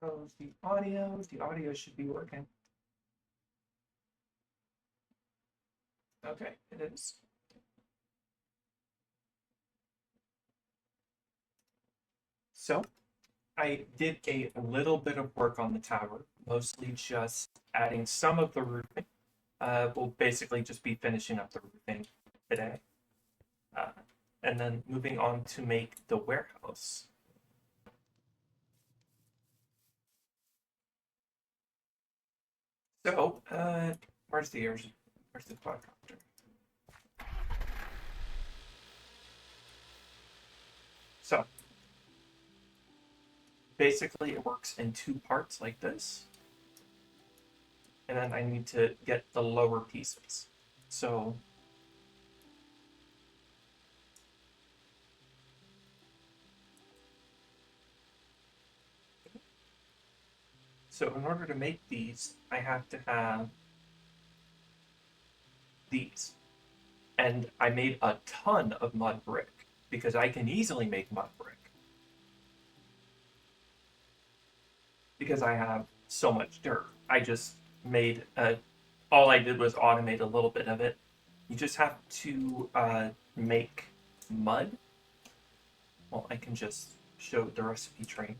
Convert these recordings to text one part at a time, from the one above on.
How's the audio? The audio should be working. Okay, it is. So I did a little bit of work on the tower, mostly just adding some of the roofing. We'll basically just be finishing up the roofing today. Uh, and then moving on to make the warehouse. So, where's the air? Where's the quadcopter? So, basically, it works in two parts like this. And then I need to get the lower pieces. So, in order to make these, I have to have these. And I made a ton of mud brick because I can easily make mud brick because I have so much dirt. I just made all I did was automate a little bit of it. You just have to make mud. Well, I can just show the recipe tree.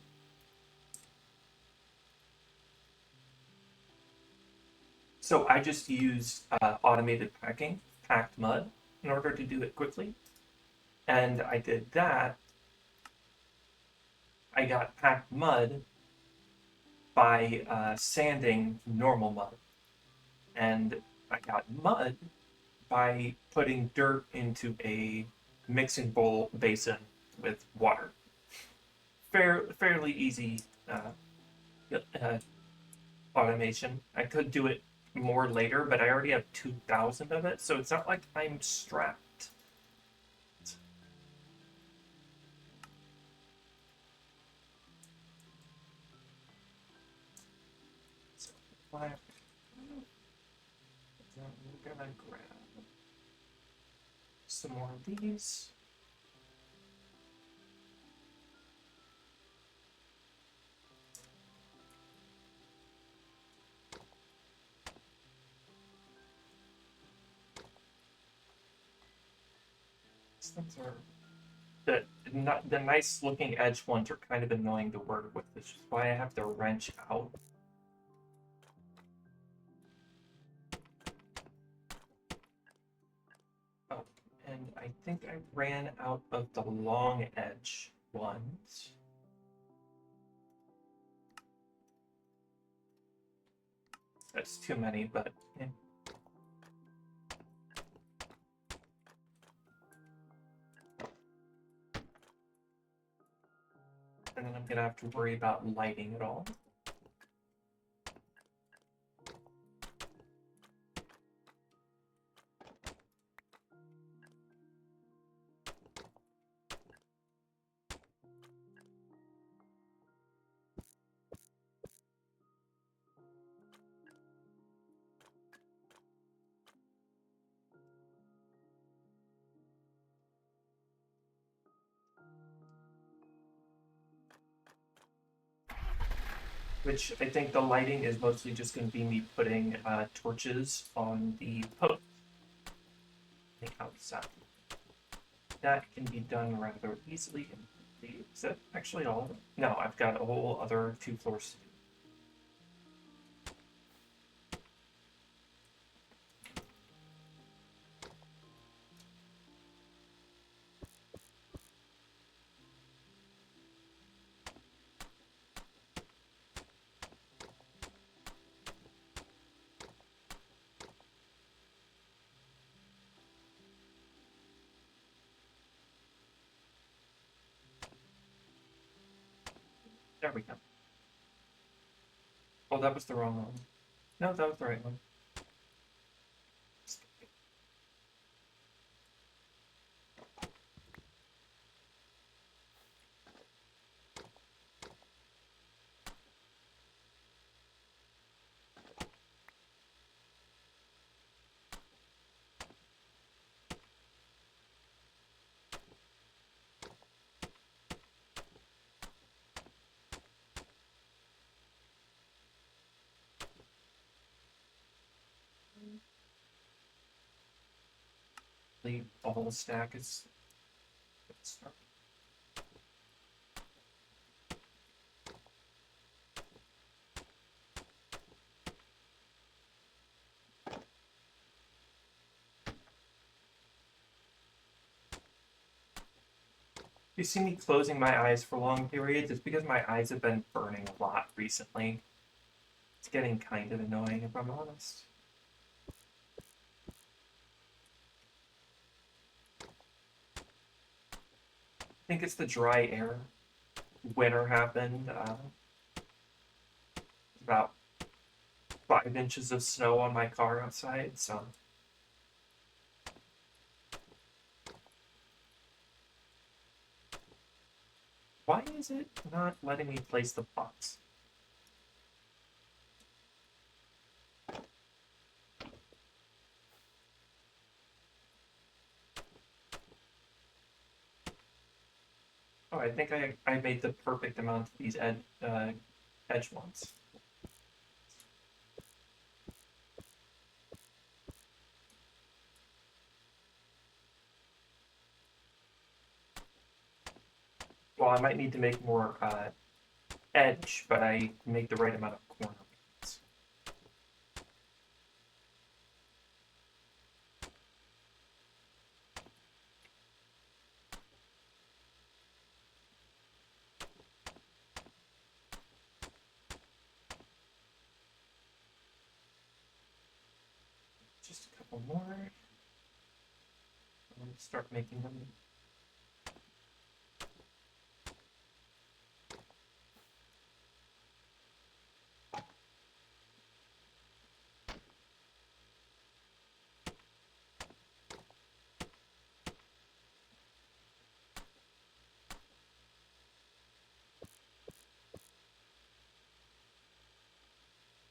So I just use automated packing, packed mud, in order to do it quickly. And I did that. I got packed mud by sanding normal mud. And I got mud by putting dirt into a mixing bowl basin with water. Fairly easy uh, automation. I could do it more later, but I already have 2,000 of it, so it's not like I'm strapped. So I'm gonna grab some more of these. These things are the nice looking edge ones are kind of annoying to work with, which is why I have to wrench out. Oh, and I think I ran out of the long edge ones. That's too many, but yeah. And then I'm gonna have to worry about lighting it all. Which I think the lighting is mostly just going to be me putting torches on the post outside. That can be done rather easily. Is that actually all? No, I've got a whole other 2 floors to do. There we go. Oh, that was the wrong one. No, that was the right one. The whole stack is good start. You see me closing my eyes for long periods, it's because my eyes have been burning a lot recently. It's getting kind of annoying, if I'm honest. I think it's the dry air. Winter happened. About 5 inches of snow on my car outside, so. Why is it not letting me place the box? Oh, I think I made the perfect amount of these edge ones. Well, I might need to make more edge, but I make the right amount of corner. Just a couple more. And start making them.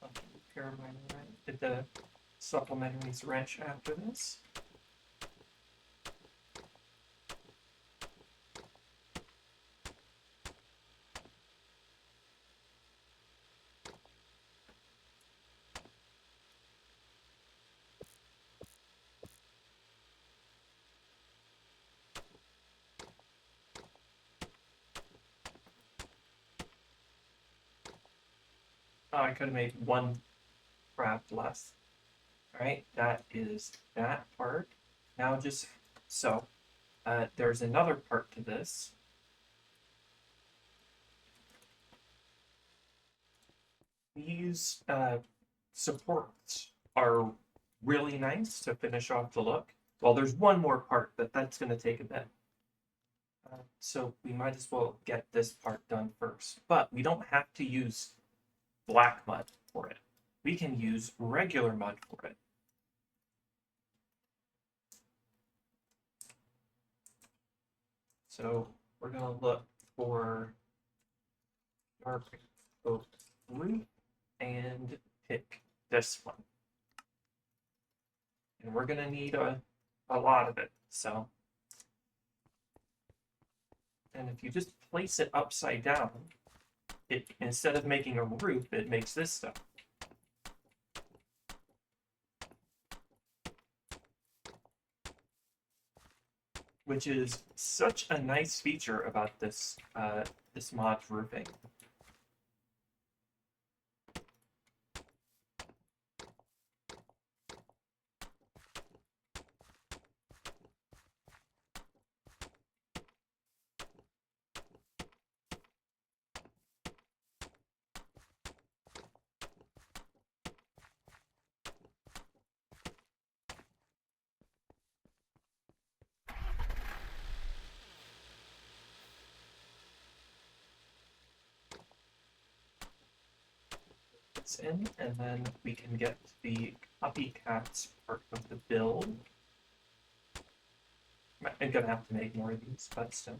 I'll repair my did the supplementary wrench after this. Oh, I could have made one craft less. All right, that is that part. Now just so there's another part to this. These supports are really nice to finish off the look. Well, there's one more part, but that's going to take a bit. So we might as well get this part done first. But we don't have to use black mud for it. We can use regular mud for it. So we're going to look for dark oak roof and pick this one. And we're going to need a lot of it. So, and if you just place it upside down, it instead of making a roof, it makes this stuff. Which is such a nice feature about this this mod's roofing. It's in, and then we can get the copycats part of the build. I'm gonna have to make more of these, but still.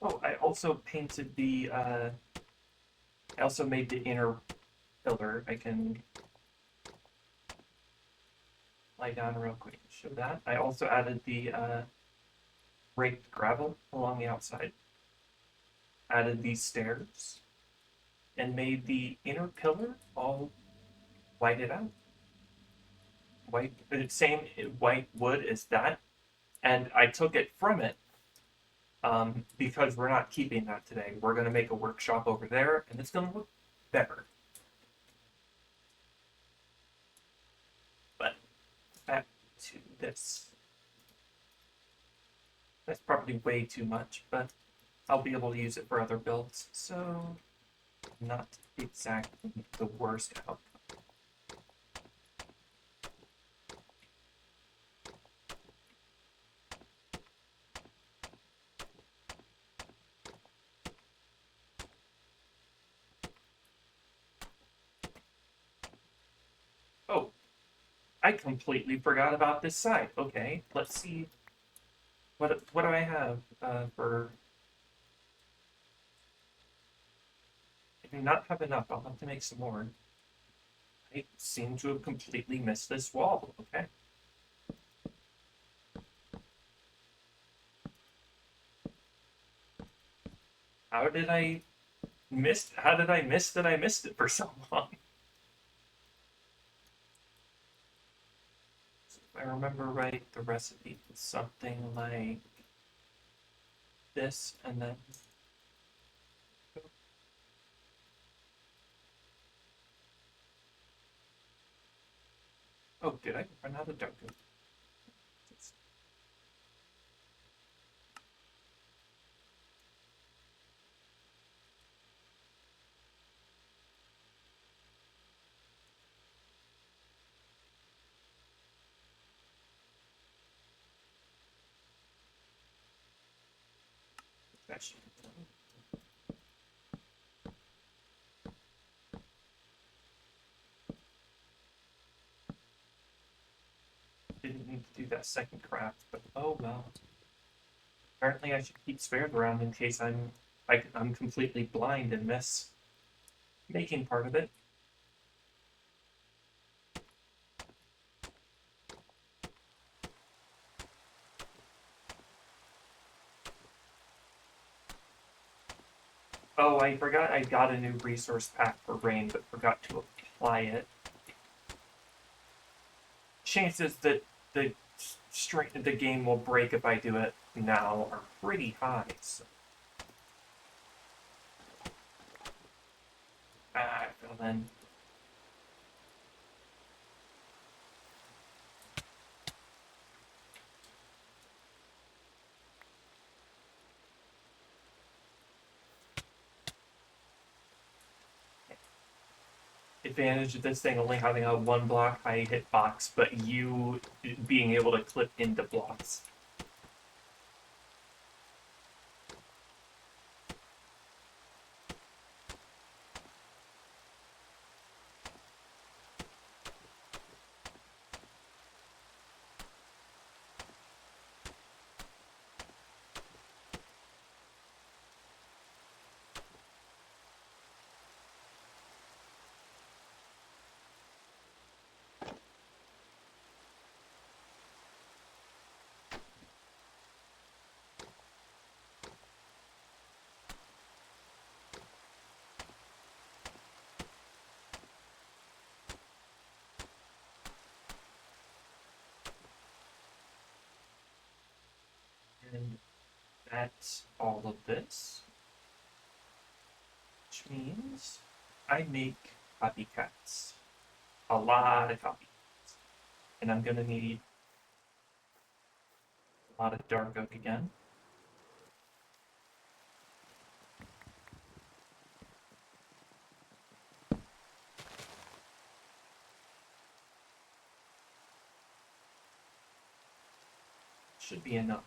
Oh, I also painted the. I also made the inner pillar, I can lie down real quick and show that. I also added the raked gravel along the outside, added these stairs, and made the inner pillar all whited out. White, same white wood as that, and I took it from it because we're not keeping that today. We're going to make a workshop over there, and it's going to look better. But back to this. That's probably way too much, but I'll be able to use it for other builds, so not exactly the worst outcome. Oh, I completely forgot about this side. Okay, let's see. What do I have for? I do not have enough. I'll have to make some more. I seem to have completely missed this wall. Okay. How did I miss? How did I miss that I missed it for so long? So if I remember right, the recipe is something like this, and then. Oh, did I run out of dough? That should be done. Didn't need to do that second craft, but oh well. Apparently, I should keep spares around in case I'm completely blind and miss making part of it. Oh, I forgot I got a new resource pack for rain, but forgot to apply it. Chances that the game will break if I do it now are pretty high. So. Well then. Advantage of this thing only having a one block high hitbox, but you being able to clip into blocks. And that's all of this. Which means I make copycats. A lot of copycats. And I'm gonna need a lot of dark oak again. Should be enough.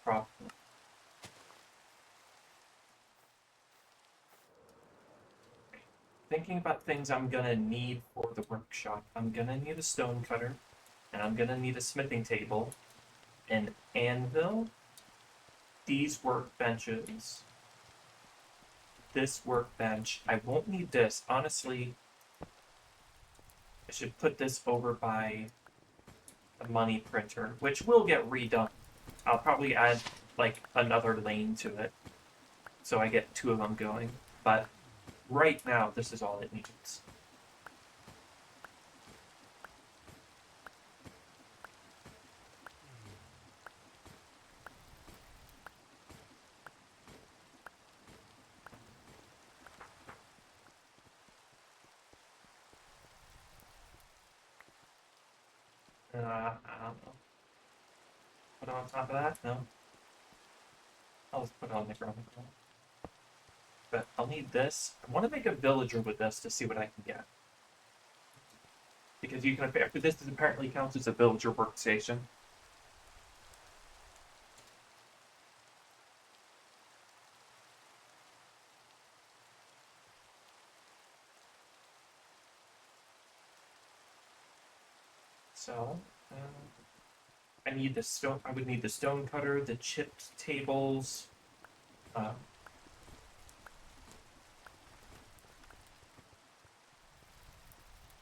Probably. Thinking about things I'm gonna need for the workshop. I'm gonna need a stone cutter, and I'm gonna need a smithing table, an anvil, these workbenches, this workbench. I won't need this. Honestly, I should put this over by the money printer, which will get redone. I'll probably add like another lane to it, so I get two of them going. But right now, this is all it needs. I don't know. Put it on top of that? No. I'll just put it on the ground. But I'll need this. I want to make a villager with this to see what I can get. Because you can, after this apparently counts as a villager workstation. So, I need the stone. I would need the stone cutter, the chipped tables, um,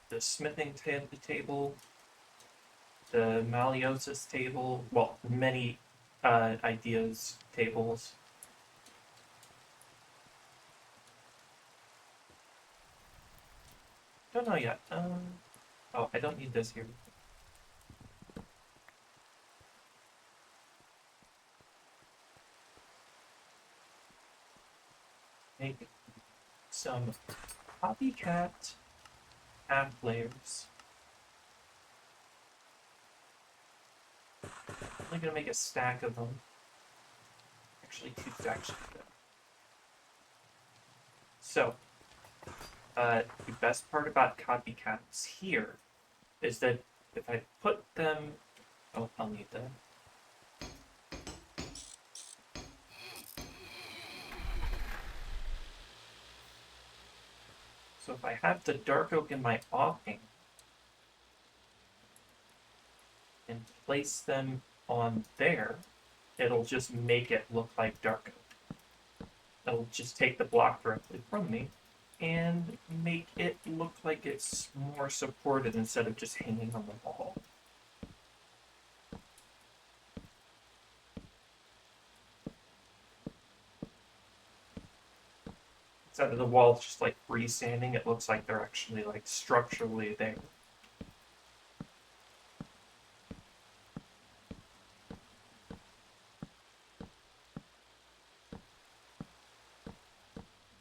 the smithing table, the malleosis table. Well, many ideas tables. Don't know yet. Oh, I don't need this here. Make some copycat app layers. I'm gonna make a stack of them. Actually, two stacks should be good. So, the best part about copycats here is that if I put them, oh, I'll need them. So if I have the dark oak in my offing and place them on there, it'll just make it look like dark oak. It'll just take the block directly from me and make it look like it's more supported instead of just hanging on the wall. Instead of the walls just like freestanding, it looks like they're actually like structurally there.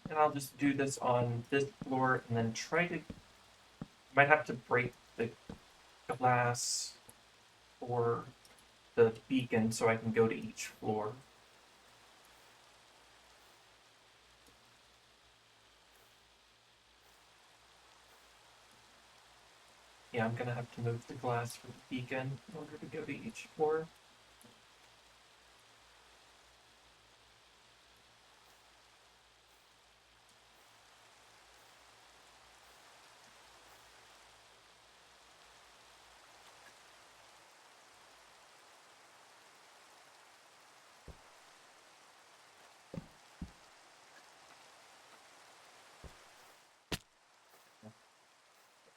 And I'll just do this on this floor and then try to, might have to break the glass for the beacon so I can go to each floor. Yeah, I'm gonna have to move the glass for the beacon in order to go to each floor.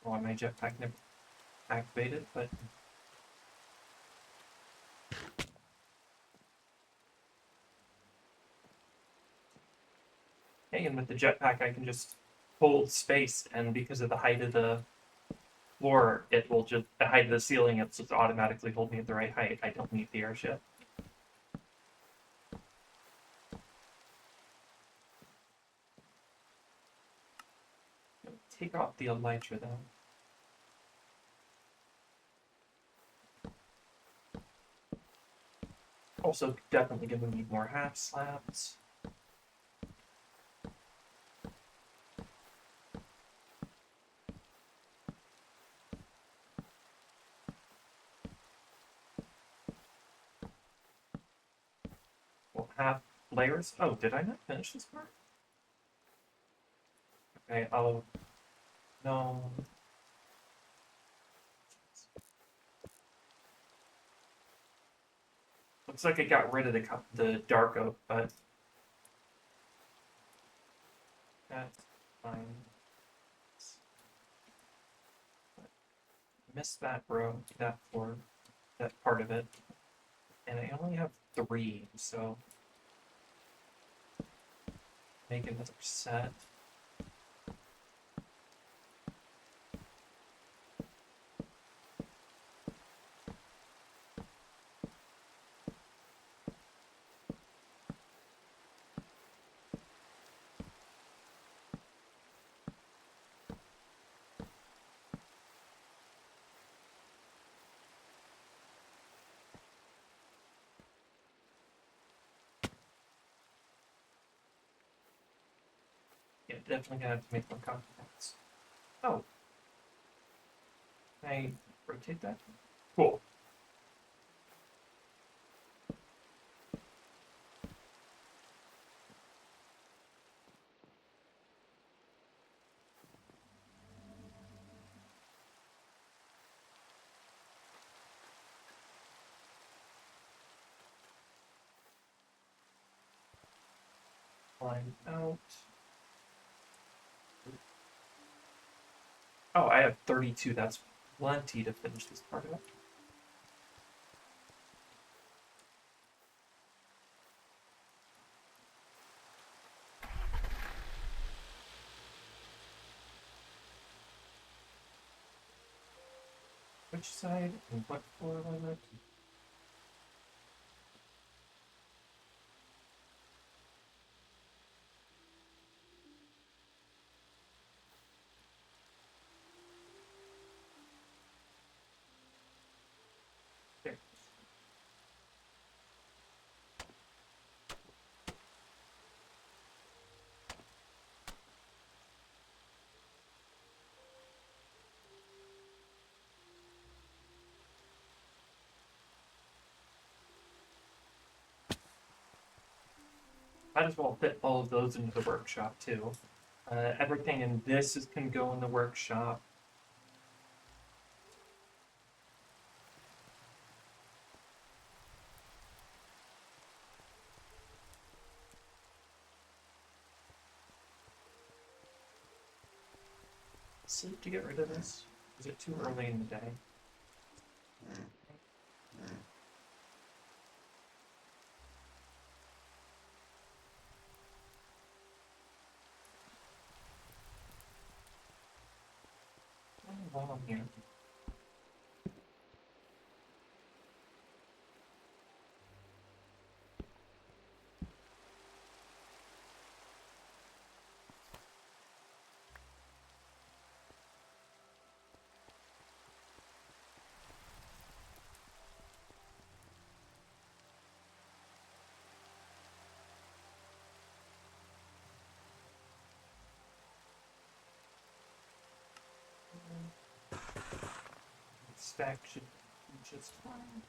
Oh, my jetpack never activated, but hey, and with the jetpack I can just hold space, and because of the height of the floor, it will just, the height of the ceiling, it's just automatically hold me at the right height. I don't need the airship. Take off the elytra though. Also, definitely gonna need more half slabs. Well, half layers. Oh, did I not finish this part? Okay, I'll. No. Looks like I got rid of the dark oak, but That's fine. Missed that row, that for that part of it. And I only have 3, so make another set. Yeah, definitely gonna have to make more contacts. Oh, can I rotate that? Cool. Line out. Oh, I have 32. That's plenty to finish this part of it. Which side and what floor limit? There. Might as well fit all of those into the workshop too. Everything in this can go in the workshop. Sleep to get rid of this? Is it too early in the day? While I'm here. Stack should be just fine.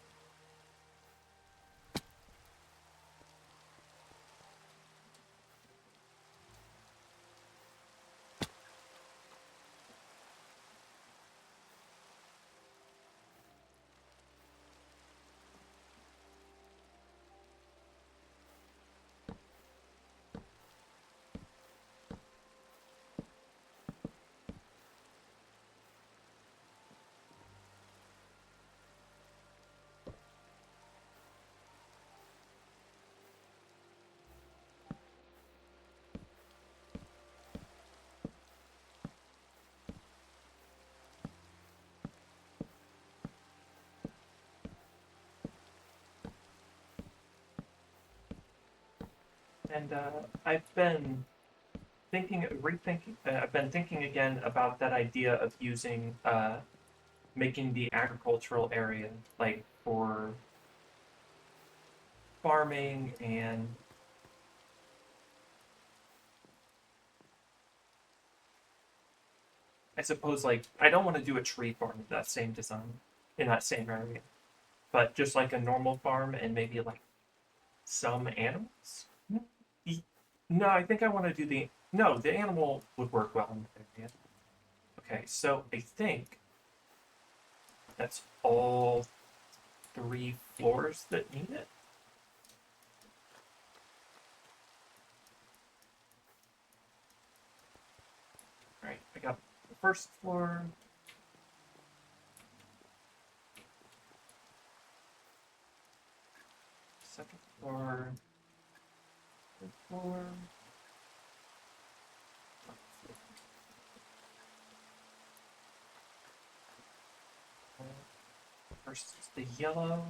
And I've been I've been thinking again about that idea of using, making the agricultural area like for farming and I suppose like I don't want to do a tree farm in that same design in that same area, but just like a normal farm and maybe like some animals. No, I think I want to do the animal would work well in the area. Okay, so I think that's all 3 floors that need it. first floor. Second floor. Third floor. First is the yellow.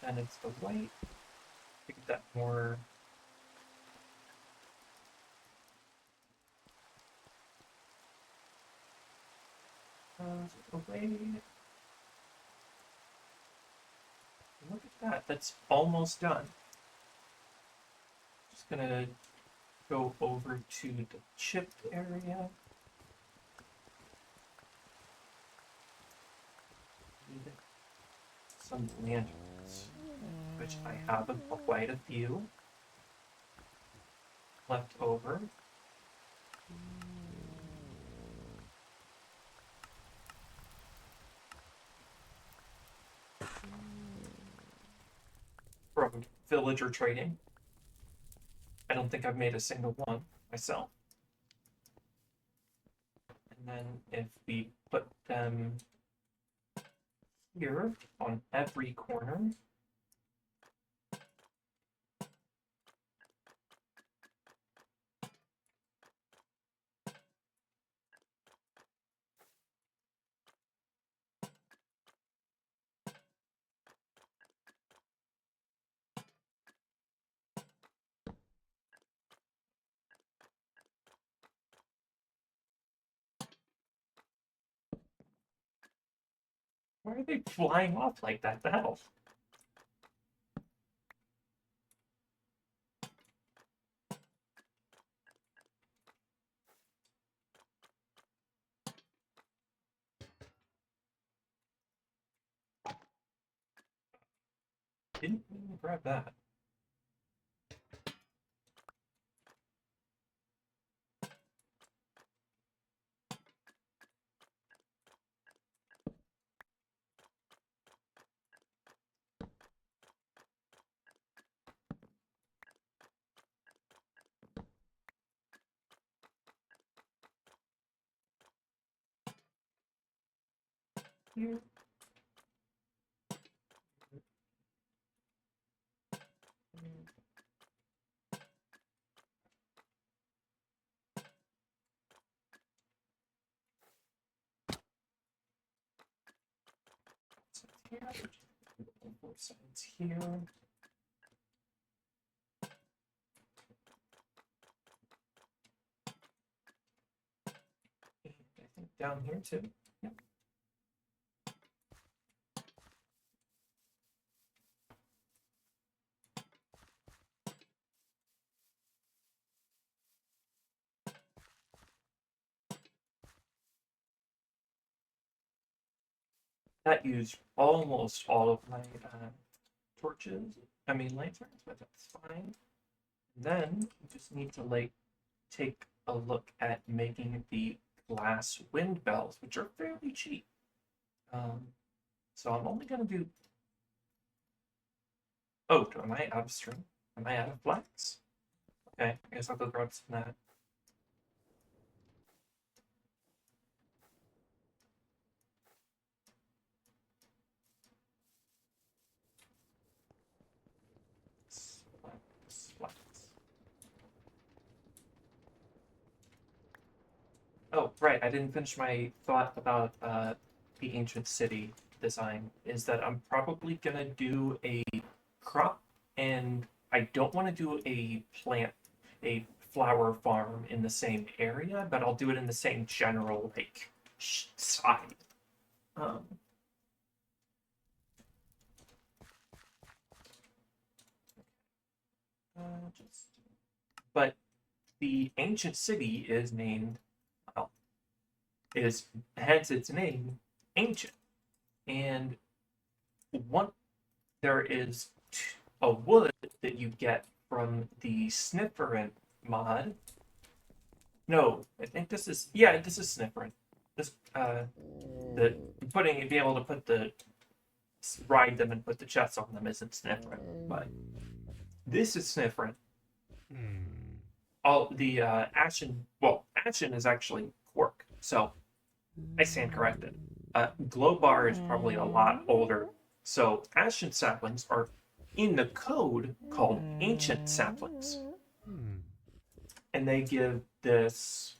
Then it's the white. To get that more. Away. Look at that. That's almost done. Just gonna go over to the chip area. Need some lanterns, which I have quite a few left over. From villager trading. I don't think I've made a single one myself. And then if we put them here on every corner, why are they flying off like that? The hell? Didn't even grab that. Here. Both sides here. And I think down here too. Yep. That used almost all of my torches. I mean lanterns, but that's fine. And then we just need to like take a look at making the glass wind bells, which are fairly cheap. So I'm only gonna do. Oh, am I out of string? Am I out of flax? Okay, I guess I'll go grab some of that. Flax. Oh, right, I didn't finish my thought about the ancient city design. Is that I'm probably gonna do a crop, and I don't want to do a flower farm in the same area, but I'll do it in the same general like side. Um, just, but the ancient city is named, well, is hence its name, ancient, and one there is a wood that you get from the Snifferant mod. No, I think this is this is Snifferant. This the putting be able to put the ride them and put the chests on them isn't Snifferant, but this is Snifferant. All the ashen is actually cork. So I stand corrected. Glow bar is probably a lot older. So ashen saplings are in the code called ancient saplings. And they give this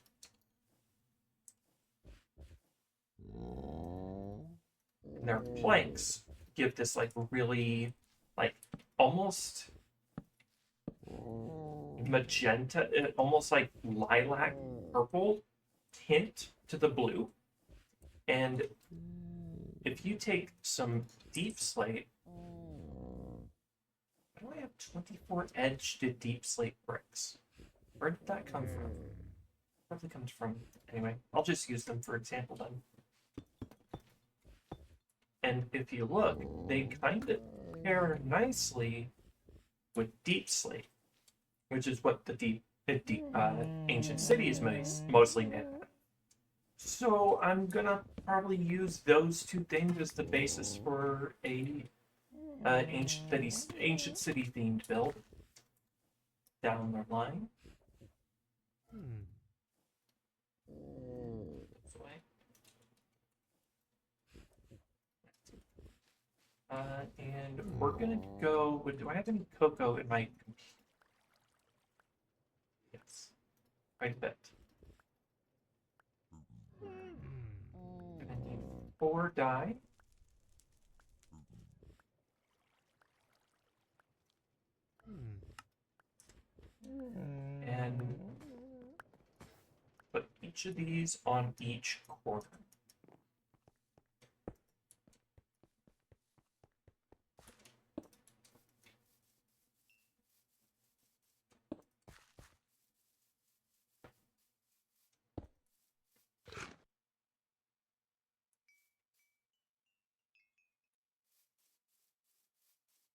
their planks give this like really like almost magenta, almost like lilac purple tint to the blue. And if you take some deep slate, why do I have 24 edged deep slate bricks? Where did that come from? Probably comes from, anyway, I'll just use them for example then. And if you look, they kind of pair nicely with deep slate, which is what the ancient city is mostly made of. So I'm gonna probably use those two things as the basis for a ancient city themed build down the line. And we're gonna go with, do I have any cocoa in my computer? Yes, quite a bit. I'm gonna need 4 dye. And put each of these on each corner.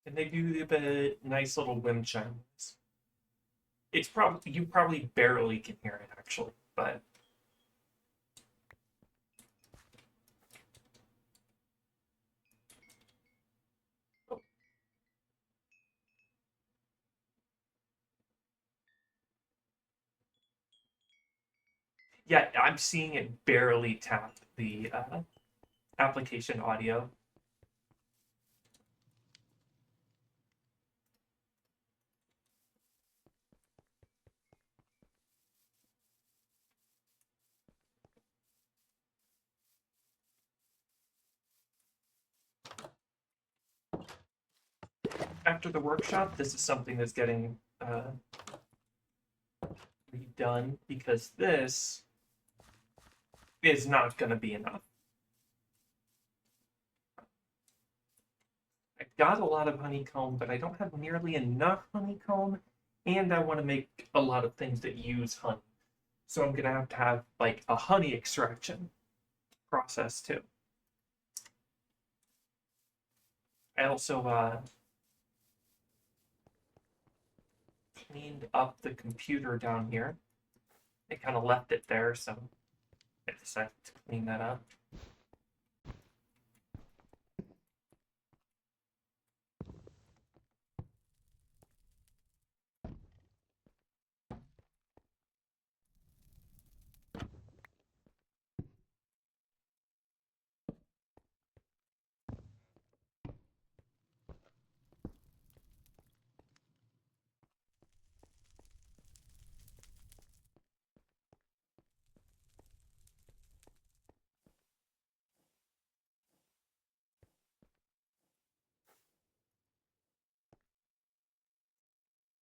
And they do the nice little wind chimes. It's probably, you probably barely can hear it actually, but oh. Yeah, I'm seeing it barely tap the application audio. After the workshop, this is something that's getting redone because this is not going to be enough. I've got a lot of honeycomb, but I don't have nearly enough honeycomb, and I want to make a lot of things that use honey. So I'm going to have like a honey extraction process too. I also cleaned up the computer down here. I kind of left it there, so I decided to clean that up.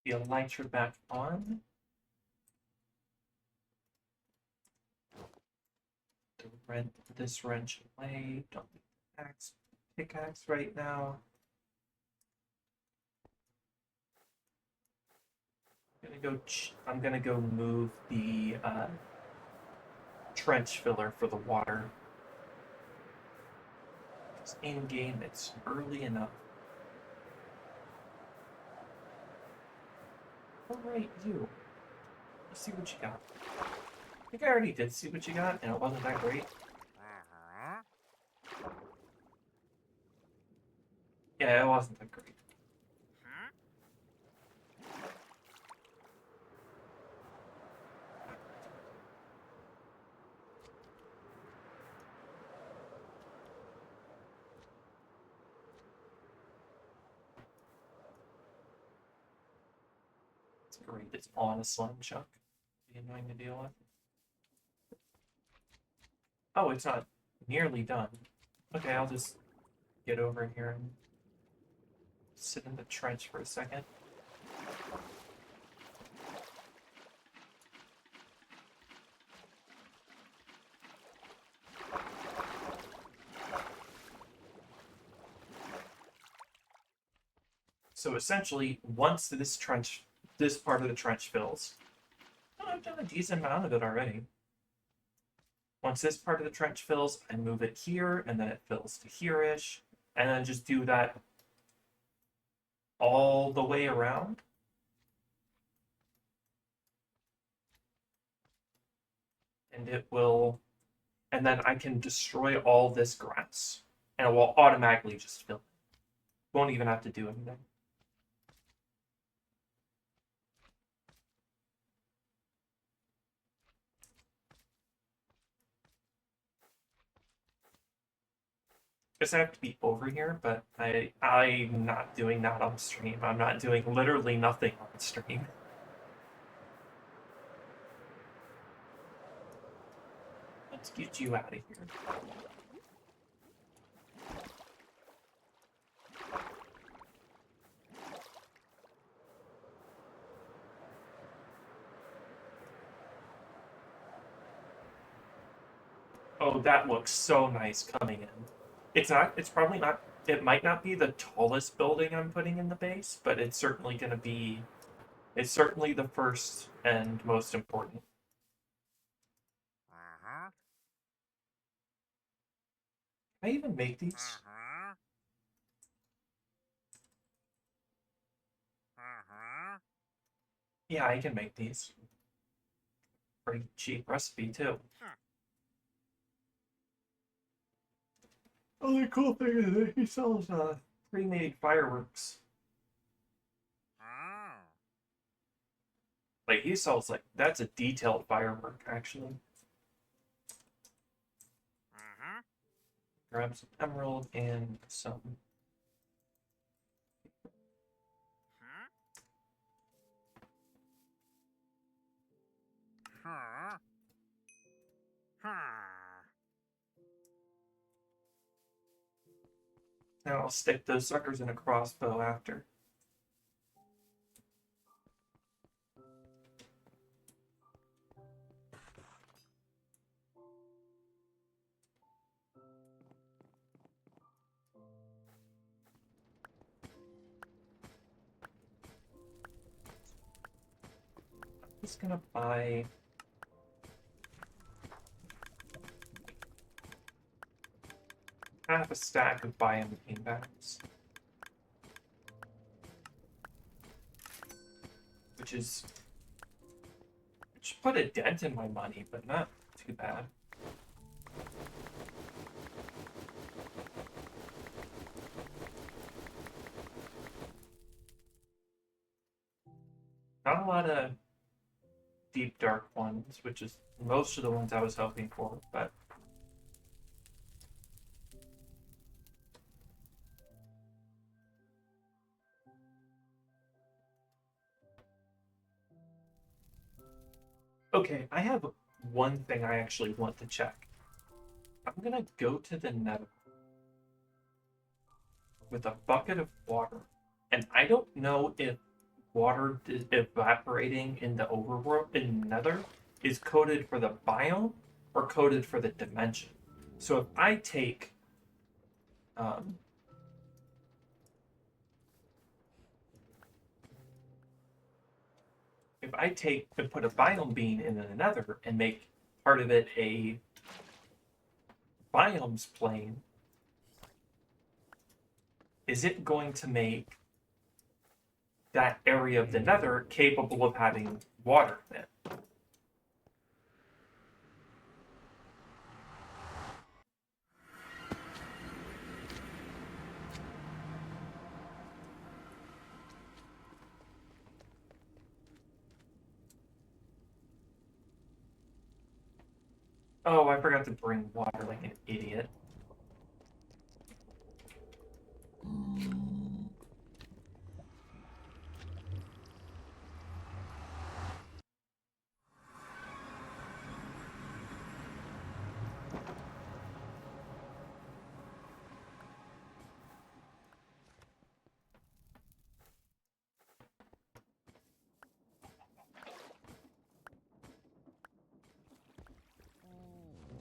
The elytra back on. This wrench away. Don't need the pickaxe right now. I'm gonna go move the trench filler for the water. It's in game. It's early enough. All right, you. Let's see what you got. I think I already did see what you got, and it wasn't that great. Yeah, it wasn't that great. It's great. It's on a slime chunk. Be annoying to deal with. Oh, it's not nearly done. Okay, I'll just get over here and sit in the trench for a second. So essentially, once this part of the trench fills, oh, I've done a decent amount of it already. Once this part of the trench fills, I move it here, and then it fills to here-ish, and then just do that all the way around. And it will, and then I can destroy all this grass, and it will automatically just fill. Won't even have to do anything. Guess I have to be over here, but I'm not doing that on stream. I'm not doing literally nothing on stream. Let's get you out of here. Oh, that looks so nice coming in. It's probably not, it might not be the tallest building I'm putting in the base, but it's certainly going to be, it's certainly the first and most important. Can I even make these? Yeah, I can make these. Pretty cheap recipe, too. Oh, the cool thing is that he sells pre-made fireworks. Like, he sells, like, that's a detailed firework, actually. Grab some emerald and some... Now I'll stick those suckers in a crossbow after. I'm just gonna buy... half a stack of biome bags. Which put a dent in my money, but not too bad. Not a lot of deep dark ones, which is most of the ones I was hoping for, but okay, I have one thing I actually want to check. I'm gonna go to the nether with a bucket of water, and I don't know if water evaporating in the overworld in nether is coded for the biome or coded for the dimension. So if I take and put a biome bean in the nether and make part of it a biomes plane, is it going to make that area of the nether capable of having water in it? Oh, I forgot to bring water like an idiot.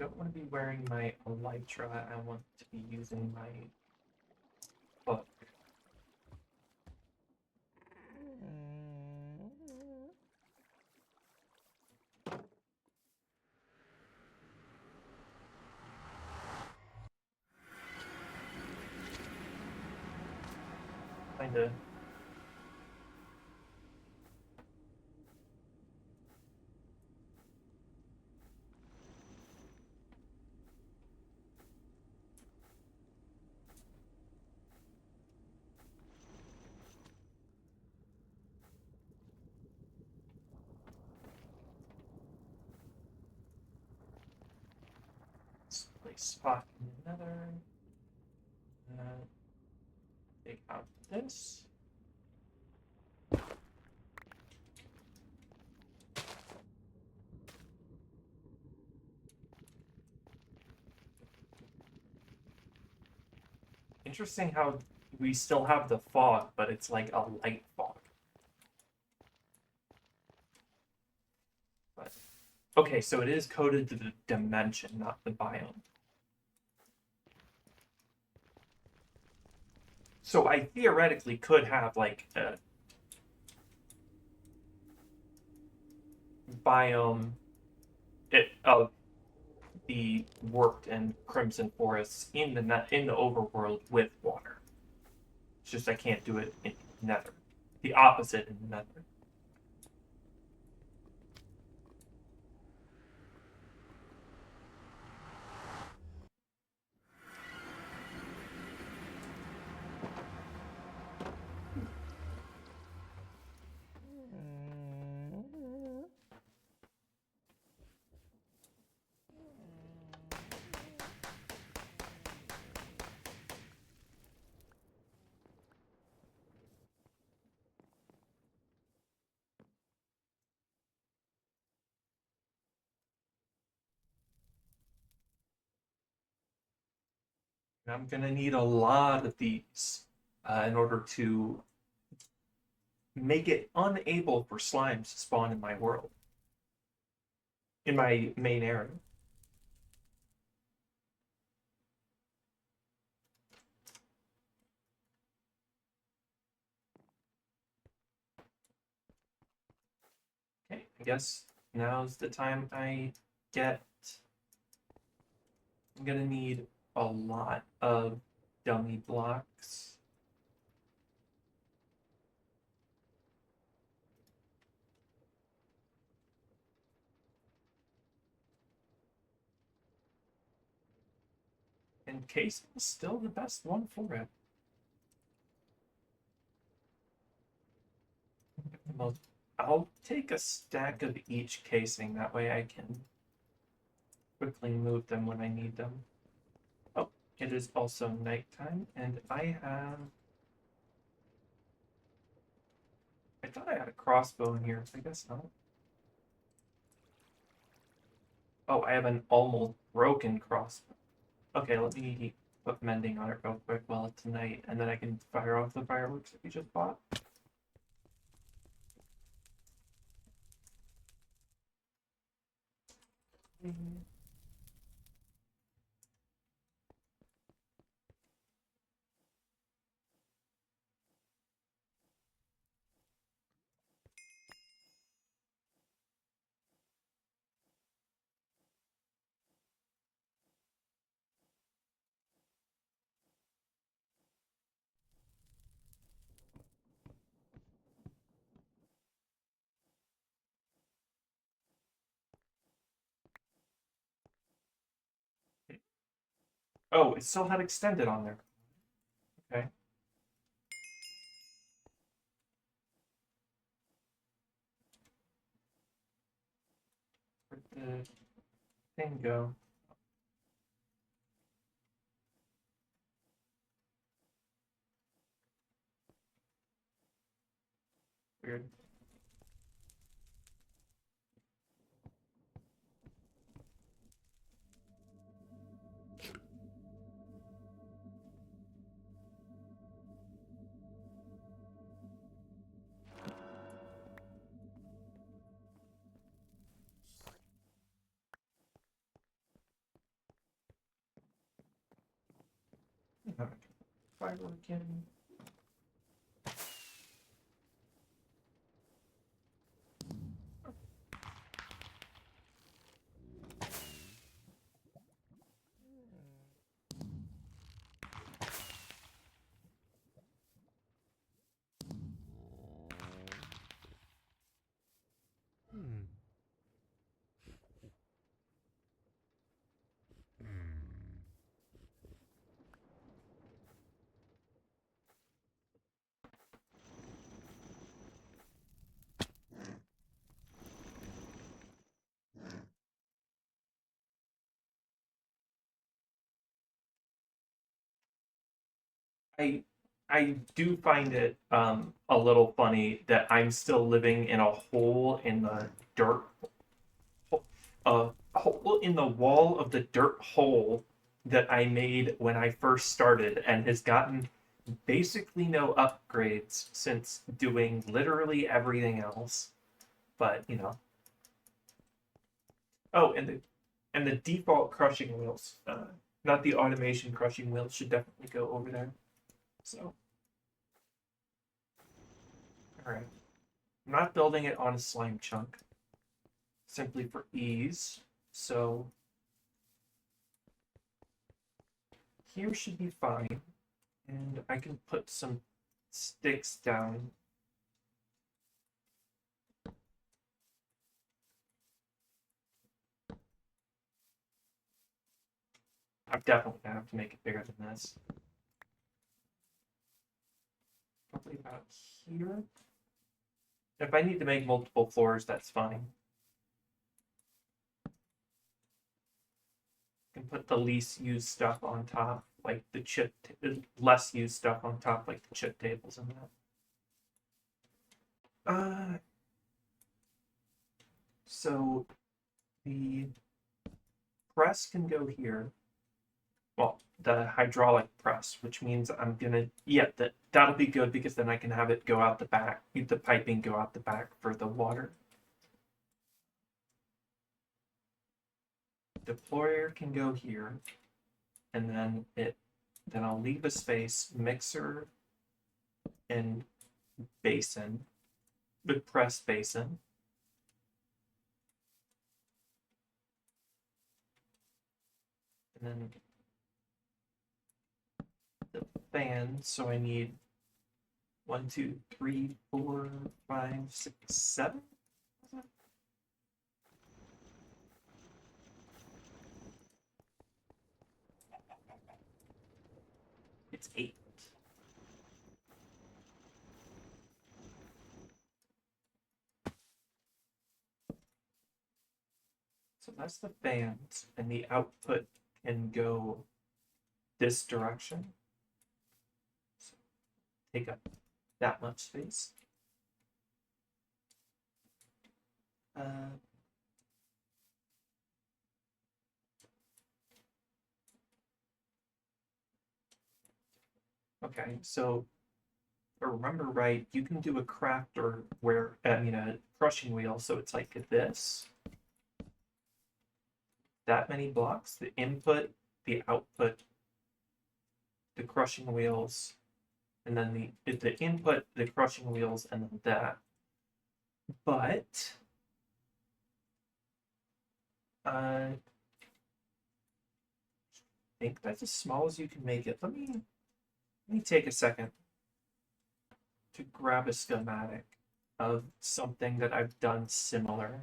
don't want to be wearing my elytra. I want to be using my hook. Kinda. Let's place spot in another. Take out this. Interesting how we still have the fog, but it's like a light fog. But okay, so it is coded to the dimension, not the biome. So I theoretically could have like a biome of the warped and crimson forests in the overworld with water. It's just I can't do it in Nether. The opposite in Nether. I'm gonna need a lot of these in order to make it unable for slimes to spawn in my world, in my main area. Okay, I guess now's the time I get. I'm gonna need a lot of dummy blocks. And casing is still the best one for it. I'll take a stack of each casing, that way I can quickly move them when I need them. Oh, it is also nighttime, and I thought I had a crossbow in here, I guess not. Oh, I have an almost broken crossbow. Okay, let me put mending on it real quick while it's night, and then I can fire off the fireworks that we just bought. Oh, it still had extended on there. Okay. Where'd the thing go? Weird. Fire again. I I do find it a little funny that I'm still living in a hole in the dirt, a hole in the wall of the dirt hole that I made when I first started, and has gotten basically no upgrades since doing literally everything else. But you know, oh, and the default crushing wheels, not the automation crushing wheels, should definitely go over there. So, all right. I'm not building it on a slime chunk, simply for ease. So here should be fine. And I can put some sticks down. I'm definitely gonna have to make it bigger than this. Probably about here. If I need to make multiple floors, that's fine. I can put the least used stuff on top, like the less used stuff on top, like the chip tables and that. So the press can go here. Well, the hydraulic press, which means I'm gonna, yeah, that'll be good because then I can have it go out the back, the piping go out the back for the water. Deployer can go here, and then I'll leave a space, mixer and basin, with press basin. And then the fan, so I need 1, 2, 3, 4, 5, 6, 7. It's 8. So that's the fans, and the output can go this direction. So take up that much space. Okay, so if I remember right, you can do a crafter where, a crushing wheel, so it's like this. That many blocks, the input, the output, the crushing wheels, and then the input, the crushing wheels, and then that. But I think that's as small as you can make it. Let me take a second to grab a schematic of something that I've done similar.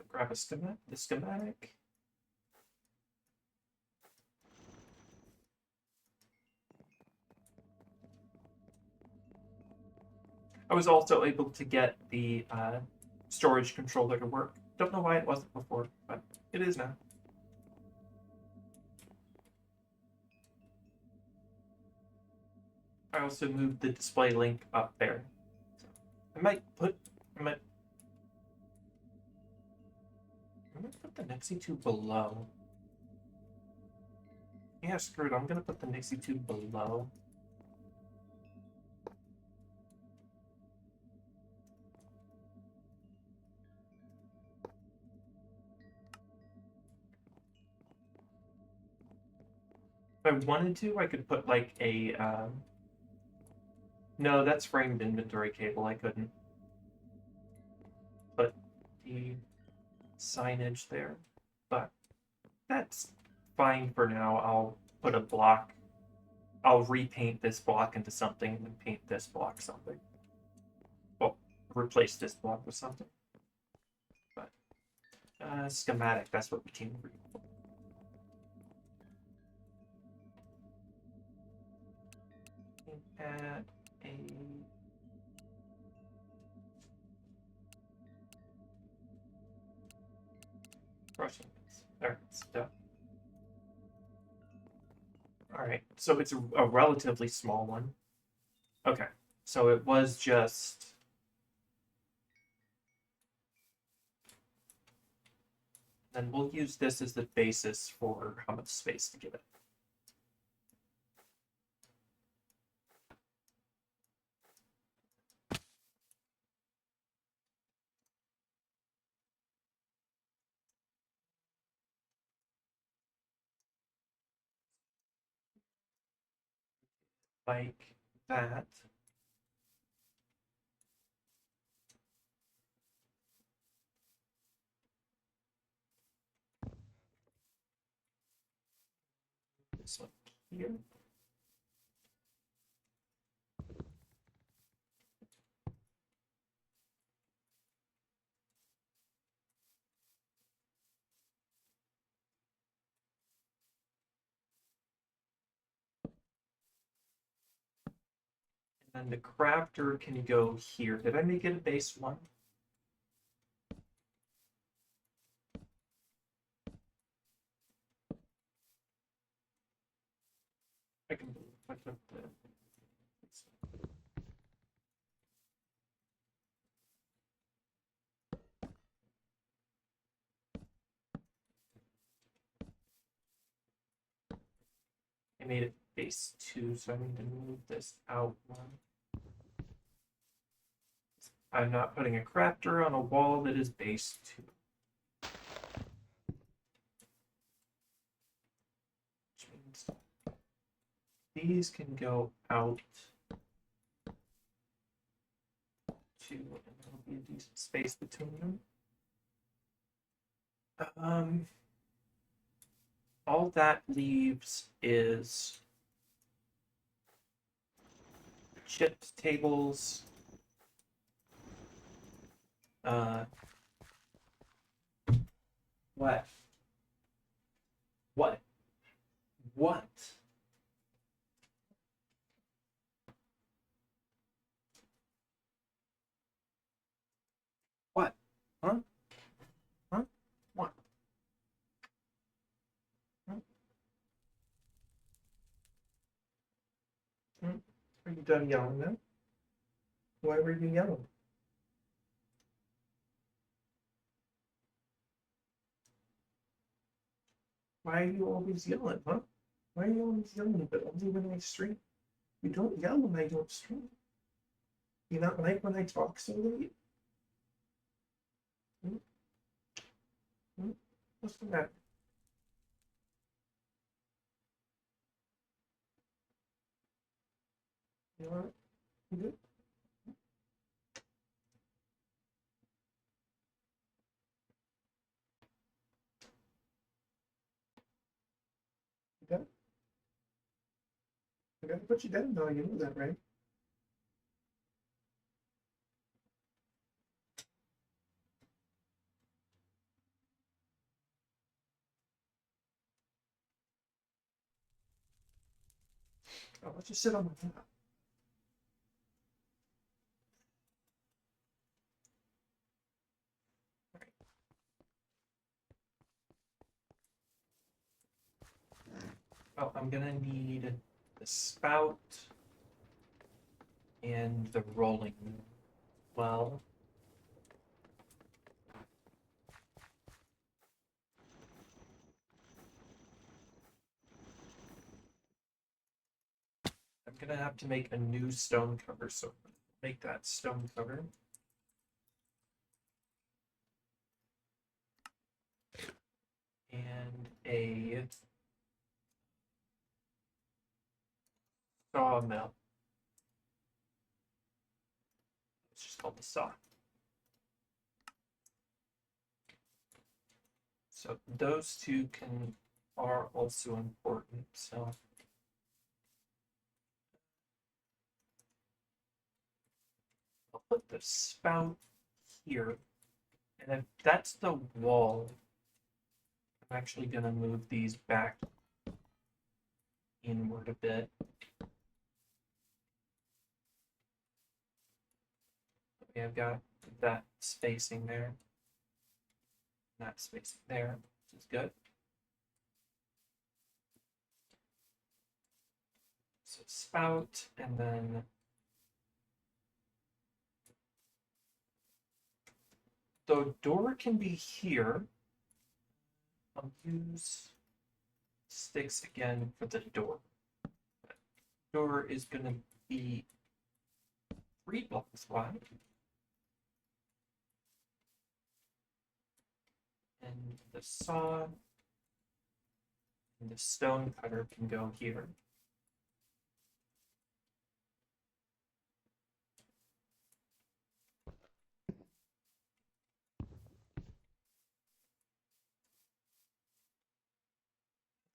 Grab the schematic. I was also able to get the storage controller to work. Don't know why it wasn't before, but it is now. I also moved the display link up there. So I might put the Nixie 2 below. Yeah, screw it. I'm gonna put the Nixie 2 below. If I wanted to, I could put like a. No, that's framed inventory cable. I couldn't put the signage there, but that's fine for now. I'll put a block. I'll repaint this block into something and then paint this block something. Well, replace this block with something. But schematic, that's what we came for. Add a brushing. There, it's done. All right, so it's a relatively small one. Okay, so it was just. Then we'll use this as the basis for how much space to give it. Like that. This one here. And the crafter can go here. Did I make it a base one? I can put the. I made it base 2, so I need to move this out one. I'm not putting a crafter on a wall that is base 2. Which means these can go out 2, and there'll be a decent space between them. All that leaves is chipped tables. What? What? What? What? Huh? Huh? What? Huh? Hmm? Are you done yelling now? Why were you yelling? Why are you always yelling, huh? Why are you always yelling, but only when I stream? You don't yell when I don't stream. You not like when I talk so late? Hmm? Hmm? What's the matter? You all right? You good? You done? I gotta put you down now, you know that, right? I'll let you sit on my lap. Oh, I'm gonna need the spout. and the rolling well. I'm gonna have to make a new stone cover, so make that stone cover. And a sawmill. It's just called the saw. So those two are also important. So I'll put the spout here. And if that's the wall, I'm actually going to move these back inward a bit. Okay, I've got that spacing there, that spacing there, which is good. So spout, and then the door can be here. I'll use sticks again for the door. Door is going to be 3 blocks wide. And the saw and the stone cutter can go here.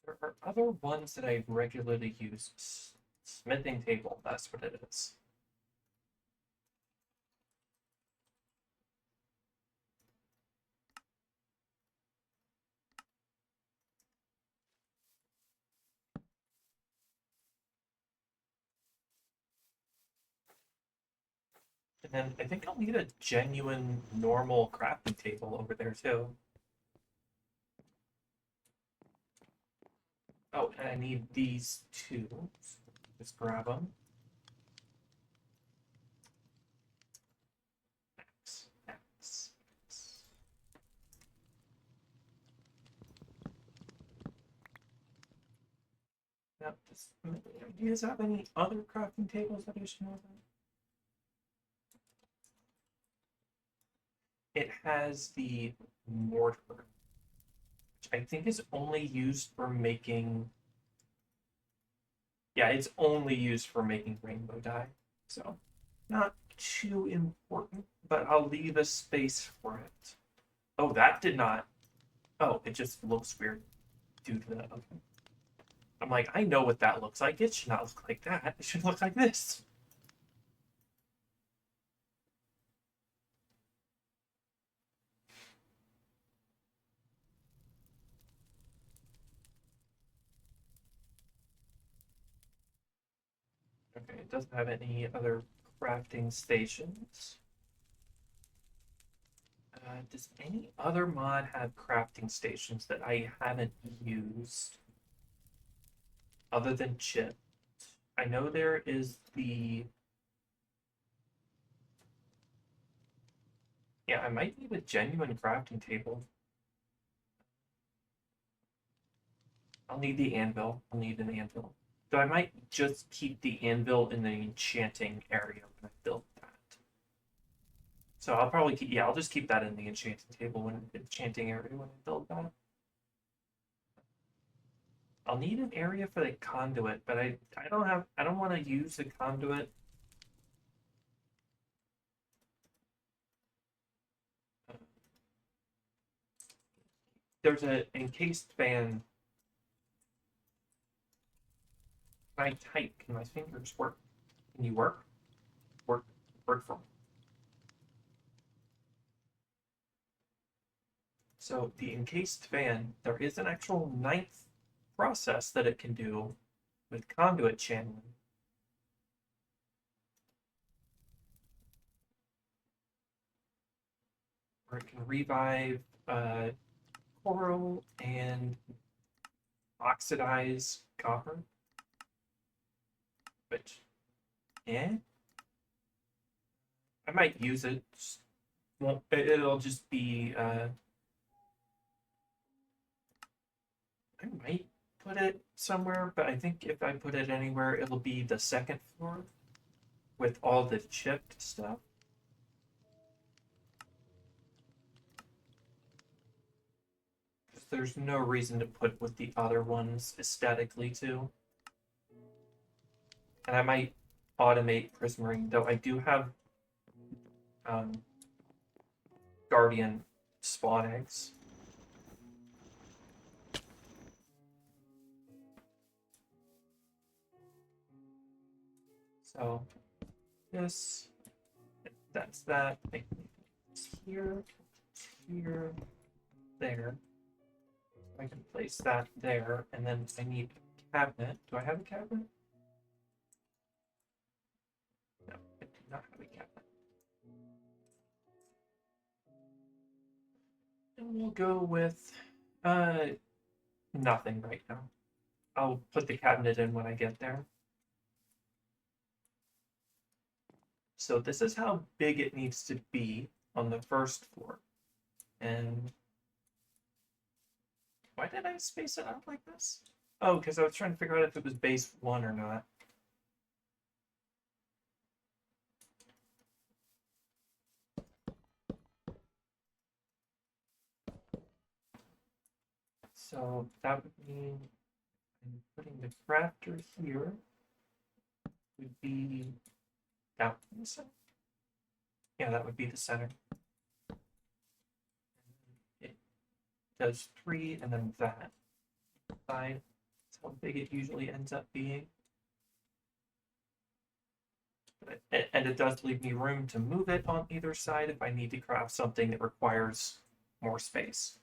There are other ones that I regularly use. Smithing table, that's what it is. And then I think I'll need a genuine normal crafting table over there too. Oh, and I need these two. Just grab them. X, X, X. Now, do you guys have any other crafting tables that I should know about? It has the mortar, which I think is only used for making. Yeah, it's only used for making rainbow dye. So, not too important, but I'll leave a space for it. Oh, that did not. Oh, it just looks weird due to that. Okay. I'm like, I know what that looks like. It should not look like that. It should look like this. Okay, it doesn't have any other crafting stations. Does any other mod have crafting stations that I haven't used other than chip? I know there is the. Yeah, I might need a genuine crafting table. I'll need the anvil. I'll need an anvil. So I might just keep the anvil in the enchanting area when I build that. So I'll probably keep, yeah, I'll just keep that in the enchanting table when enchanting area when I build that. I'll need an area for the conduit, but I don't want to use the conduit. There's an encased fan. Can I type? Can my fingers work? Can you work? Work, work for me. So the encased fan, there is an actual ninth process that it can do with conduit channeling. Where it can revive coral and oxidize copper. Which, eh? I might use it. Won't it'll just be I might put it somewhere, but I think if I put it anywhere, it'll be the second floor with all the chipped stuff. There's no reason to put with the other ones aesthetically too. And I might automate prismering, though I do have um, guardian spawn eggs. So this, that's that. I it's here, here, there. I can place that there, and then I need a cabinet. Do I have a cabinet? No, I do not have a cabinet. And we'll go with nothing right now. I'll put the cabinet in when I get there. So this is how big it needs to be on the first floor. And why did I space it out like this? Oh, because I was trying to figure out if it was base 1 or not. So that would mean I'm putting the crafter here would be down in the center. Yeah, that would be the center. It does 3 and then that side. That's how big it usually ends up being. And it does leave me room to move it on either side if I need to craft something that requires more space.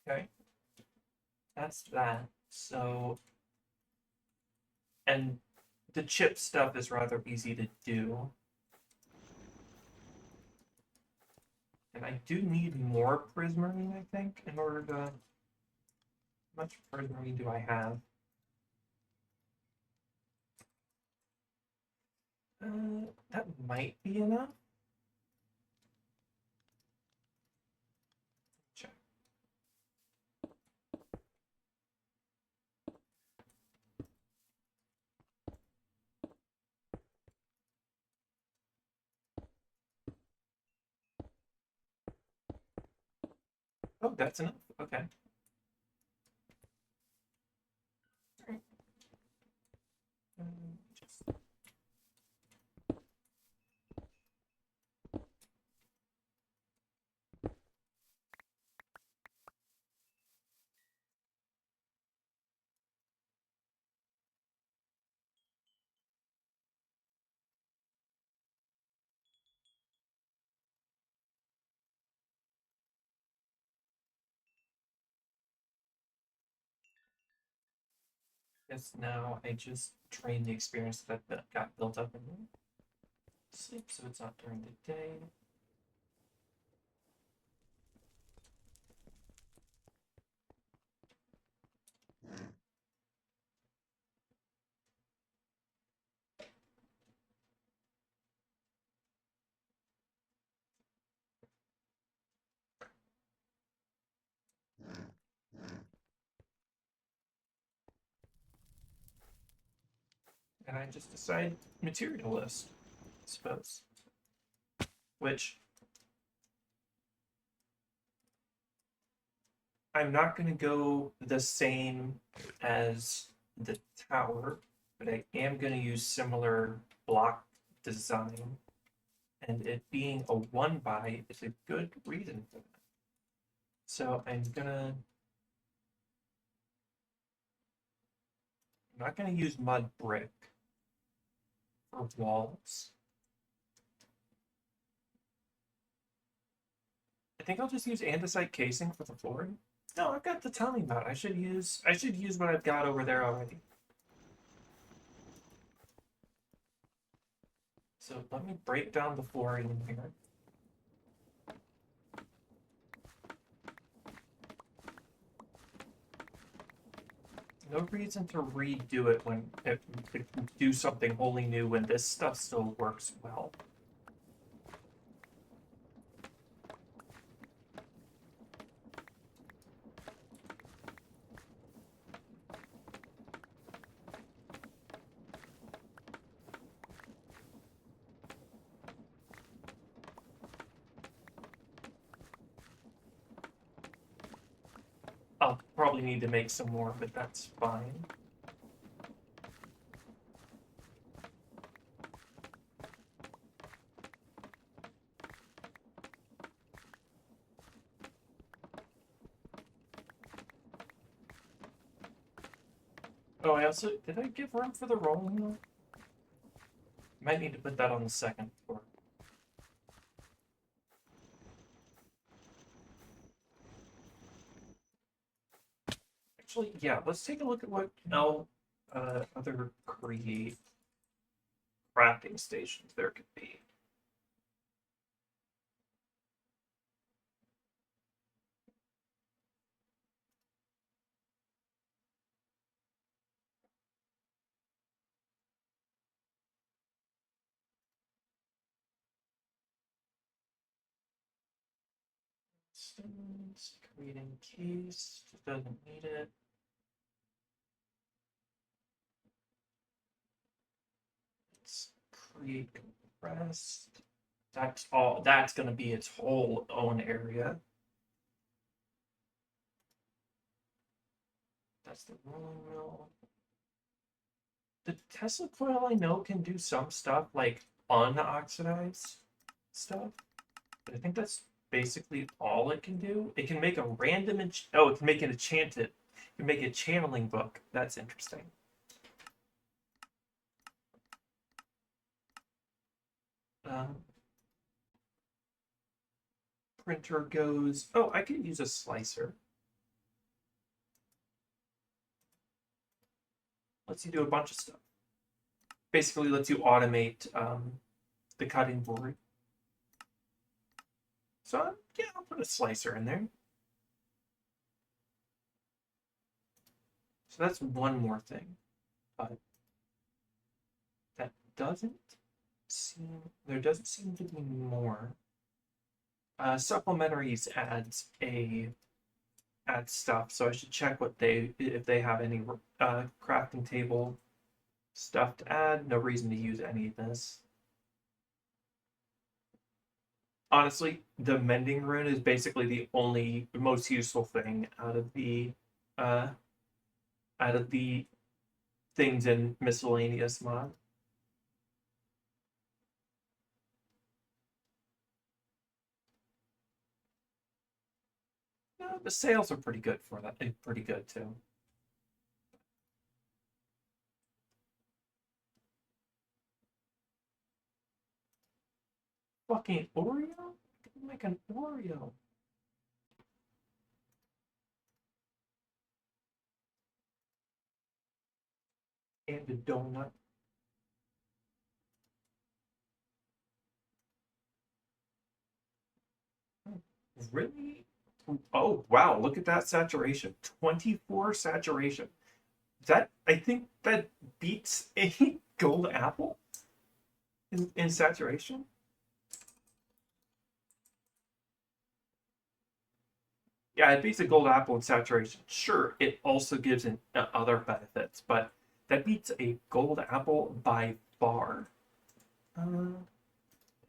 Okay, that's that. So, and the chip stuff is rather easy to do. And I do need more prismarine, I think, in order to... How much prismarine do I have? That might be enough. Check. Oh, that's enough. Okay. Just... Yes, now I just train the experience that got built up in sleep, so it's not during the day. And I just decide material list, I suppose. Which I'm not going to go the same as the tower, but I am going to use similar block design. And it being a 1x is a good reason for that. So I'm not gonna use mud brick for walls. I think I'll just use andesite casing for the flooring. No, I've got the tunneling mud. I should use what I've got over there already. So let me break down the flooring in here. No reason to redo it when do something wholly new when this stuff still works well. I'll probably need to make some more, but that's fine. Oh, I also did I give room for the rolling one? Might need to put that on the second floor. Actually, yeah, let's take a look at what other Create crafting stations there could be. Stones, creating case, doesn't need it. Let's create compressed. That's gonna be its whole own area. That's the rolling mill. The Tesla coil I know can do some stuff like unoxidized stuff, but I think that's basically all it can do. It can make a random it can make an enchanted. It can make a channeling book. That's interesting. Um, Printer goes. Oh, I could use a slicer. Lets you do a bunch of stuff. Basically, lets you automate the cutting board. So yeah, I'll put a slicer in there. So that's one more thing, but that doesn't there doesn't seem to be more. Supplementaries adds stuff, so I should check what if they have any crafting table stuff to add. No reason to use any of this. Honestly, the mending rune is basically the only most useful thing uh out of the things in miscellaneous mod. Yeah, the sales are pretty good for that. Pretty good too. Fucking Oreo? Make an Oreo. And a donut. Really? Oh, wow. Look at that saturation. 24 saturation. I think that beats a gold apple in saturation. Yeah, it beats a gold apple in saturation. Sure, it also gives other benefits, but that beats a gold apple by far. Uh,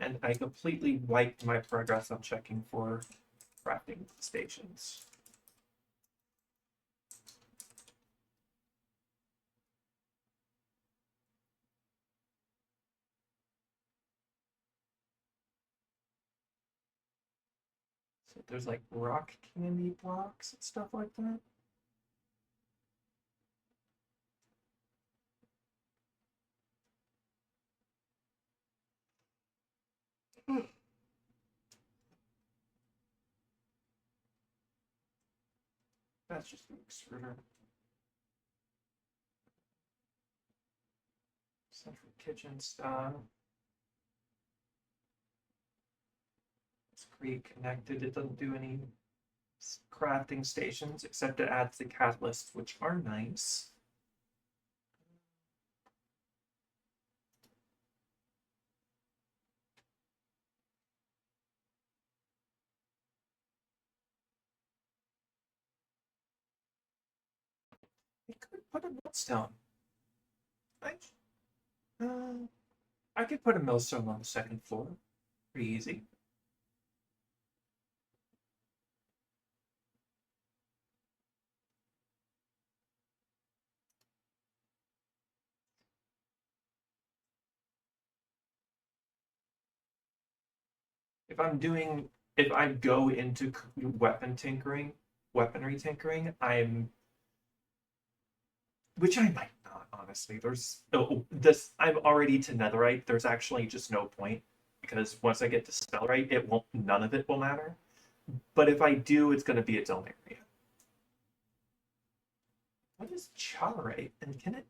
and I completely wiped my progress on checking for crafting stations. So there's like rock candy blocks and stuff like that. That's just an extruder. Central kitchen style. Let's create connected. It doesn't do any crafting stations, except it adds the catalysts, which are nice. I could put a millstone. I, uh, I could put a millstone on the second floor. Pretty easy. If I'm doing, if I go into weaponry tinkering, which I might not, honestly. This, I'm already to netherite. There's actually just no point because once I get to spellrite, none of it will matter. But if I do, it's going to be its own area. What is charite? And can it,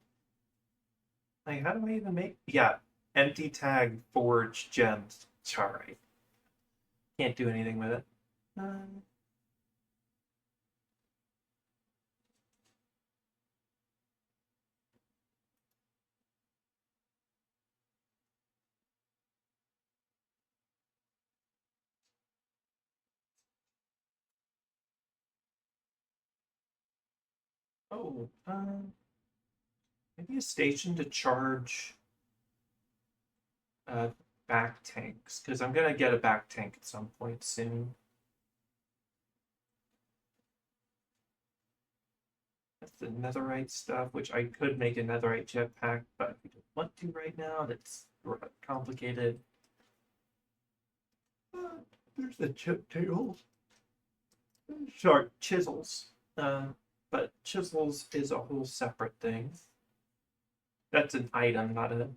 like, how do I even make, yeah, empty tag forge gems charite. Can't do anything with it. Um, oh, maybe a station to charge uh, back tanks, because I'm gonna get a back tank at some point soon. That's the netherite stuff, which I could make a netherite jetpack, but we don't want to right now. That's complicated. There's the chip tails. Sorry, chisels. But chisels is a whole separate thing. That's an item, not a.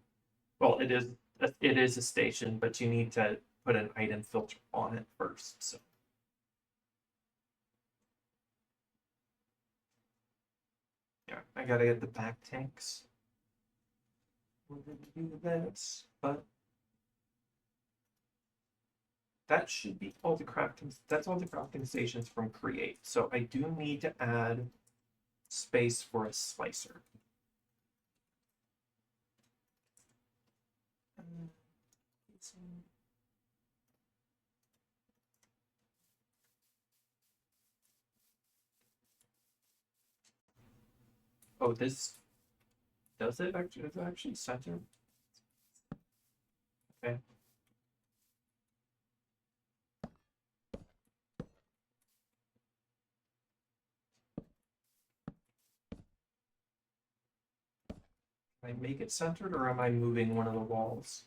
Well, it is. It is a station, but you need to put an item filter on it first. So yeah, I gotta get the back tanks. We're gonna do this, but that should be all the crafting. That's all the crafting stations from Create. So I do need to add space for a slicer. Oh, this does it actually? Does it actually center? Okay. Can I make it centered, or am I moving one of the walls?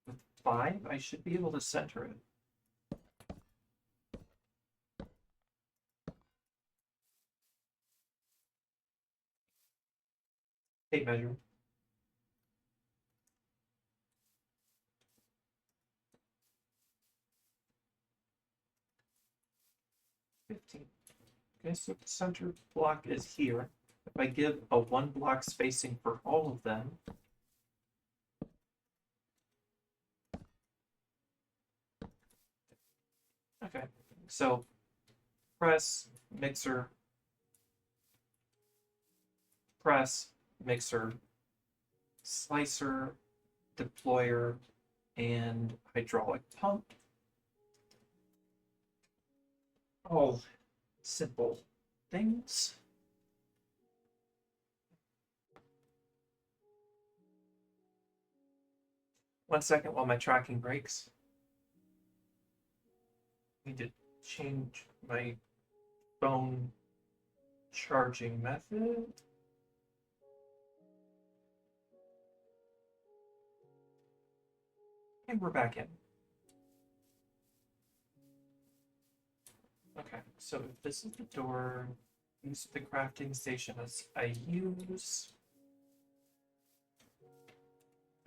With 5, I should be able to center it. Tape measure. 15. Okay, so the center block is here. If I give a 1 block spacing for all of them, okay, so press, mixer, press, mixer, slicer, deployer, and hydraulic pump. All simple things. One second while my tracking breaks. Need to change my phone charging method. And we're back in. Okay, so if this is the door, use the crafting station as I use.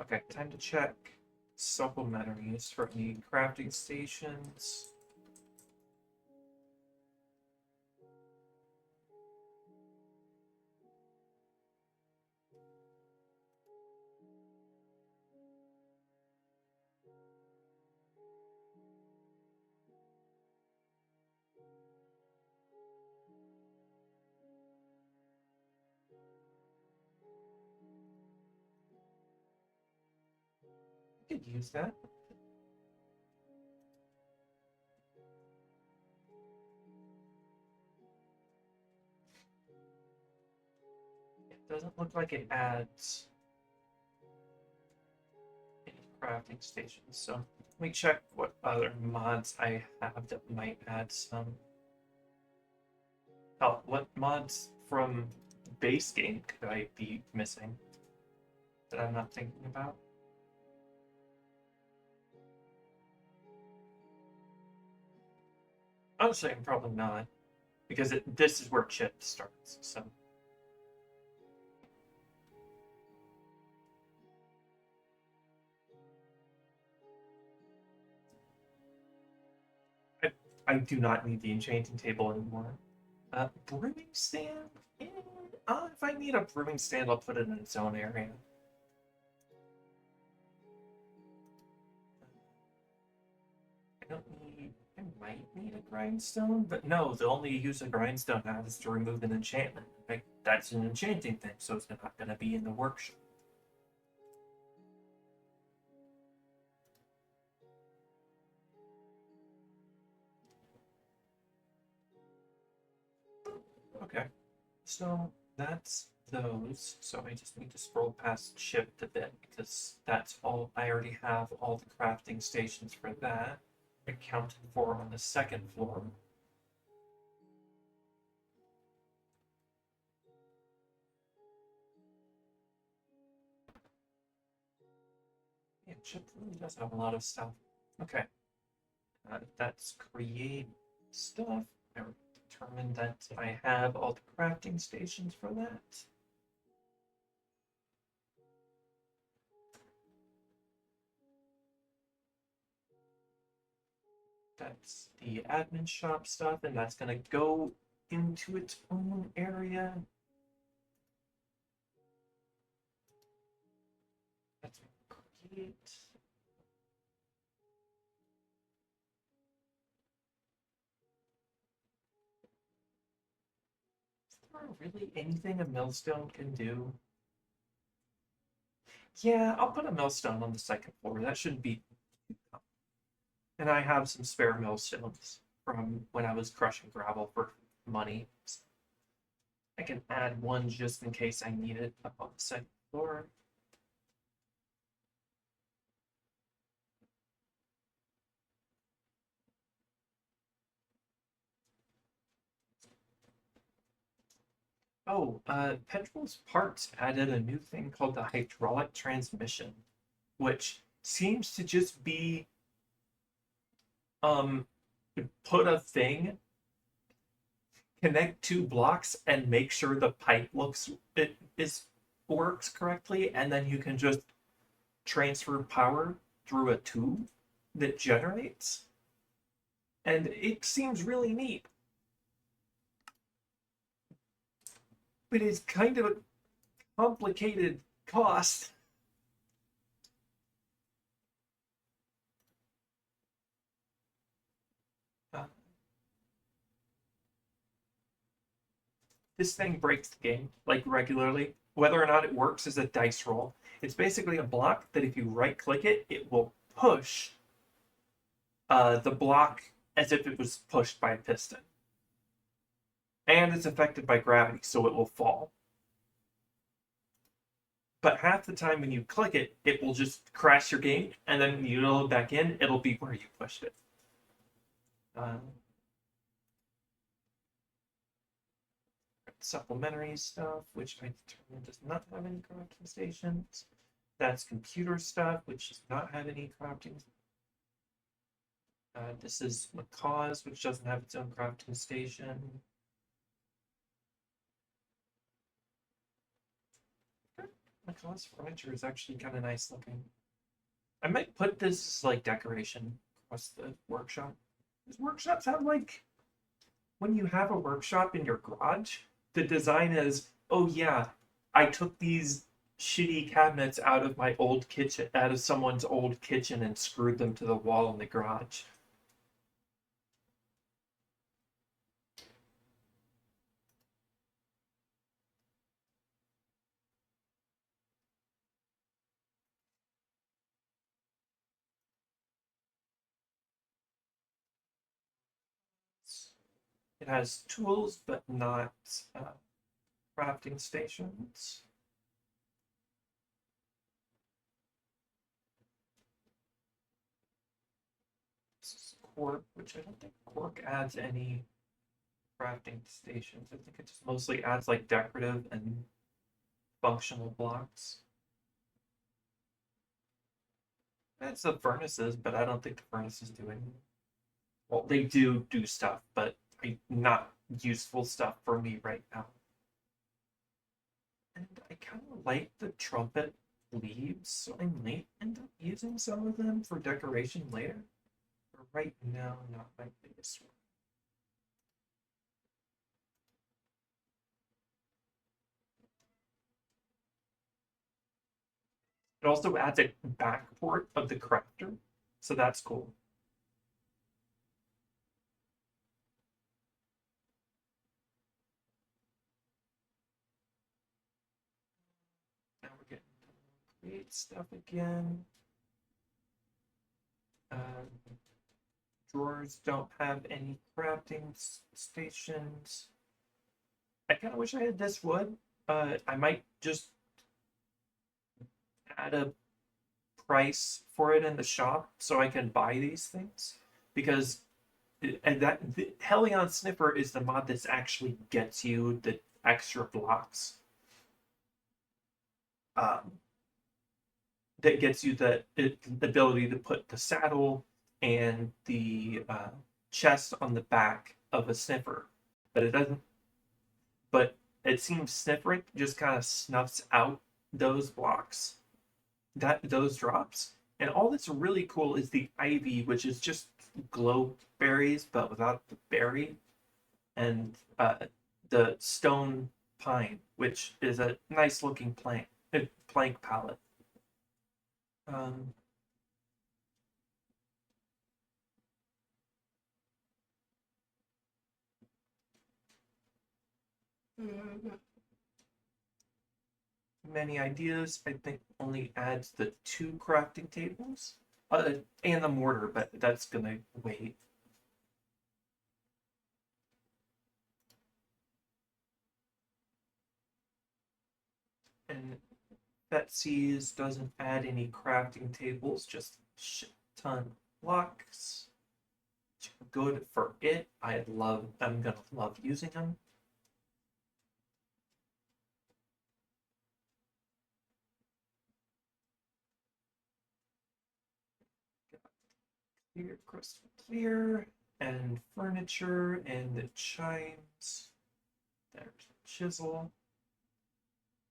Okay, time to check supplementaries for any crafting stations. could use that. It doesn't look like it adds any crafting stations, so let me check what other mods I have that might add some. Oh, what mods from base game could I be missing that I'm not thinking about? Honestly, I'm probably not, because this is where chip starts, so. I do not need the enchanting table anymore. Brewing stand? If I need a brewing stand, I'll put it in its own area. I might need a grindstone, but no, the only use a grindstone has is to remove an enchantment. Like, that's an enchanting thing, so it's not going to be in the workshop. Okay, so that's those. So I just need to scroll past shipped a bit because that's all. I already have all the crafting stations for that accounted for on the second floor. Yeah, chip really does have a lot of stuff. Okay, that's create stuff. I determined that I have all the crafting stations for that. That's the admin shop stuff, and that's going to go into its own area. That's create. Is there really anything a millstone can do? Yeah, I'll put a millstone on the second floor. That shouldn't be. And I have some spare millstones from when I was crushing gravel for money. So I can add one just in case I need it up on the second floor. Oh, Petrol's Parts added a new thing called the hydraulic transmission, which seems to just be um put a thing, connect two blocks, and make sure the pipe works correctly, and then you can just transfer power through a tube that generates. And it seems really neat. But it's kind of a complicated cost. Uh, this thing breaks the game, like regularly. Whether or not it works is a dice roll. It's basically a block that if you right click it, it will push the block as if it was pushed by a piston. And it's affected by gravity, so it will fall. But half the time when you click it, it will just crash your game, and then when you load back in, it'll be where you pushed it. Supplementary stuff, which I determined does not have any crafting stations. That's computer stuff, which does not have any crafting. This is Macaw's, which doesn't have its own crafting station. Macaw's furniture is actually kind of nice looking. I might put this as like decoration across the workshop. Because workshops have like, when you have a workshop in your garage, the design is, oh yeah, I took these shitty cabinets out of my old kitchen, out of someone's old kitchen, and screwed them to the wall in the garage. It has tools, but not crafting stations. This is cork, which I don't think cork adds any crafting stations. I think it just mostly adds like decorative and functional blocks. It's the furnaces, but I don't think the furnaces do anything. Well, they do stuff, but not useful stuff for me right now. And I kind of like the trumpet leaves, so I might end up using some of them for decoration later. But right now, not my biggest one. It also adds a back port of the crafter, so that's cool. Now we're getting to create stuff again. Drawers don't have any crafting stations. I kind of wish I had this wood. I might just add a price for it in the shop so I can buy these things because and that the Helion Sniffer is the mod that actually gets you the extra blocks. Um, that gets you the ability to put the saddle and the chest on the back of a sniffer, but it doesn't. But it seems Snifferic just kind of snuffs out those blocks, those drops. And all that's really cool is the ivy, which is just glow berries, but without the berry, and the stone pine, which is a nice looking plank palette. Um, Many ideas. I think only adds the two crafting tables and the mortar, but that's gonna wait. And Betsy's doesn't add any crafting tables, just shit ton of blocks. Good for it. I'm gonna love using them. Clear, crystal clear, and furniture, and the chimes. There's the chisel.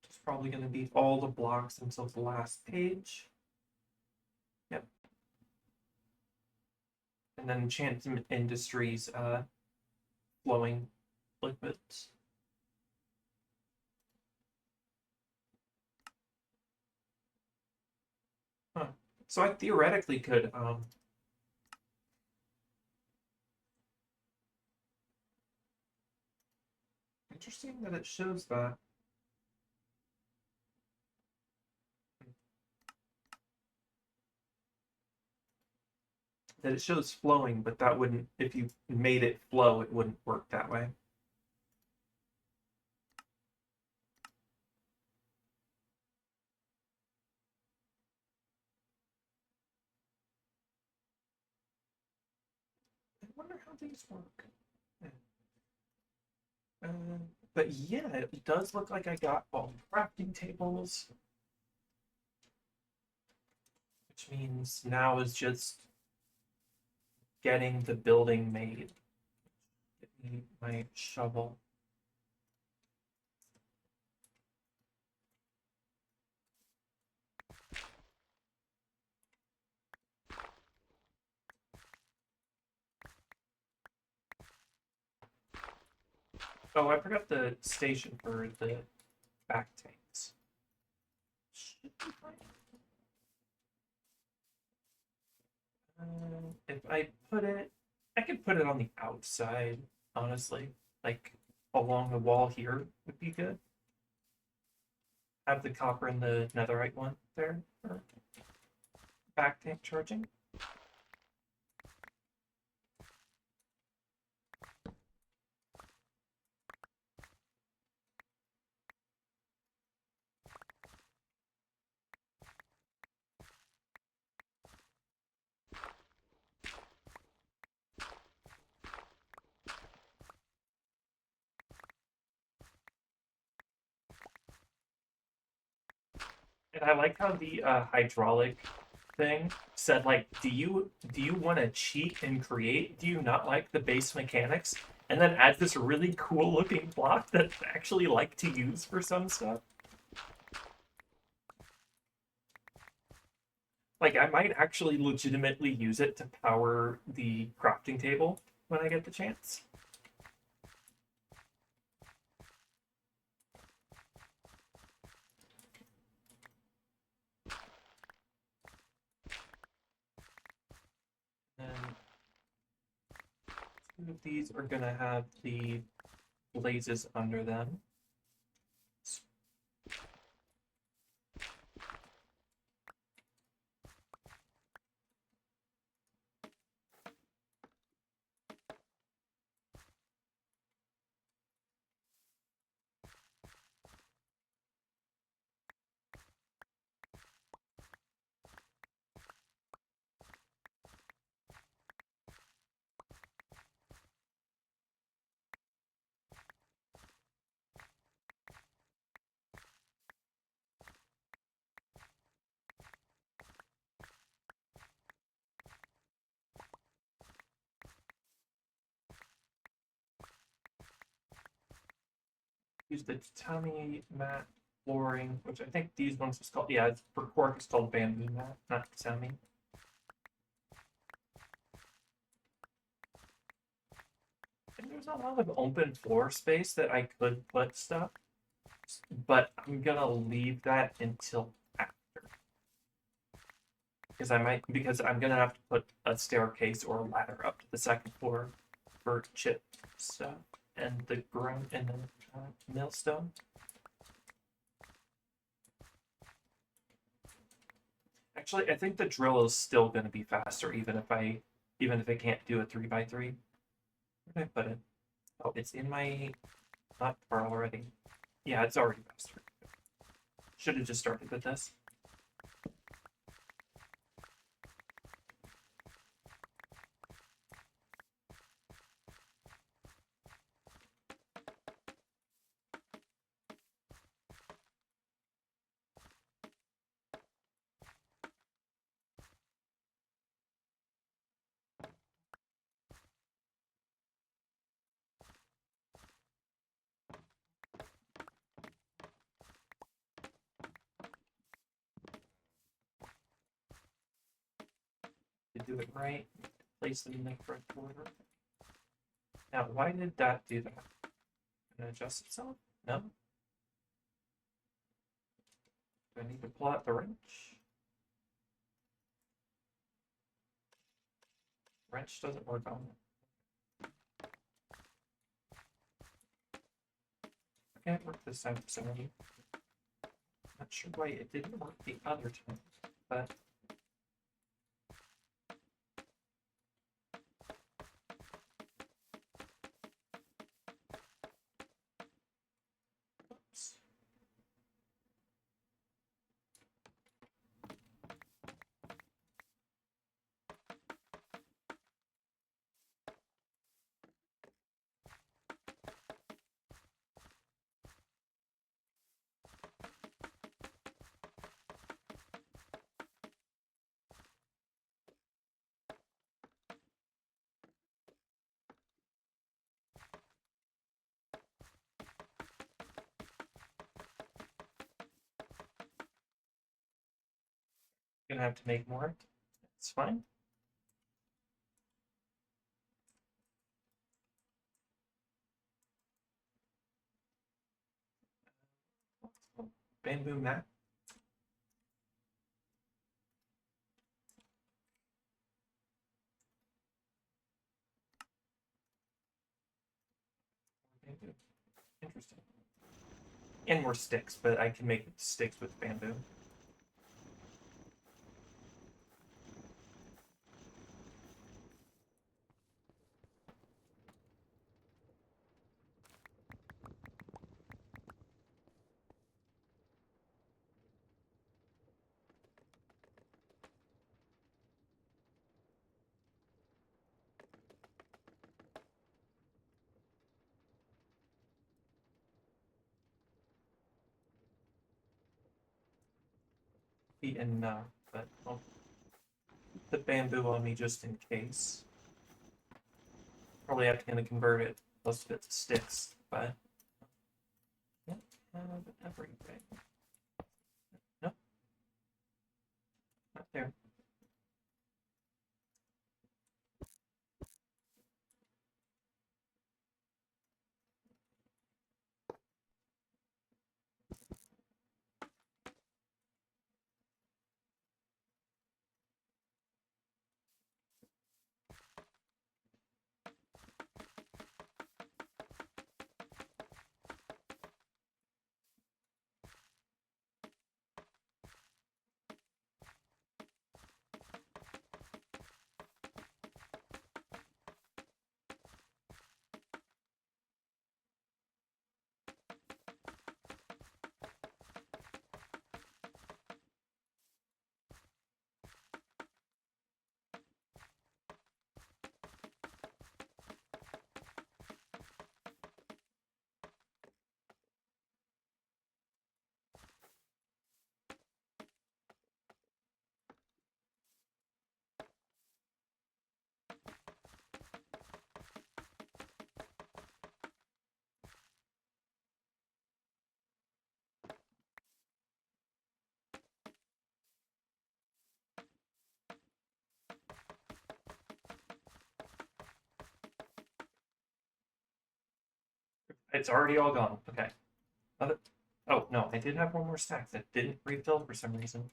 It's probably going to be all the blocks until the last page. Yep. And then Enchantment Industries flowing liquids. Huh. So I theoretically could interesting that it shows that. That it shows flowing, but that wouldn't, if you made it flow, it wouldn't work that way. I wonder how these work. Uh, but yeah, it does look like I got all the crafting tables, which means now is just getting the building made. Get me my shovel. Oh, I forgot the station for the back tanks. If I put it, I could put it on the outside, honestly. Like along the wall here would be good. Have the copper and the netherite one there for back tank charging. And I like how the hydraulic thing said like, do you want to cheat and create? Do you not like the base mechanics? And then adds this really cool looking block that I actually like to use for some stuff. Like I might actually legitimately use it to power the crafting table when I get the chance. And two of these are gonna have the blazes under them. Use the tatami mat flooring, which I think these ones is called. Yeah, it's, for cork it's called bamboo mat, not tatami. And there's a lot of open floor space that I could put stuff, but I'm gonna leave that until after because I'm gonna have to put a staircase or a ladder up to the second floor for chip stuff and the ground and the millstone. Actually, I think the drill is still going to be faster, even if I can't do a 3x3. Where did I put it? Oh, it's in my not bar already. Yeah, it's already faster. Should have just started with this. To do it right, place it in the correct order. Now, why did that do that? Can it adjust itself? No. Do I need to pull out the wrench? Wrench doesn't work on it. Okay, it worked this time for some reason. Not sure why it didn't work the other time, but oops. Gonna have to make more. It's fine. Bamboo mat. Bamboo. Interesting. And more sticks, but I can make sticks with bamboo. be enough, but I'll keep the bamboo on me just in case. Probably have to kind of convert it, most of it to sticks, but yeah, everything. Nope, not there. It's already all gone. Okay. Other... Oh, no, I did have one more stack that didn't refill for some reason.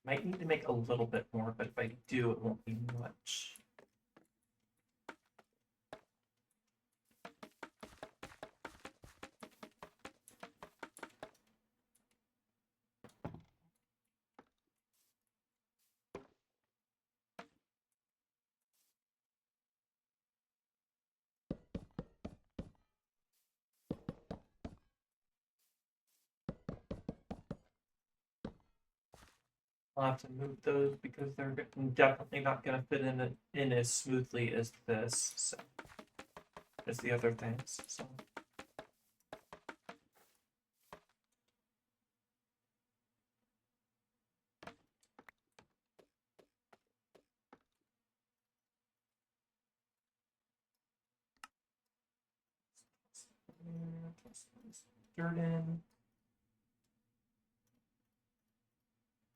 Might need to make a little bit more, but if I do, it won't be much. I'll have to move those because they're definitely not going to fit in as smoothly as this, so, as the other things. So. Dirt in.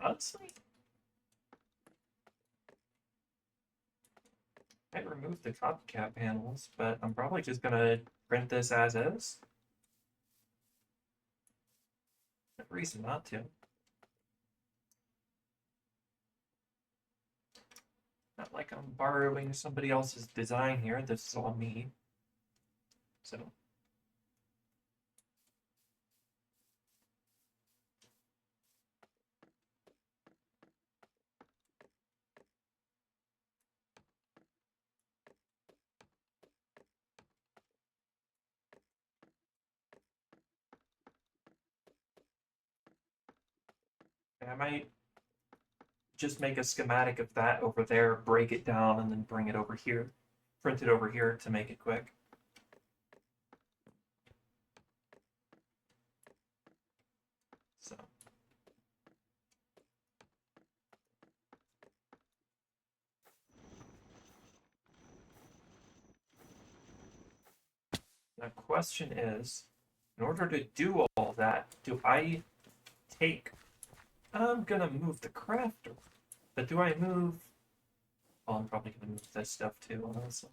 Honestly, I removed the copycat panels, but I'm probably just gonna print this as is. No reason not to. Not like I'm borrowing somebody else's design here. This is all me. So. I might just make a schematic of that over there, break it down, and then bring it over here. Print it over here to make it quick. So. The question is, in order to do all that, do I take... I'm gonna move the crafter, but do I move... Well, I'm probably gonna move this stuff too, honestly.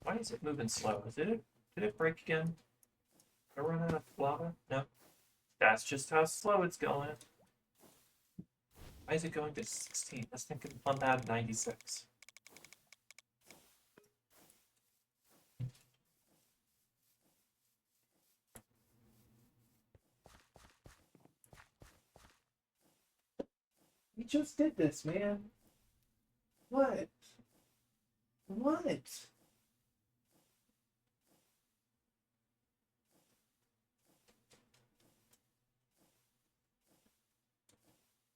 Why is it moving slow? Did it break again? Did I run out of lava? No. That's just how slow it's going. Why is it going to 16? Let's think on that 96. We just did this, man. What? What?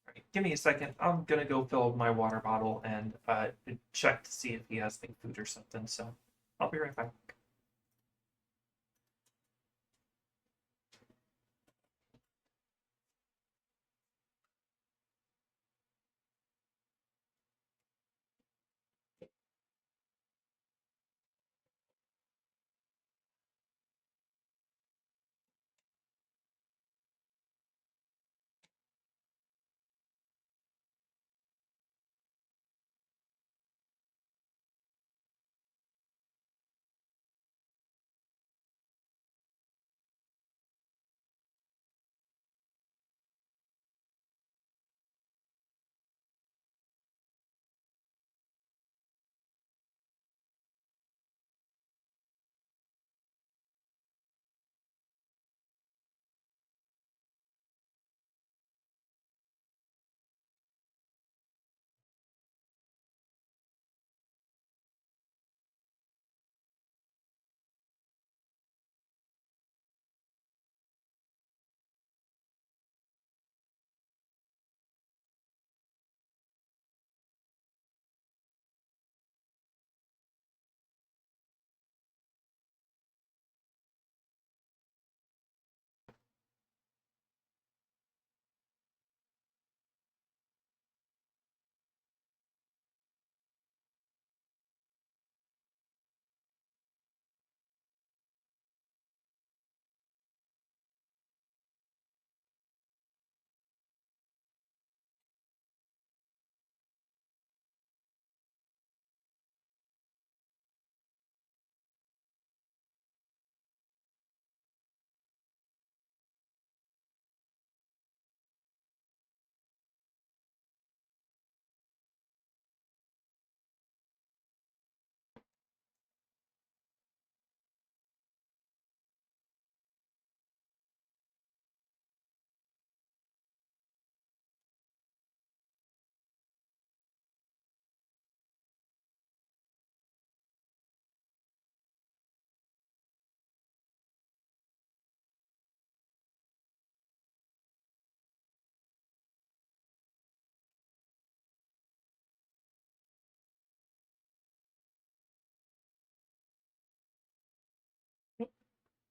Right. give me a second. I'm gonna go fill my water bottle and check to see if he has like food or something. So I'll be right back.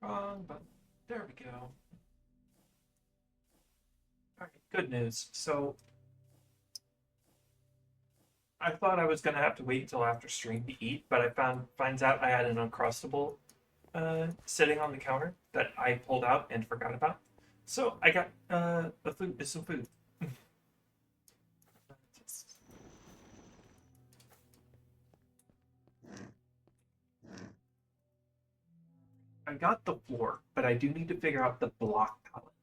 Wrong button. There we go. All right, good news. So I thought I was gonna have to wait until after stream to eat, but I finds out I had an uncrustable sitting on the counter that I pulled out and forgot about. So I got some food. I got the floor, but I do need to figure out the block palette.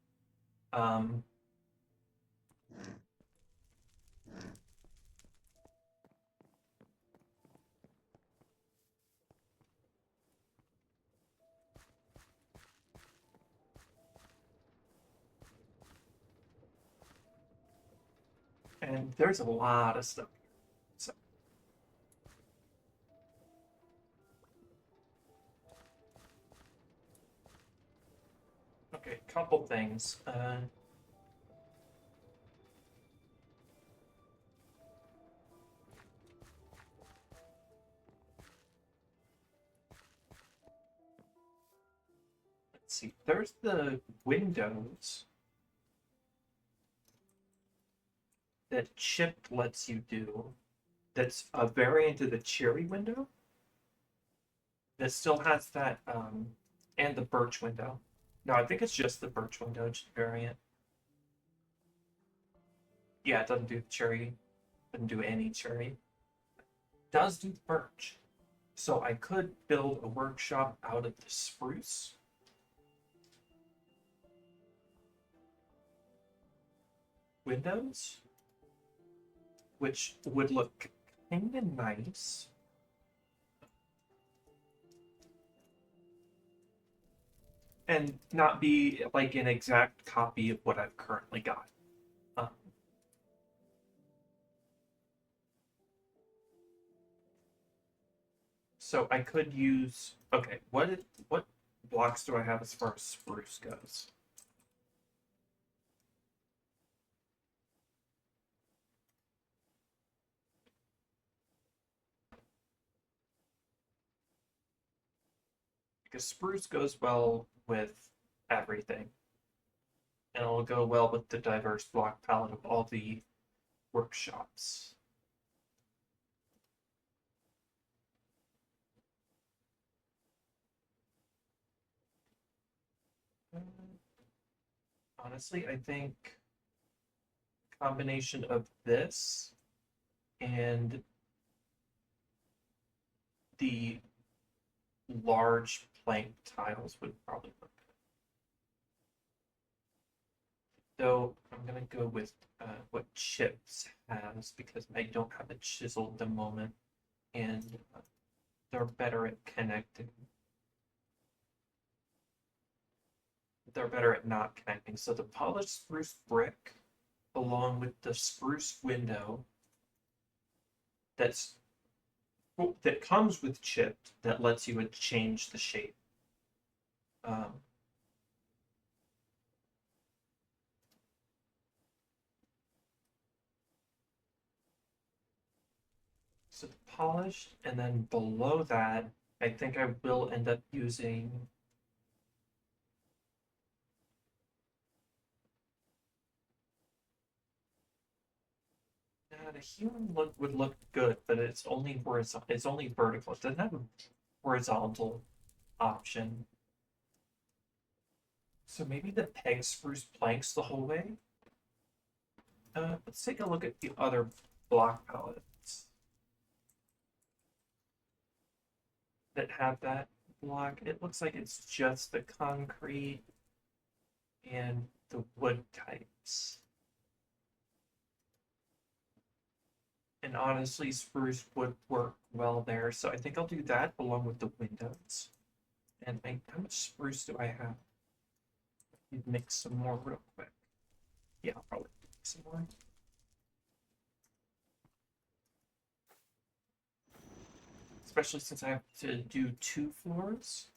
Um, and there's a lot of stuff. So, okay, couple things. Let's see. There's the windows that Chipped lets you do. That's a variant of the cherry window that still has that, and the birch window. No, I think it's just the birch window variant. Yeah, it doesn't do the cherry. Doesn't do any cherry. Does do the birch. So I could build a workshop out of the spruce. Windows, which would look kind of nice. And not be like an exact copy of what I've currently got. Um, so I could use. Okay, what blocks do I have as far as spruce goes? because spruce goes well with everything, and it'll go well with the diverse block palette of all the workshops. Honestly, I think combination of this and the large plank tiles would probably work. Though I'm gonna go with what Chips has because I don't have a chisel at the moment, and they're better at connecting. They're better at not connecting. So the polished spruce brick, along with the spruce window, that's that comes with chipped, that lets you change the shape. Um, so polished, and then below that, I think I will end up using. The human look would look good, but it's only horizontal. It's only vertical. It doesn't have a horizontal option. So maybe the peg spruce planks the whole way. Let's take a look at the other block palettes that have that block. It looks like it's just the concrete and the wood types. And honestly, spruce would work well there. So I think I'll do that along with the windows. And how much spruce do I have? You'd mix some more real quick. Yeah, I'll probably mix some more. Especially since I have to do 2 floors.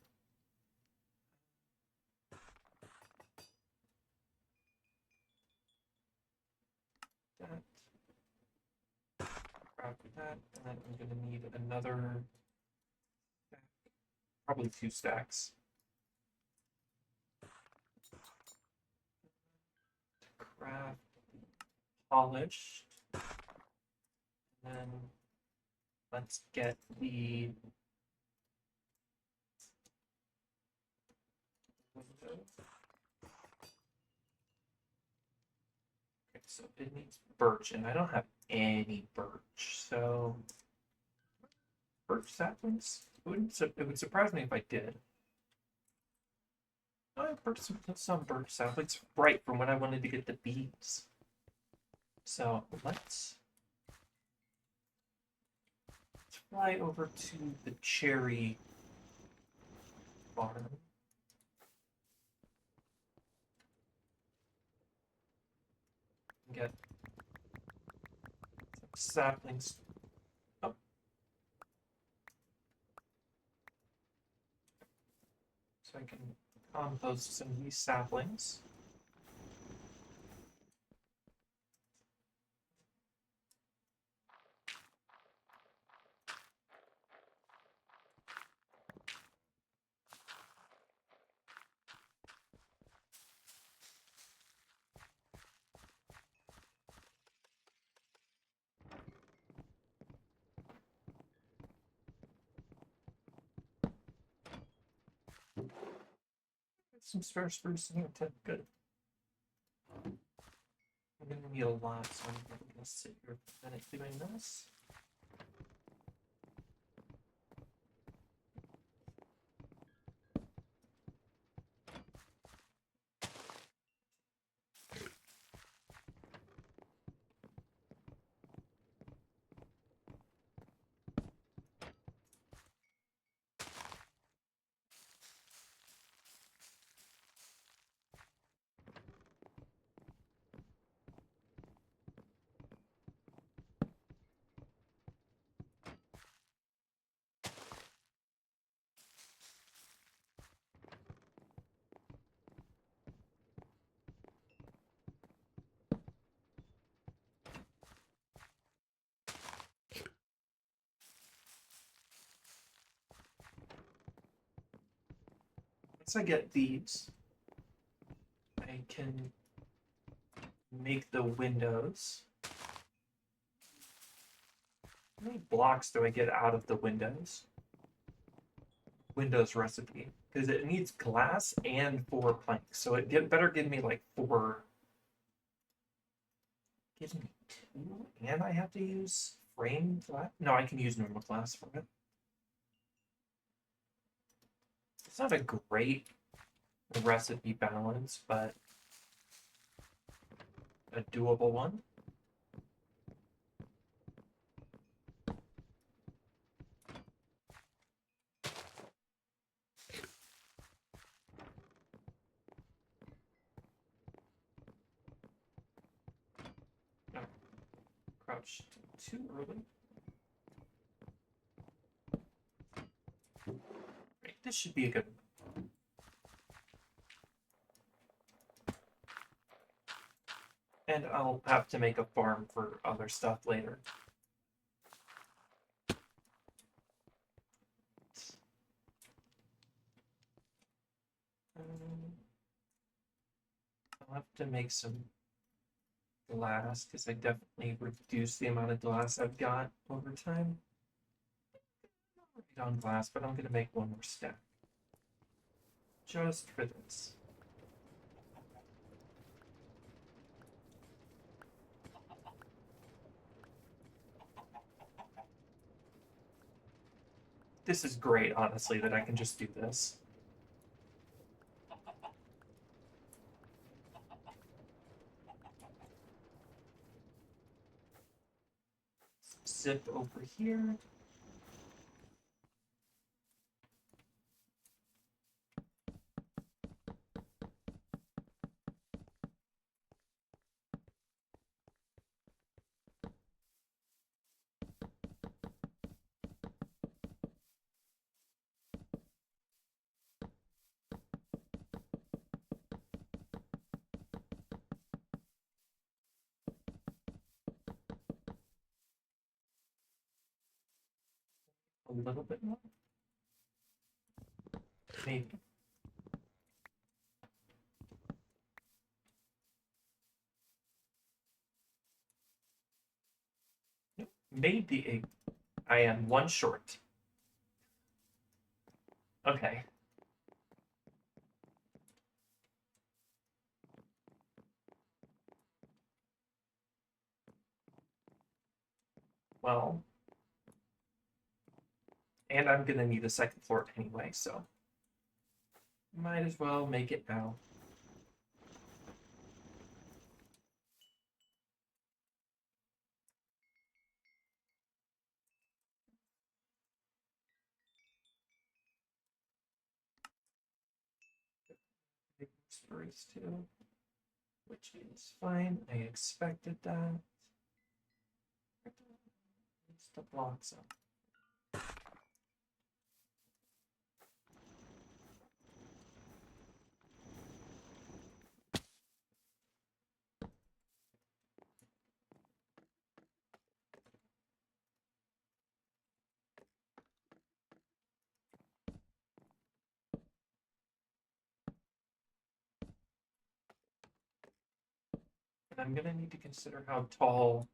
That. Grab that, and then I'm gonna need another stack, probably 2 stacks. Craft polished. And then let's get the window. Okay, so it needs birch, and I don't have any birch, so birch saplings? It would surprise me if I did. Oh, I have some birch saplings, right, from when I wanted to get the beads. So let's fly over to the cherry farm. Get some saplings. Oh. So I can compost some of these saplings. Some spare spruce in here too. Good. I'm gonna need a lot, so I'm gonna sit here for a minute doing this. once I get these, I can make the windows. How many blocks do I get out of the windows? Windows recipe. Because it needs glass and 4 planks. So it better give me like 4. Gives me 2, and I have to use frame glass? No, I can use normal glass for it. It's not a great recipe balance, but a doable one. No, crouched too early. Right, this should be a good one. And I'll have to make a farm for other stuff later. I'll have to make some glass because I definitely reduced the amount of glass I've got over time. Not on glass, but I'm going to make one more stack. Just for this. This is great, honestly, that I can just do this. Zip over here. A little bit more. Maybe. Nope. Maybe I am one short. Okay. Well, and I'm gonna need a second floor anyway, so might as well make it now. Stories too, which is fine. I expected that. It's the blocks up. And I'm gonna need to consider how tall.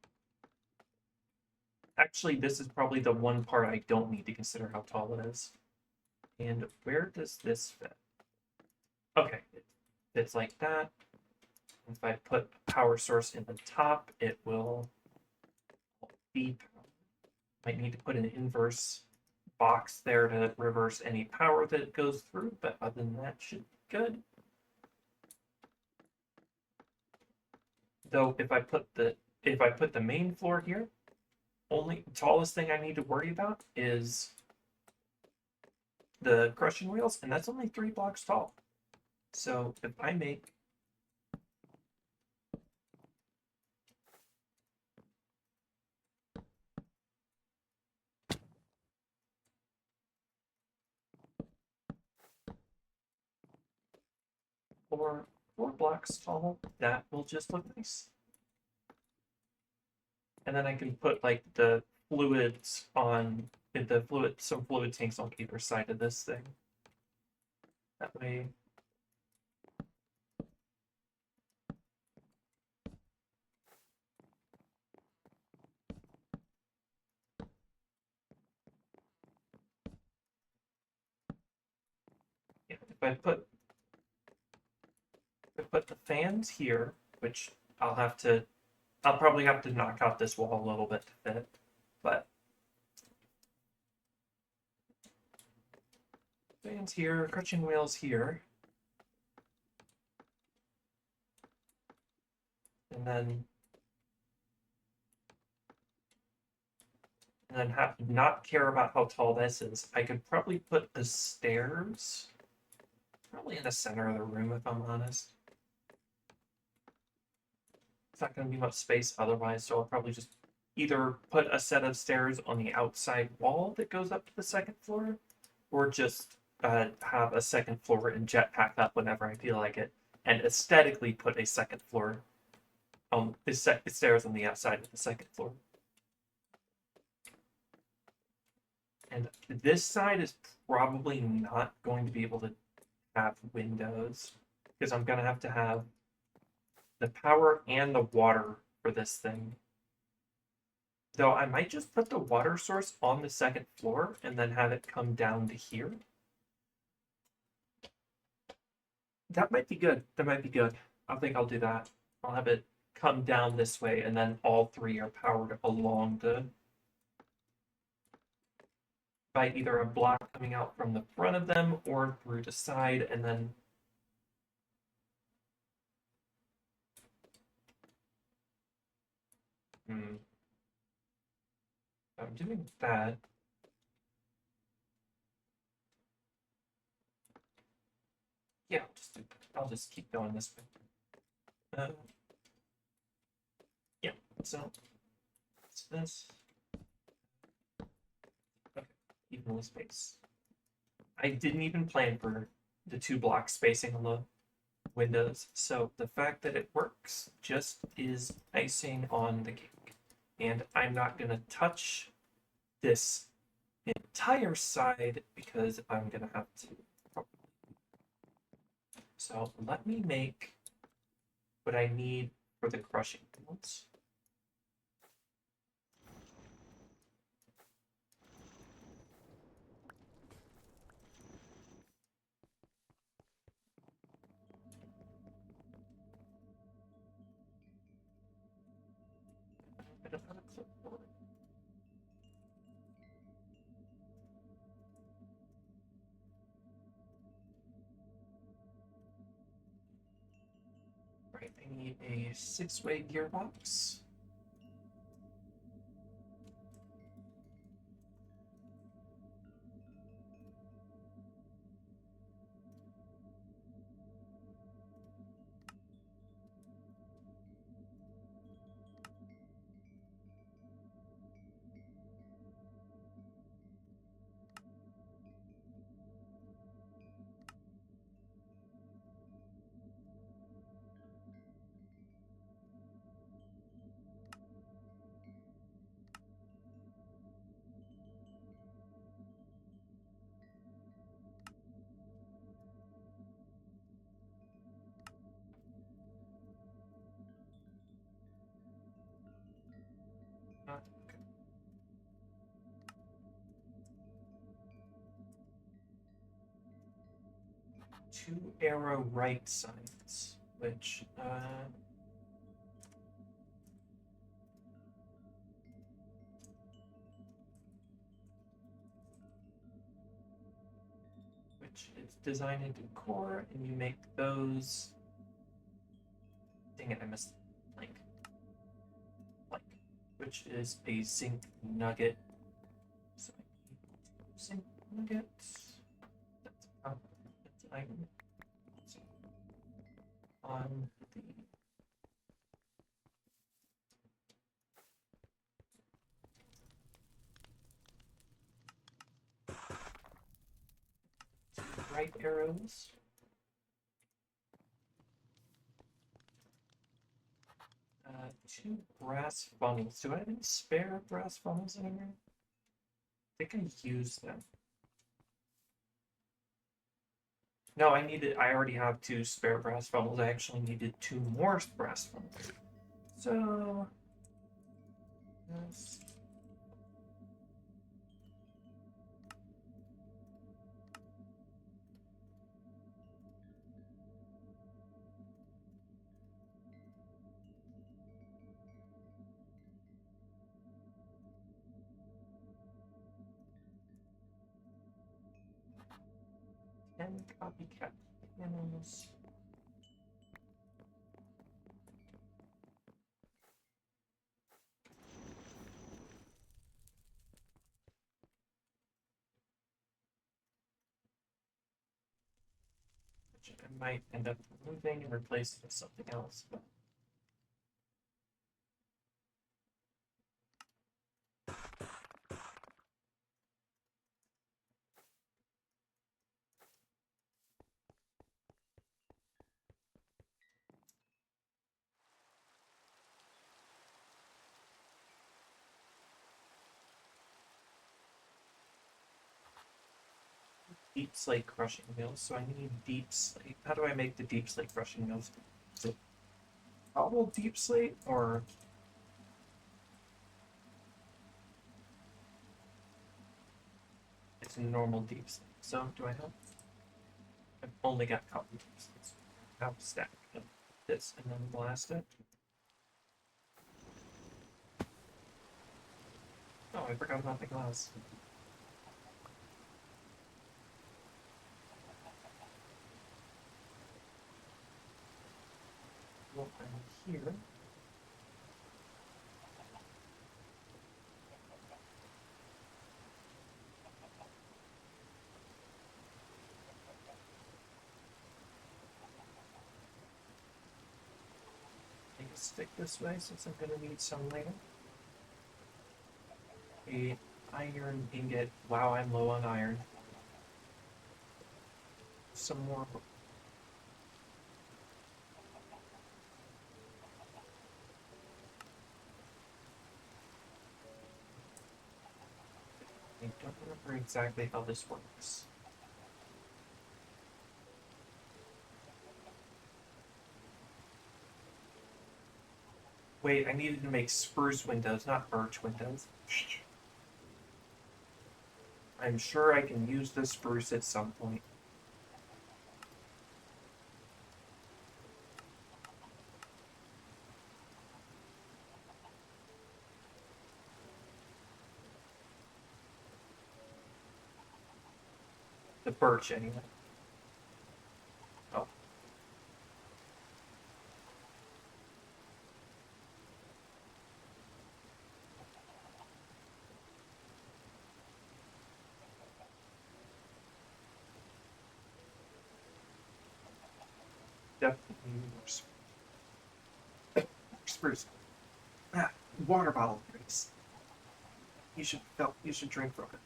Actually, this is probably the one part I don't need to consider how tall it is. And where does this fit? Okay, it fits like that. If I put a power source in the top, it will be. Might need to put an inverse box there to reverse any power that it goes through, but other than that, should be good. Though if I put the main floor here, only tallest thing I need to worry about is the crushing wheels, and that's only 3 blocks tall. So if I make four blocks tall, that will just look nice. And then I can put like the fluids on some fluid tanks on either side of this thing. That way. Yeah, if I put the fans here, which I'll probably have to knock out this wall a little bit to fit, but fans here, crushing wheels here, and then have not care about how tall this is. I could probably put the stairs probably in the center of the room if I'm honest. It's not going to be much space otherwise, so I'll probably just either put a set of stairs on the outside wall that goes up to the second floor, or just have a second floor and jetpack up whenever I feel like it, and aesthetically put a second floor stairs on the outside of the second floor. And this side is probably not going to be able to have windows because I'm going to have the power and the water for this thing. Though I might just put the water source on the second floor and then have it come down to here. That might be good. That might be good. I think I'll do that. I'll have it come down this way and then all three are powered along by either a block coming out from the front of them or through the side and then I'm doing that. Yeah, I'll just keep going this way. Yeah, so it's this. Okay, evenly space. I didn't even plan for the 2 block spacing on the windows, so the fact that it works just is icing on the cake. And I'm not gonna touch this entire side because I'm gonna have to. So let me make what I need for the crushing wheels. Right, I need a 6-way gearbox. Okay. 2 arrow right sides, which is designed into core, and you make those. Dang it, I missed blank. Which is a zinc nugget. So I need zinc nuggets. That's item. So on the right arrows. 2 brass funnels. Do I have any spare brass funnels anywhere? I think I used them. No, I already have 2 spare brass funnels. I actually needed 2 more brass funnels. So, yes. And copycat panels. Which I might end up removing and replacing with something else. But deep slate crushing mills, so I need deep slate. How do I make the deep slate crushing mills? Is it cobble deep slate or it's a normal deep slate? So do I have? I've only got cobble deep slates. I have a stack of this and then blast it. Oh, I forgot about the glass. Well, I'm here. Take a stick this way since I'm gonna need some later. A iron ingot. Wow, I'm low on iron. Some more. I don't remember exactly how this works. Wait, I needed to make spruce windows, not birch windows. I'm sure I can use the spruce at some point. The birch, anyway. Oh, definitely more spruce. Ah, water bottle, Grace. You should drink from it.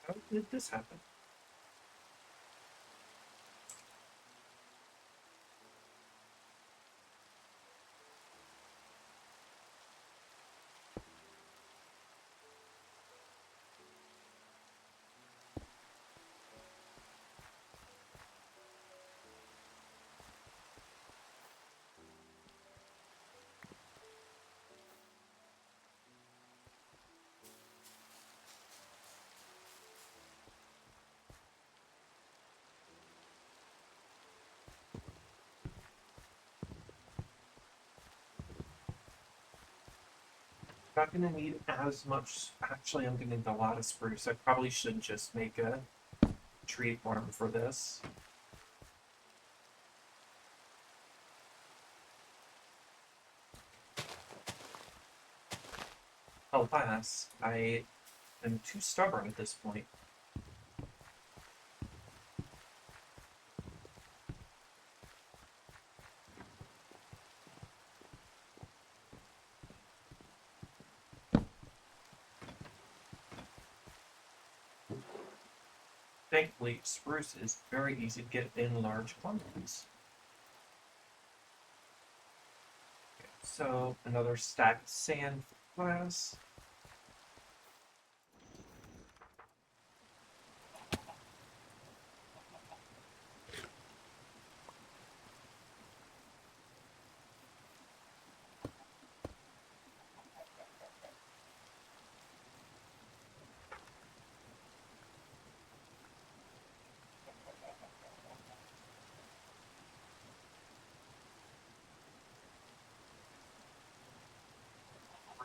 How did this happen? Not gonna need as much. Actually, I'm gonna need a lot of spruce. I probably should just make a tree farm for this. Alas, I am too stubborn at this point. Thankfully, spruce is very easy to get in large quantities. Okay, so another stack of sand for glass.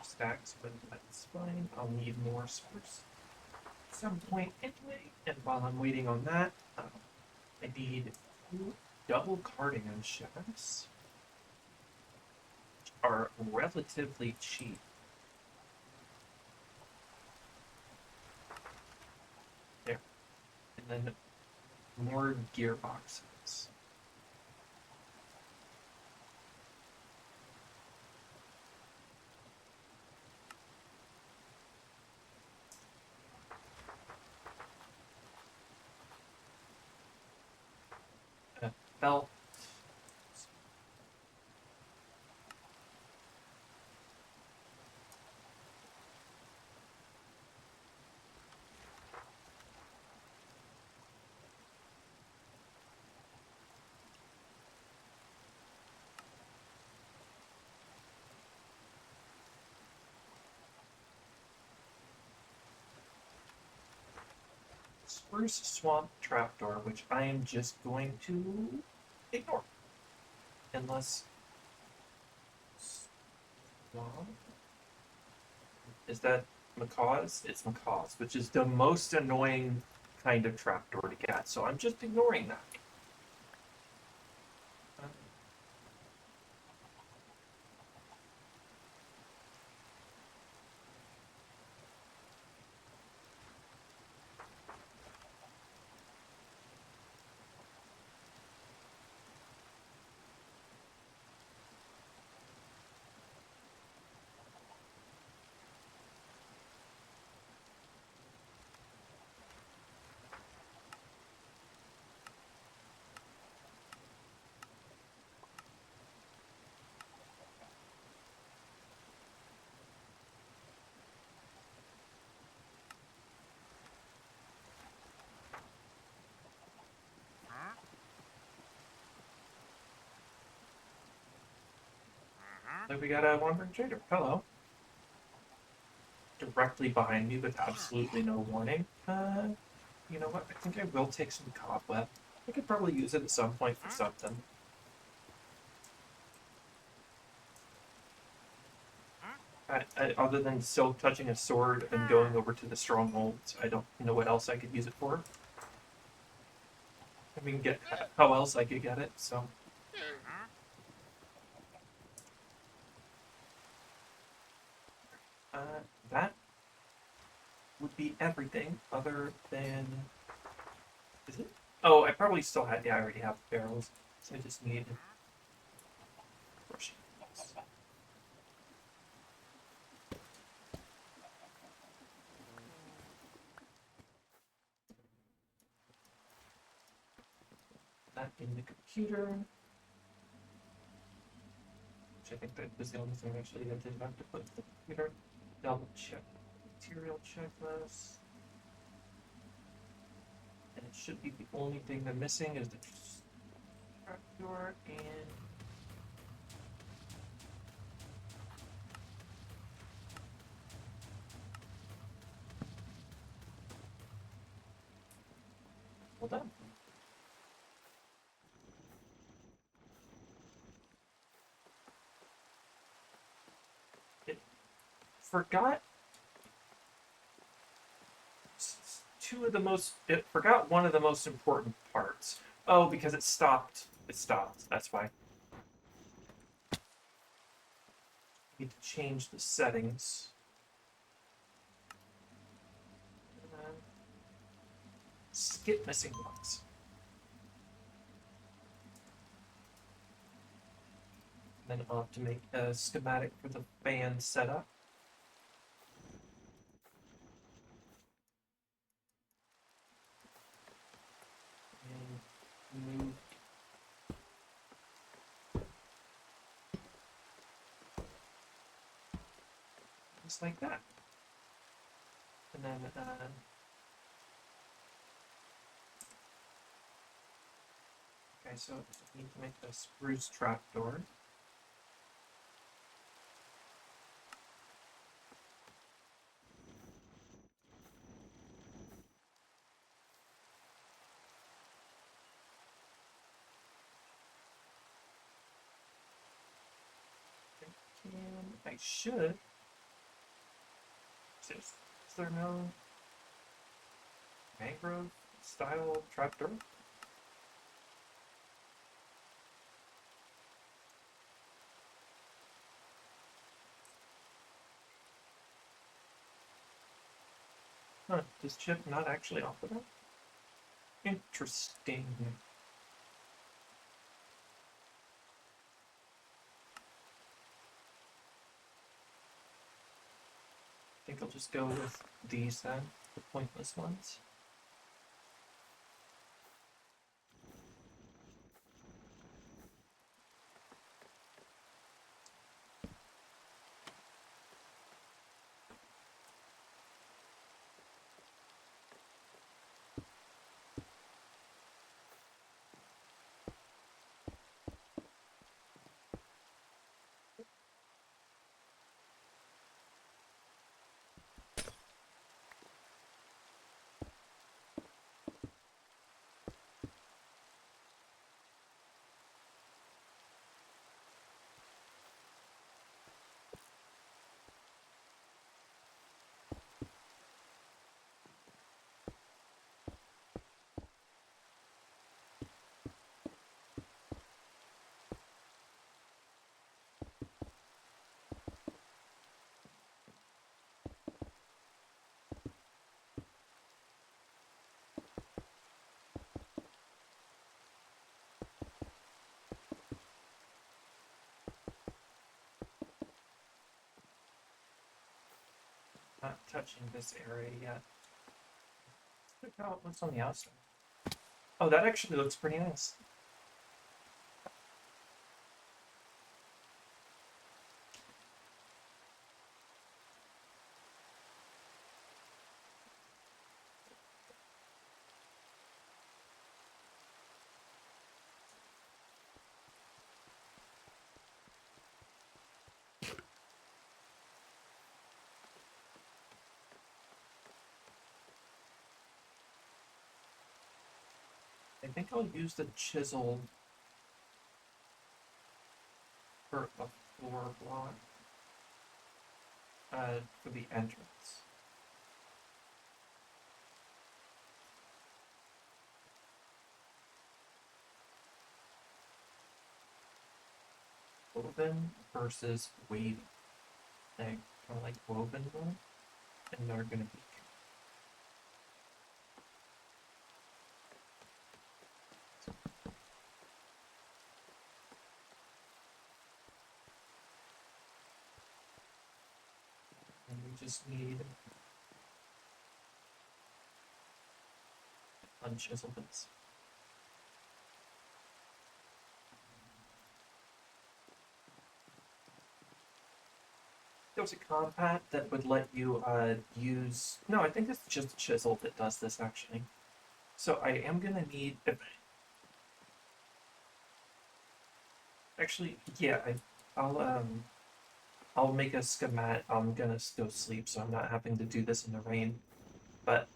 Stacks, but that's fine. I'll need more spruce at some point anyway. And while I'm waiting on that, I need 2 double cardigan shafts, which are relatively cheap. There. And then more gearboxes. Belt. Spruce swamp trapdoor, which I am just going to ignore. Unless swamp. Is that macaws? It's macaws, which is the most annoying kind of trapdoor to get, so I'm just ignoring that. Like we got a wandering trader. Hello. Directly behind me with absolutely no warning. You know what? I think I will take some cobweb. I could probably use it at some point for something. Other than still touching a sword and going over to the strongholds, I don't know what else I could use it for. I mean, get how else I could get it. So that would be everything other than. Is it? Oh, I probably still had. Yeah, I already have the barrels, so I just need brushing. That in the computer. Which I think that was the only thing actually that didn't have to put in the computer. Double check material checklist. And it should be the only thing I'm missing is the trapdoor and well done. It forgot it forgot one of the most important parts. Oh, because it stopped. It stopped. That's why. I need to change the settings. skip missing blocks. Then I'll have to make a schematic for the fan setup. And move just like that. And then okay, so I need to make a spruce trapdoor. I should. Is there no mangrove style trapdoor? Huh, does Chip not actually offer that? Interesting. I think I'll just go with these then, the pointless ones. Not touching this area yet. Look how it looks on the outside. Oh, that actually looks pretty nice. I think I'll use the chisel for a floor block for the entrance. Woven versus wavy. I kind of like woven one, and they're gonna be. And we just need unchisel this. There was a compact that would let you use. No, I think it's just chisel that does this actually. So I am gonna need. Actually, yeah, I'll make a schematic. I'm gonna go sleep, so I'm not having to do this in the rain. But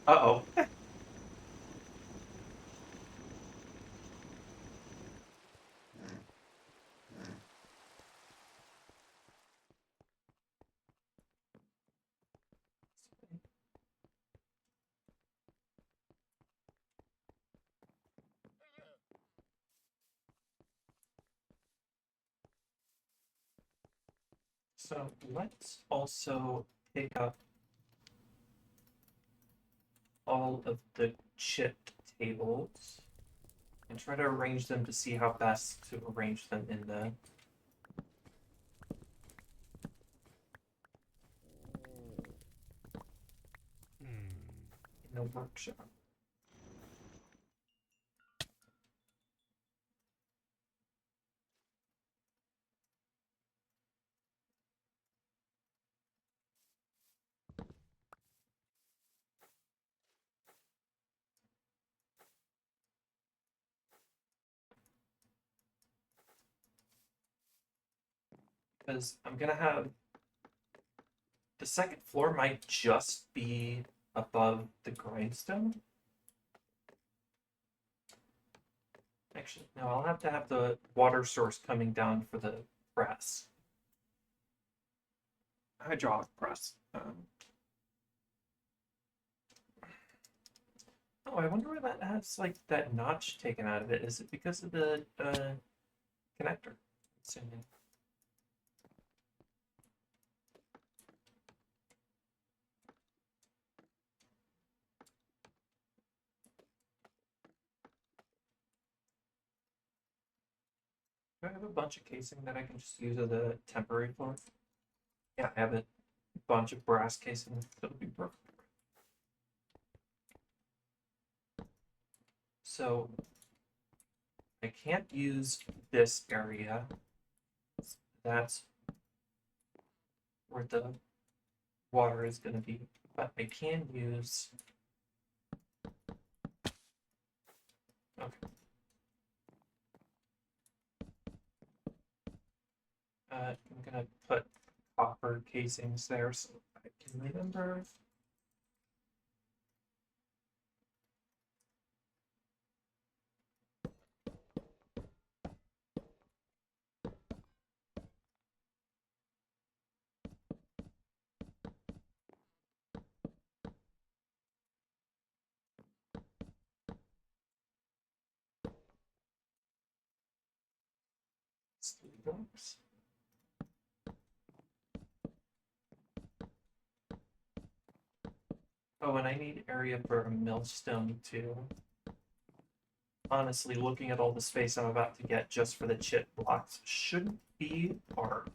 uh-oh. So let's also pick up all of the chipped tables and try to arrange them to see how best to arrange them in the workshop. Because I'm gonna have the second floor might just be above the grindstone. Actually, no, I'll have to have the water source coming down for the press. Hydraulic press. Oh, I wonder why that has like that notch taken out of it. Is it because of the connector? Assuming. Do I have a bunch of casing that I can just use as a temporary floor? Yeah, I have a bunch of brass casing. That'll be perfect. So I can't use this area. That's where the water is going to be. But I can use. Okay. I'm gonna put copper casings there so I can remember. Sleeves. Oh, and I need area for a millstone too. Honestly, looking at all the space I'm about to get just for the chip blocks shouldn't be hard.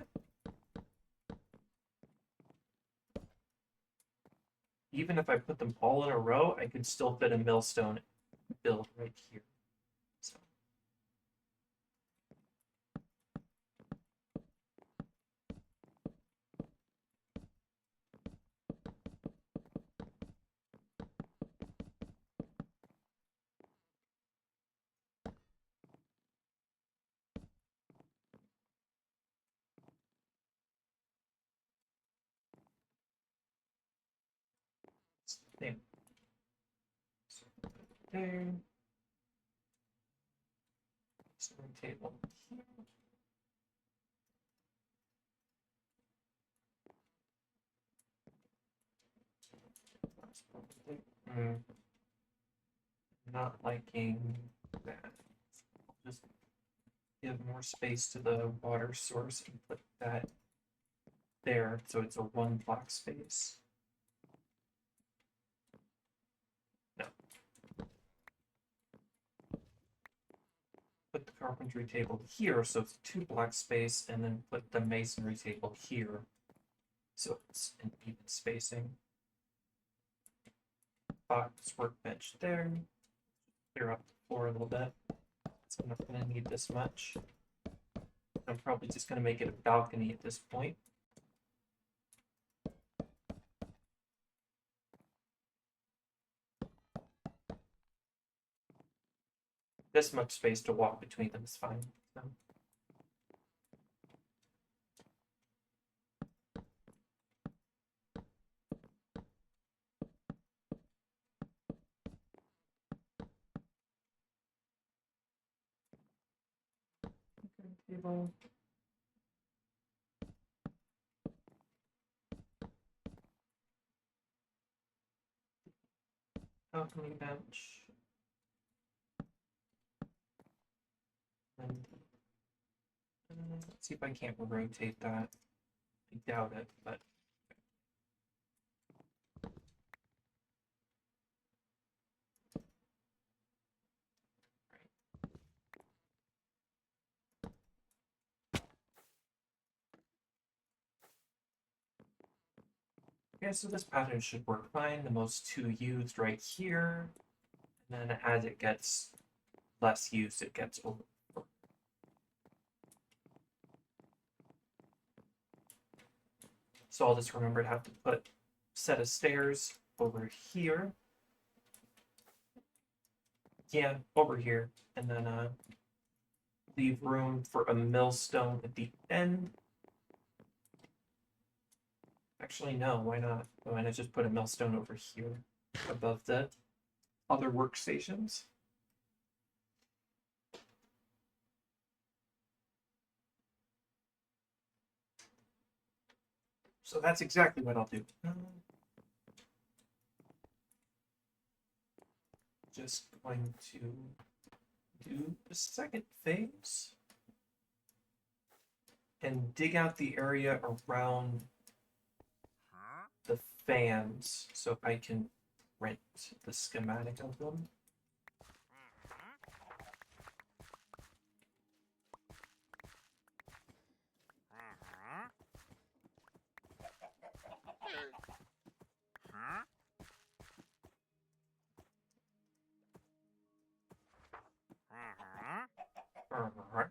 Even if I put them all in a row, I could still fit a millstone build right here. So. There. There. Table here. Not liking that. I'll just give more space to the water source and put that there so it's a one block space. No. Put the carpentry table here so it's a 2 block space, and then put the masonry table here so it's an even spacing. Box workbench there. Clear up the floor a little bit. So I'm not going to need this much. I'm probably just going to make it a balcony at this point. This much space to walk between them is fine. So. Table. Balcony bench. And let's see if I can't rotate that. I doubt it, but Okay, so this pattern should work fine. The most 2 used right here. And then as it gets less used, it gets over. So I'll just remember to have to put a set of stairs over here. Yeah, over here. And then leave room for a millstone at the end. Actually, no, why not? Why not just put a millstone over here above the other workstations? So that's exactly what I'll do. Just going to do the second phase and dig out the area around the fans so I can print the schematic of them. Alright.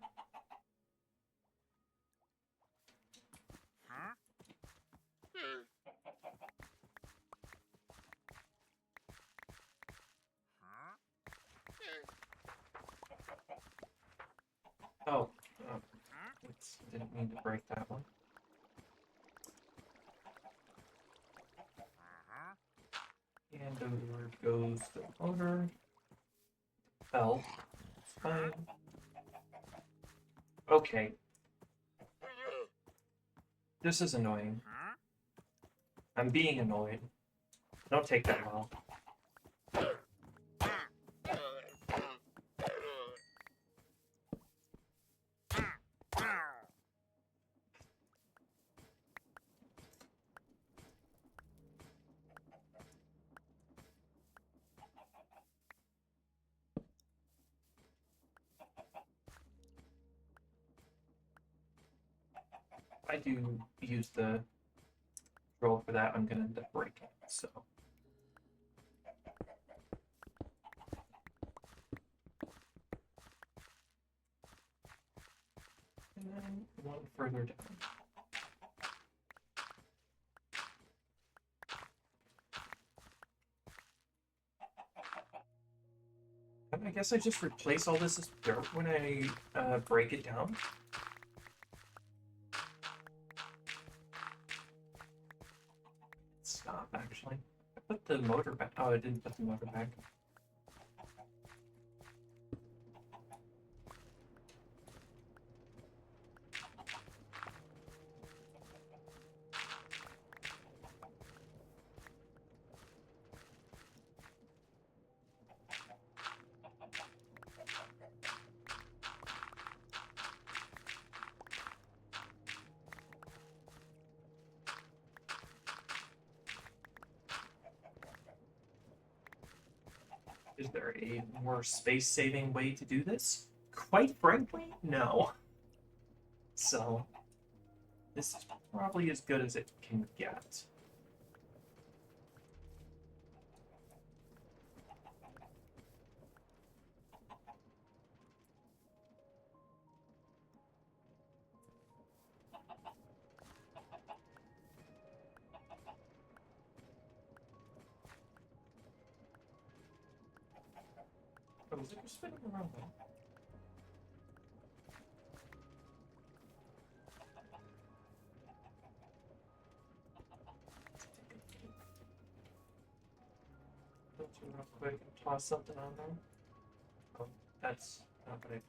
Oh, oops, didn't mean to break that one. And over goes the motor. Belt. It's fine. Okay. This is annoying. I'm being annoyed. Don't take that well. If I do use the roll for that, I'm gonna end up breaking it, so. And then one further down. I guess I just replace all this as dirt when I break it down. Stop, actually. I put the motor back. Oh, I didn't put the motor back. Is there a more space-saving way to do this? Quite frankly, no. So, this is probably as good as it can get. Oh, is it just spinning around though? Filter real quick and toss something on there. Oh, that's not what I.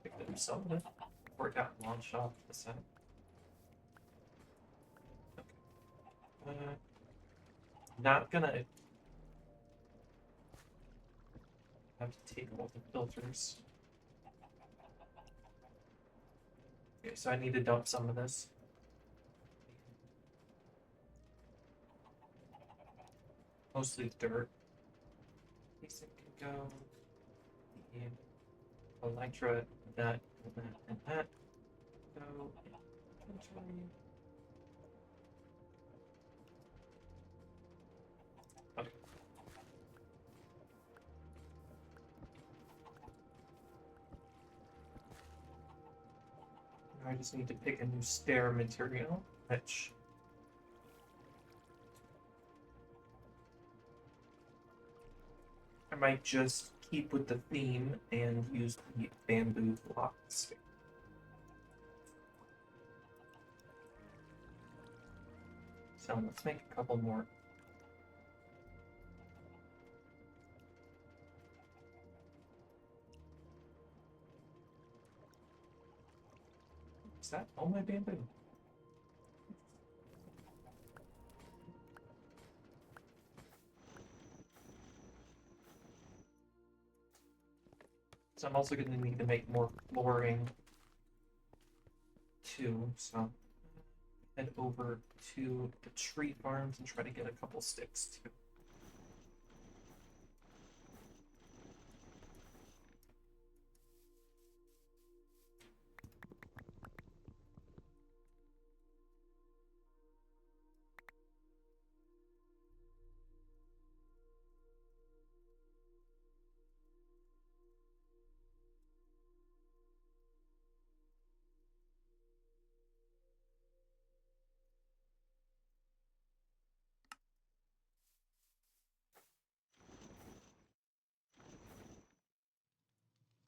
Picked up some of it. Worked out and launched off the side. Okay. Not gonna have to take all the filters. Okay, so I need to dump some of this. Mostly dirt. These can go. The Elytra, that, and that. So, inventory. Okay. Now I just need to pick a new stair material, which I might just keep with the theme and use the bamboo blocks. So let's make a couple more. Is that all my bamboo? So I'm also going to need to make more flooring too. So head over to the tree farms and try to get a couple sticks too.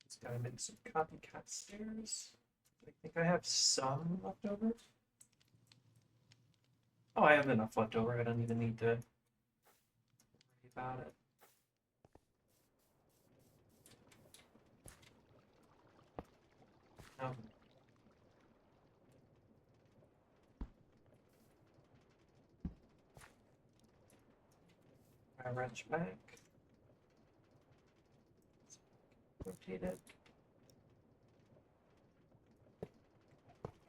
Just gotta make some copycat stairs. I think I have some left over. Oh, I have enough left over. I don't even need to worry about it. No. I wrench back. Rotate it.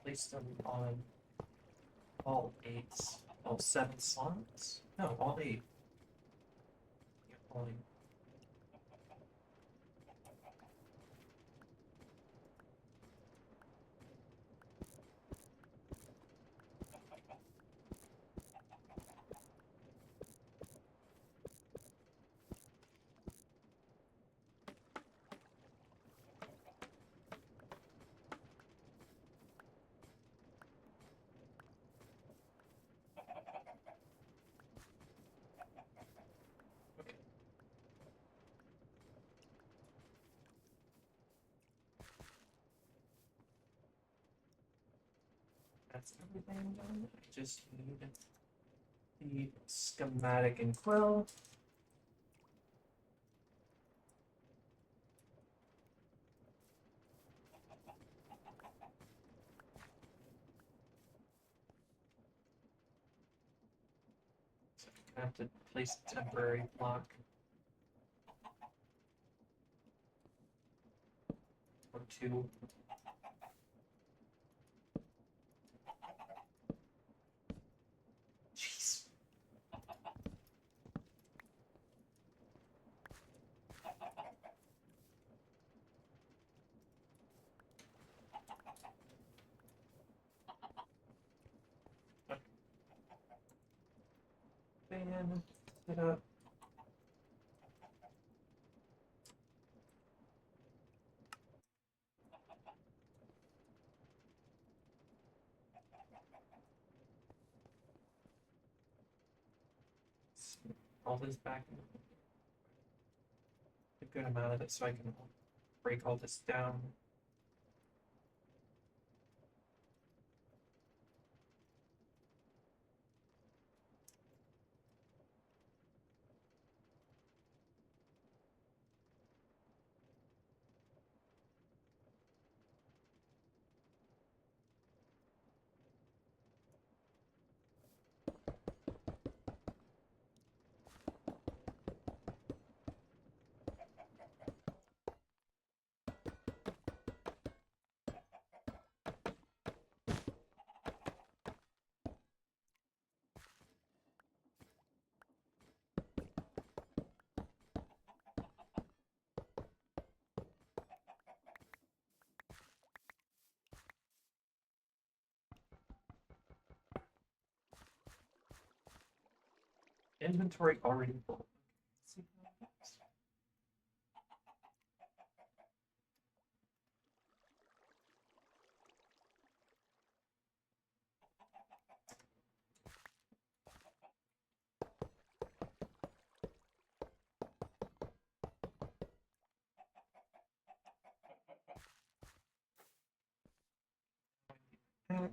Place them on all 8s. All 7 slots? No, all 8. Yeah, all 8. Okay. That's everything done. I just need the schematic and quill. So I have to place a temporary block or 2. Jeez. Okay. Fan it up. All this back in a good amount of it so I can break all this down. Inventory already full. Let's see how that goes.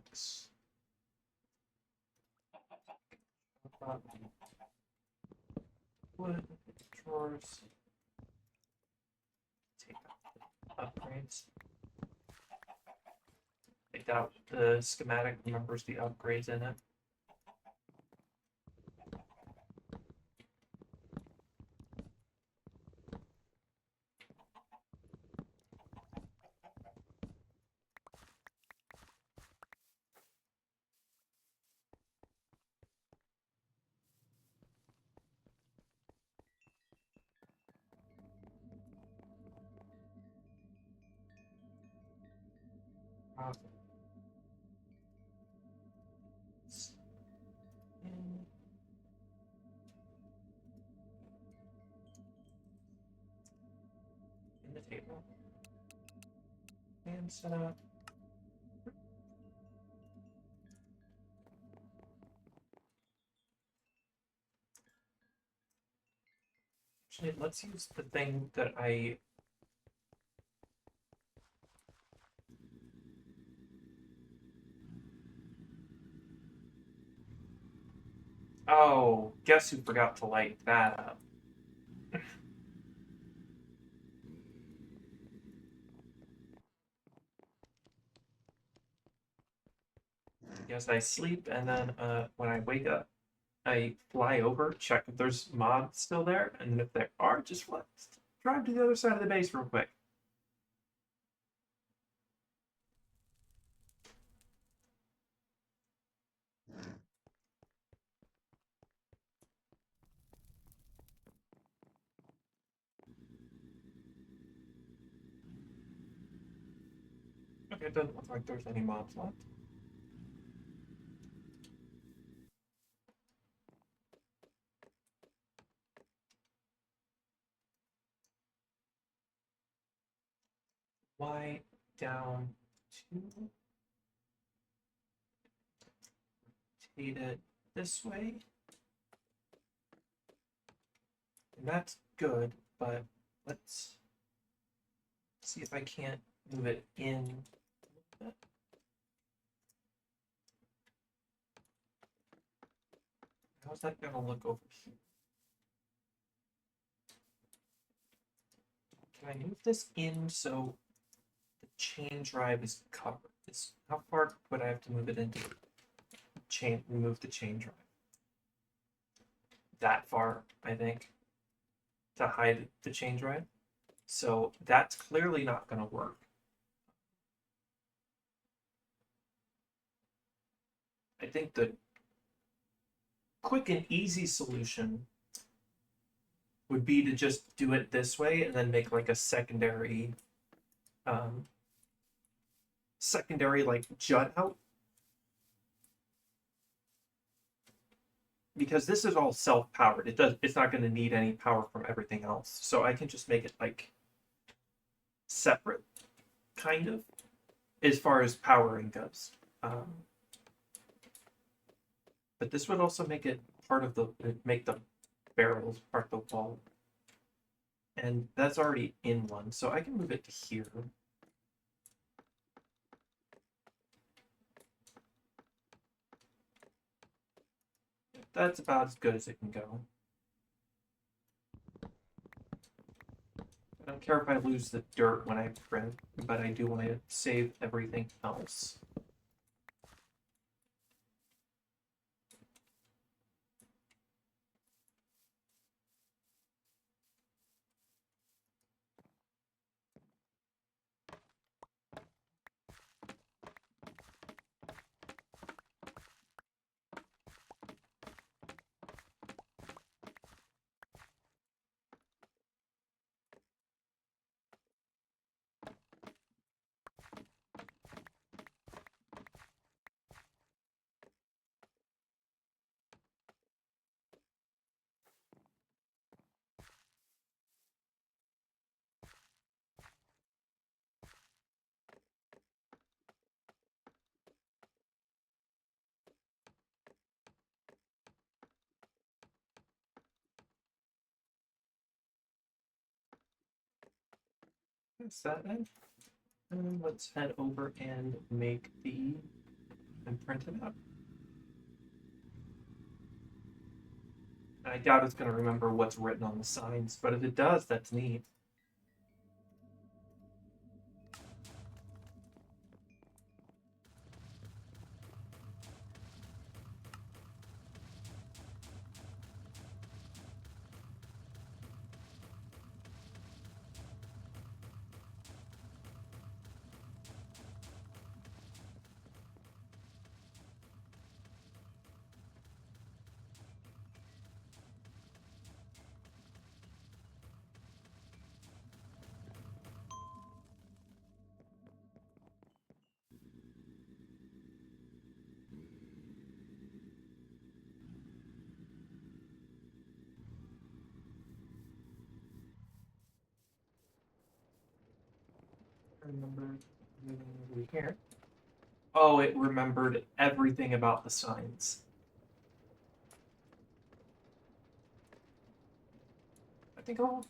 X. Wood drawers. Take out the upgrades. I doubt the schematic remembers the upgrades in it. In the table. And set up. Actually, let's use the thing that I. Oh, guess who forgot to light that up? Yes, I sleep, and then when I wake up, I fly over, check if there's mobs still there, and if there are, just drive to the other side of the base real quick. Okay, it doesn't look like there's any mobs left. Y down 2. Rotate it this way. And that's good, but let's see if I can't move it in a little bit. How's that gonna look over here? Can I move this in so the chain drive is covered? How far would I have to move it into remove the chain drive? That far, I think, to hide the chain drive. So that's clearly not going to work. I think the quick and easy solution would be to just do it this way and then make like a secondary like jut out, because this is all self-powered. It's not going to need any power from everything else, so I can just make it like separate, kind of, as far as powering goes. But this would also make it make the barrels part of the wall, and that's already in one, so I can move it to here. That's about as good as it can go. I don't care if I lose the dirt when I print, but I do want to save everything else. Is that it? And let's head over and make the and print it out. I doubt it's going to remember what's written on the signs, but if it does, that's neat. Remember over here. Oh, it remembered everything about the signs. I think what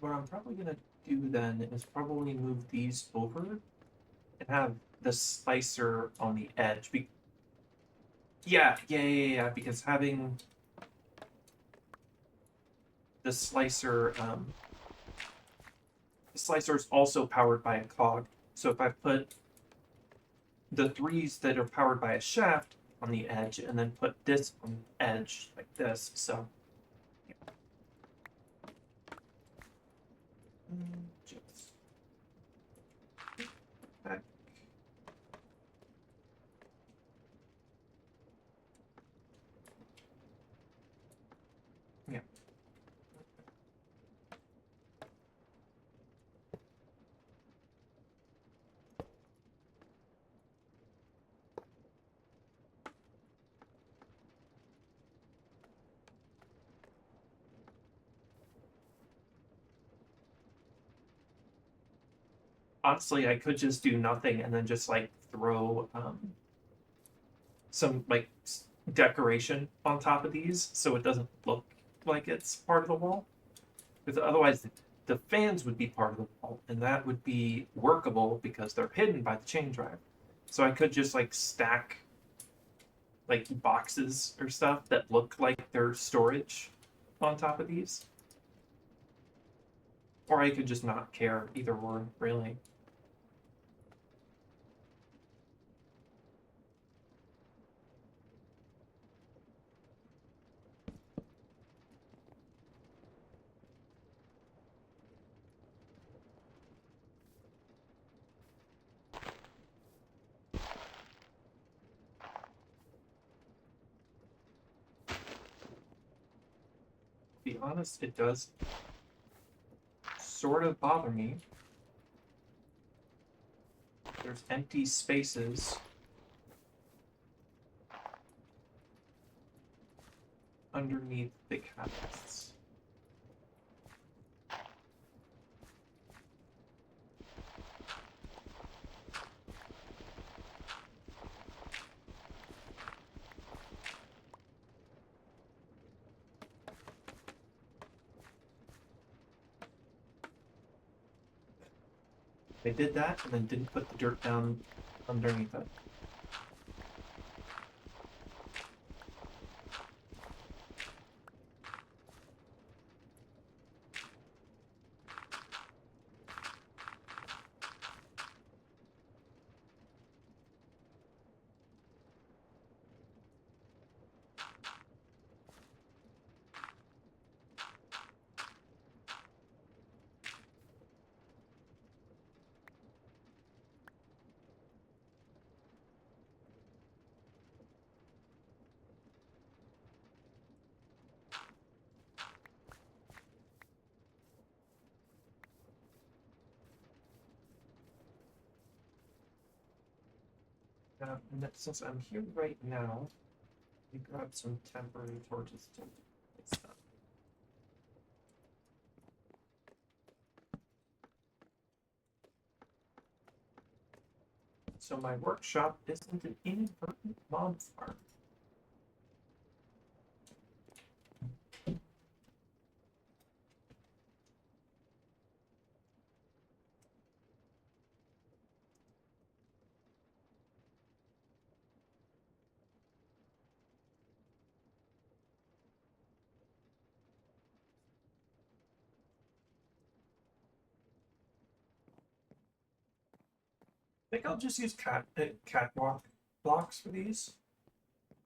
I'm probably gonna do then is probably move these over and have the slicer on the edge. Yeah, because having the slicer, the slicer is also powered by a cog. So if I put the threes that are powered by a shaft on the edge and then put this on the edge like this, so yeah. Just back. Yeah. Honestly, I could just do nothing and then just like throw some like decoration on top of these so it doesn't look like it's part of the wall. Because otherwise, the fans would be part of the wall, and that would be workable because they're hidden by the chain drive. So I could just like stack like boxes or stuff that look like they're storage on top of these. Or I could just not care, either or, really. To be honest, it does sort of bother me. There's empty spaces underneath the cabinets. They did that and then didn't put the dirt down underneath it. And that, since I'm here right now, let me grab some temporary torches to fix that. So my workshop isn't an inadvertent mob farm. think I'll just use catwalk blocks for these.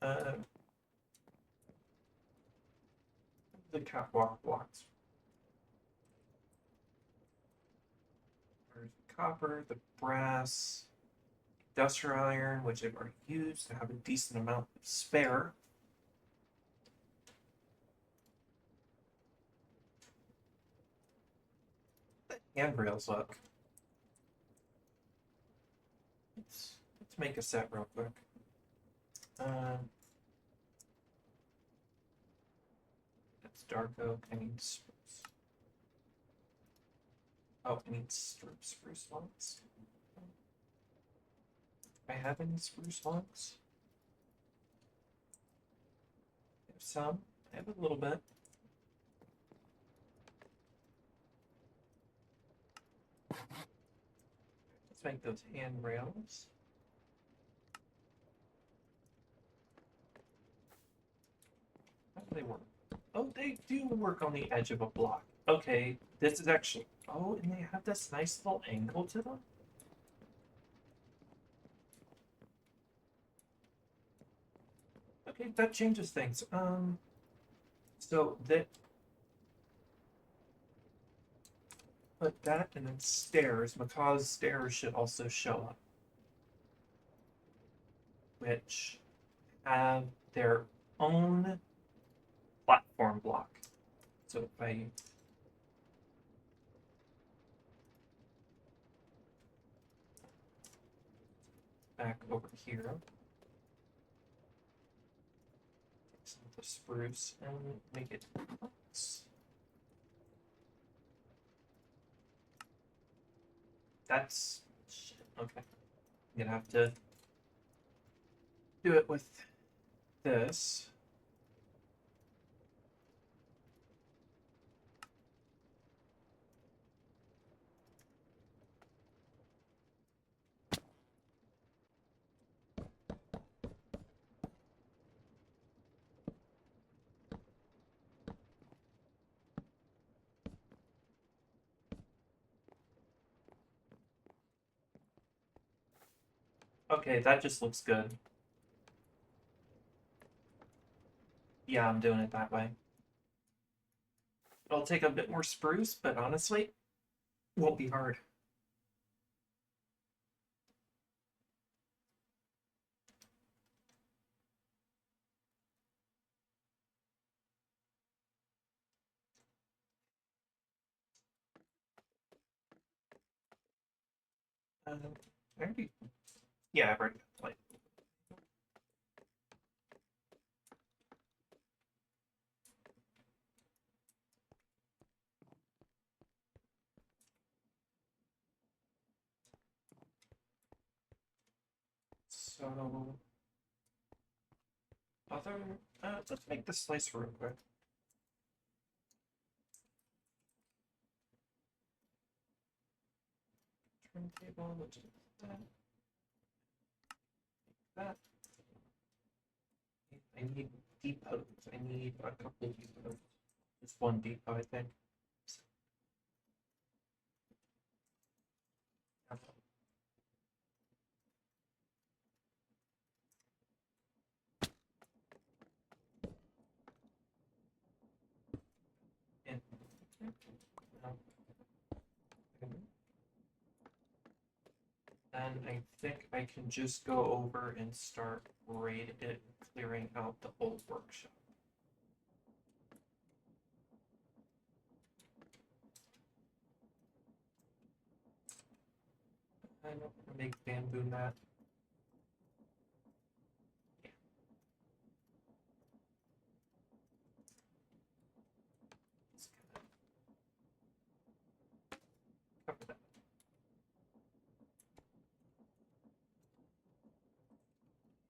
Uh, the catwalk blocks. There's the copper, the brass, industrial iron, which I've already used. I have a decent amount of spare. The handrails look. Let's make a set real quick. That's dark oak. I need spruce. Oh, I need spruce logs. I have any spruce logs? I have some. I have a little bit. Let's make those handrails. How do they work? Oh, they do work on the edge of a block. Okay, this is actually. Oh, and they have this nice little angle to them. Okay, that changes things. So that put that and then stairs. Macaw's stairs should also show up, which have their own platform block. So if I back over here, take some of the spruce and make it blocks. That's shit. Okay. I'm gonna have to do it with this. Okay, that just looks good. Yeah, I'm doing it that way. It'll take a bit more spruce, but honestly, won't be hard. I already, yeah, I've already played. So, other, let's make the slice real quick. Turntable, let's do that. That. I need depots. I need a couple of depots. Just one depot, I think. And, then I think I can just go over and start clearing out the old workshop. I don't want to make bamboo mat. Yeah. Just gonna cover that.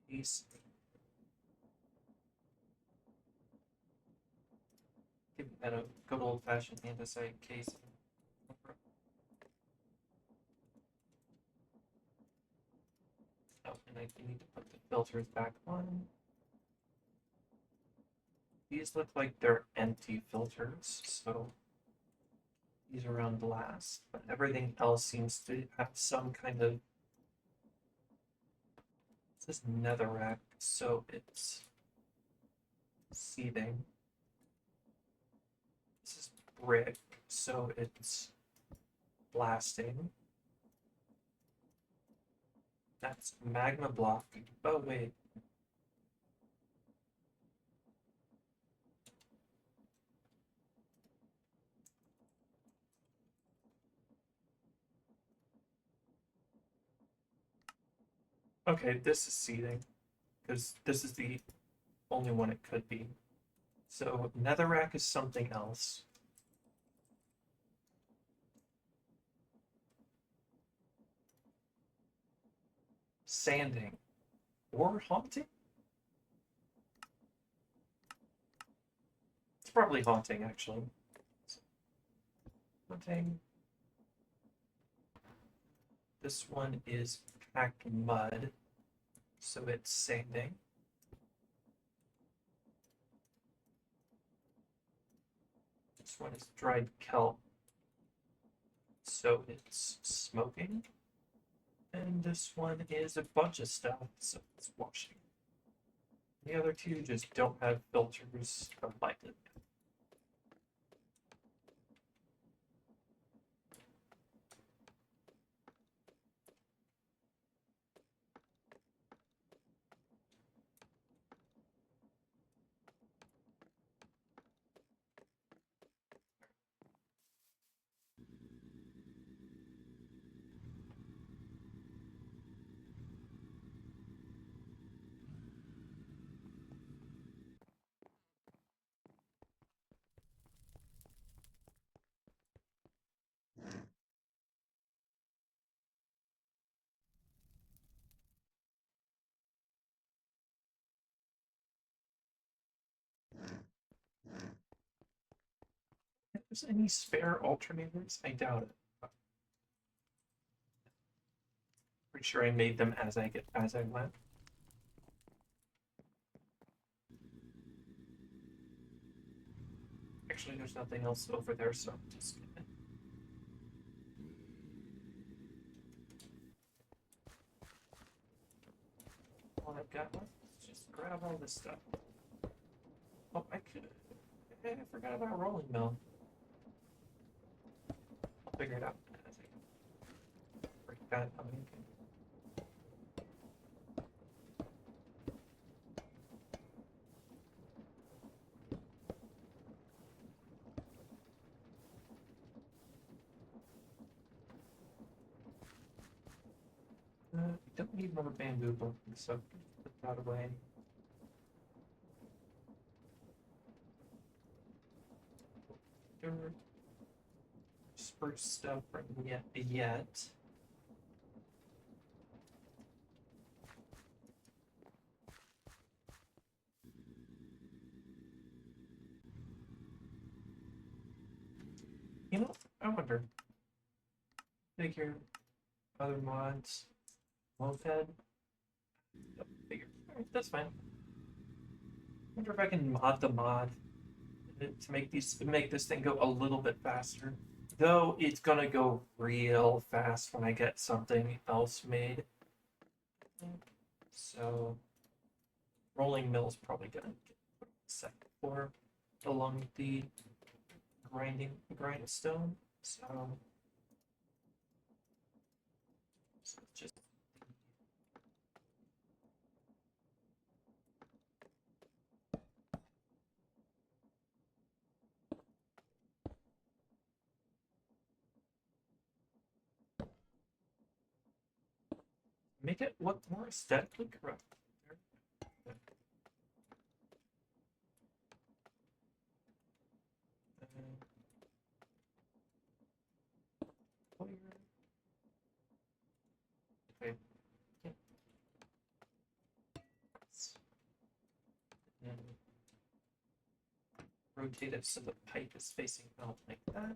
Piece. Give that a good old fashioned andesite case. Oh, and I need to put the filters back on. These look like they're empty filters, so these are on blast, but everything else seems to have some kind of This is netherrack, so it's seething. This is brick, so it's blasting. That's magma block. Oh, wait. Okay, this is seething, because this is the only one it could be. So netherrack is something else. Sanding. Or haunting? It's probably haunting, actually. Haunting. This one is packed mud, so it's sanding. This one is dried kelp, so it's smoking. And this one is a bunch of stuff, so it's washing. The other two just don't have filters lighted. If there's any spare alternators, I doubt it. Pretty sure I made them as I went. Actually, there's nothing else over there, so I'm just gonna. All I've got left is just grab all this stuff. Oh, I could. I forgot about rolling mill. I'll figure it out as I break that. Don't need more bamboo blocks, so put that away. Dirt. Spruce stuff right yet. You know, I wonder. Figure other mods. Moped. Figure. Alright, that's fine. Wonder if I can mod the mod to make this thing go a little bit faster. Though it's gonna go real fast when I get something else made. So rolling mill is probably gonna get put on the second floor along with the grindstone. So just make it look more aesthetically correct. Okay. And rotate it so the pipe is facing out like that.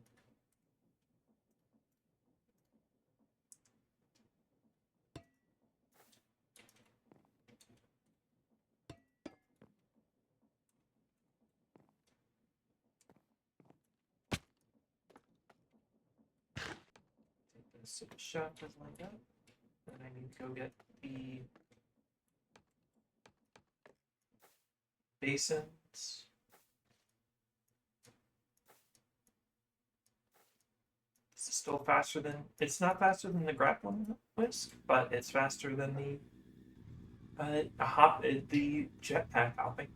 Take this so the shaft is lined up. Then I need to go get the basins. This is still faster than, it's not faster than the grappling whisk, but it's faster than the jetpack hopping.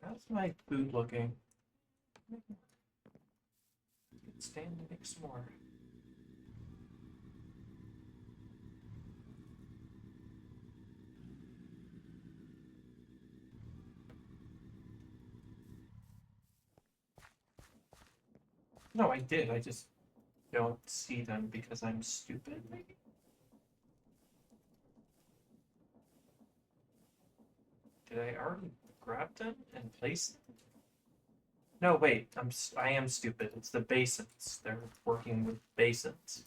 How's my food looking? Stand and make some more. No, I did. I just don't see them because I'm stupid, maybe? Did I already grab them and place them? No, wait. I am stupid. It's the basins. They're working with basins.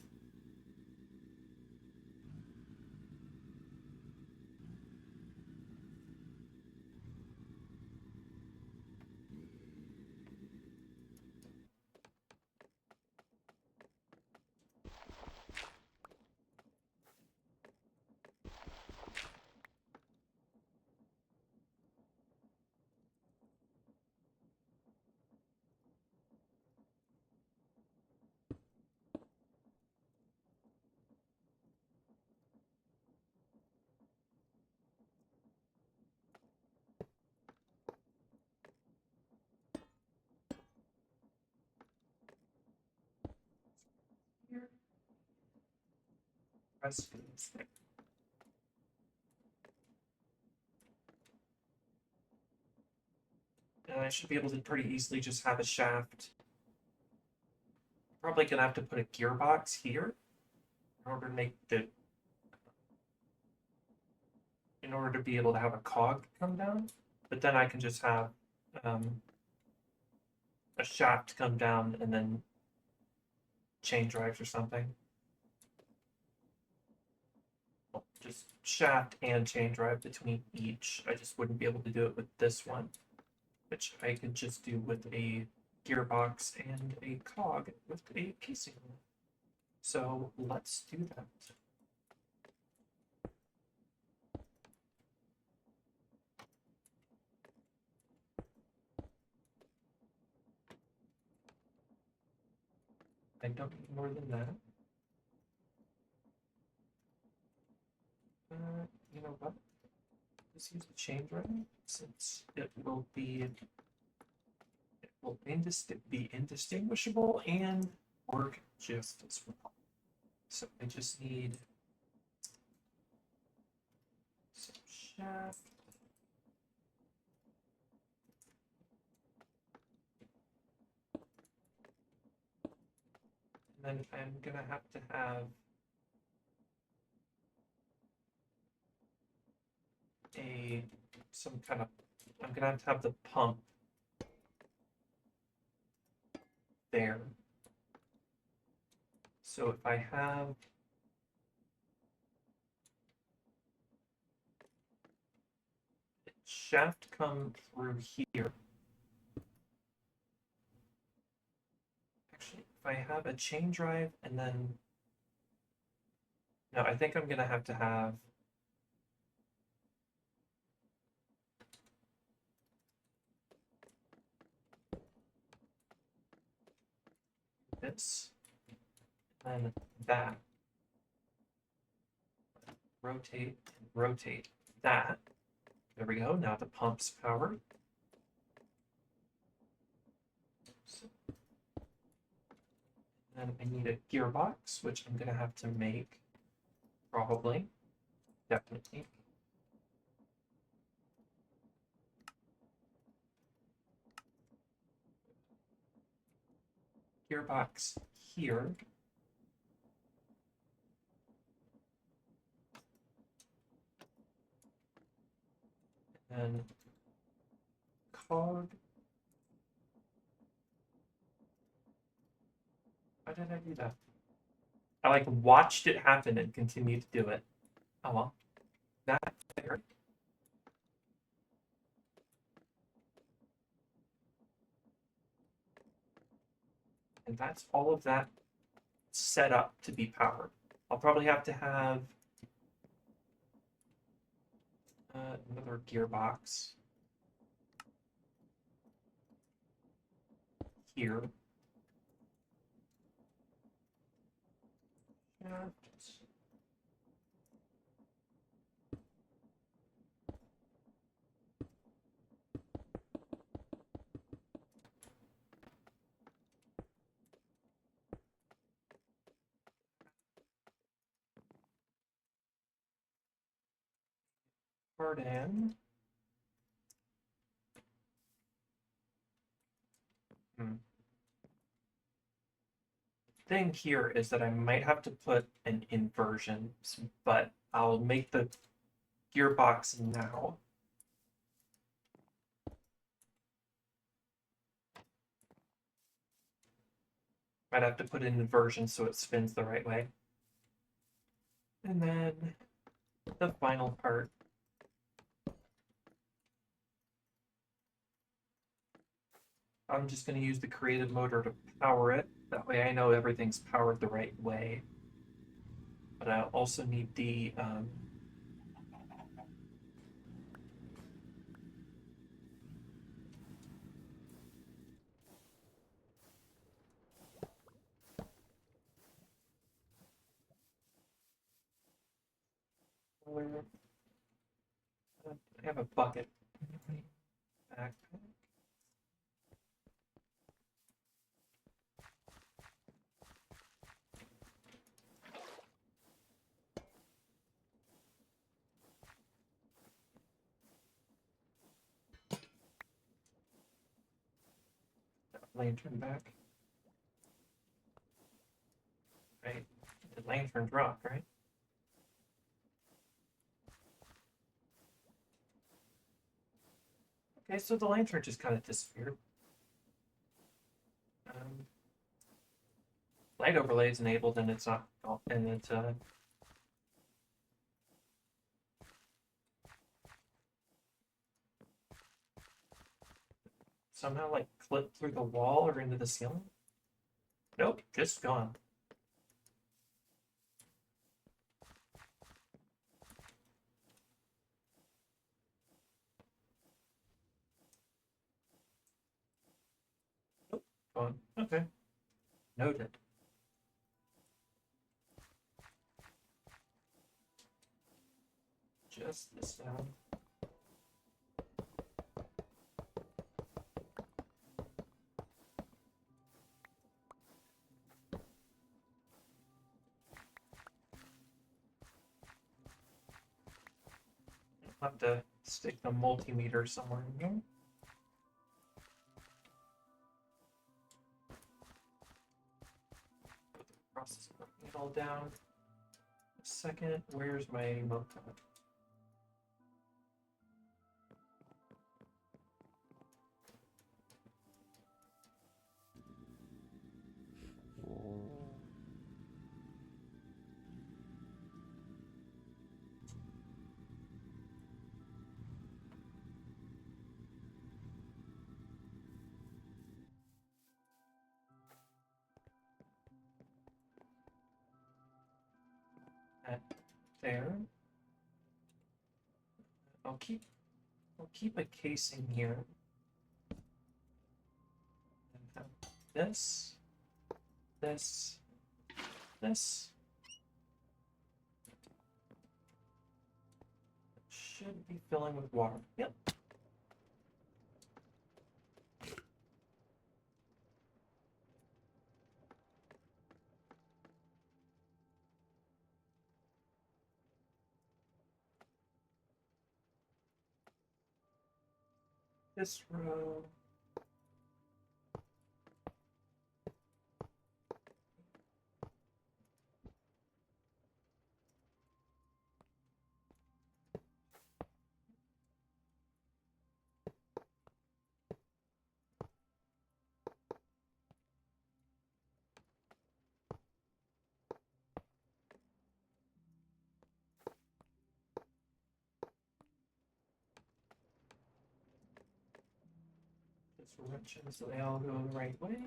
Here. Press this thing. And I should be able to pretty easily just have a shaft. Probably gonna have to put a gearbox here in order to make the in order to be able to have a cog come down. But then I can just have a shaft come down and then chain drives or something. Well, just shaft and chain drive between each. I just wouldn't be able to do it with this one, which I could just do with a gearbox and a cog with a casing. So let's do that. I don't need more than that. You know what? Just use the chain drive since it will be indistinguishable and work just as well. So I just need some shaft. And then I'm gonna have to have some kind of, I'm gonna have to have the pump there. So if I have a shaft come through here, actually, if I have a chain drive and then, no, I think I'm gonna have to have this and that. Rotate and rotate that. There we go. Now the pump's powered. So, then I need a gearbox, which I'm going to have to make Probably. Definitely. Gearbox here. And cog. Why did I do that? I like watched it happen and continued to do it. Oh well. That there. And that's all of that set up to be powered. I'll probably have to have another gearbox here. Pardon. Thing here is that I might have to put an inversion, but I'll make the gearbox now. Might have to put an inversion so it spins the right way. And then the final part. I'm just going to use the creative motor to power it. That way I know everything's powered the right way. But I also need the I have a bucket. Backpack. Lantern back. Right? The lantern dropped, right? Okay, so the lantern just kind of disappeared. Light overlay is enabled and it's not, and it's somehow like clipped through the wall or into the ceiling. Nope, just gone. Nope, gone. Okay, noted. Just this down. I'll have to stick the multimeter somewhere in here. Put the process all down. A second, where's my motor? At there. I'll keep a casing here. And have this, this, this. Should be filling with water. Yep. this row. Directions so they all go the right way.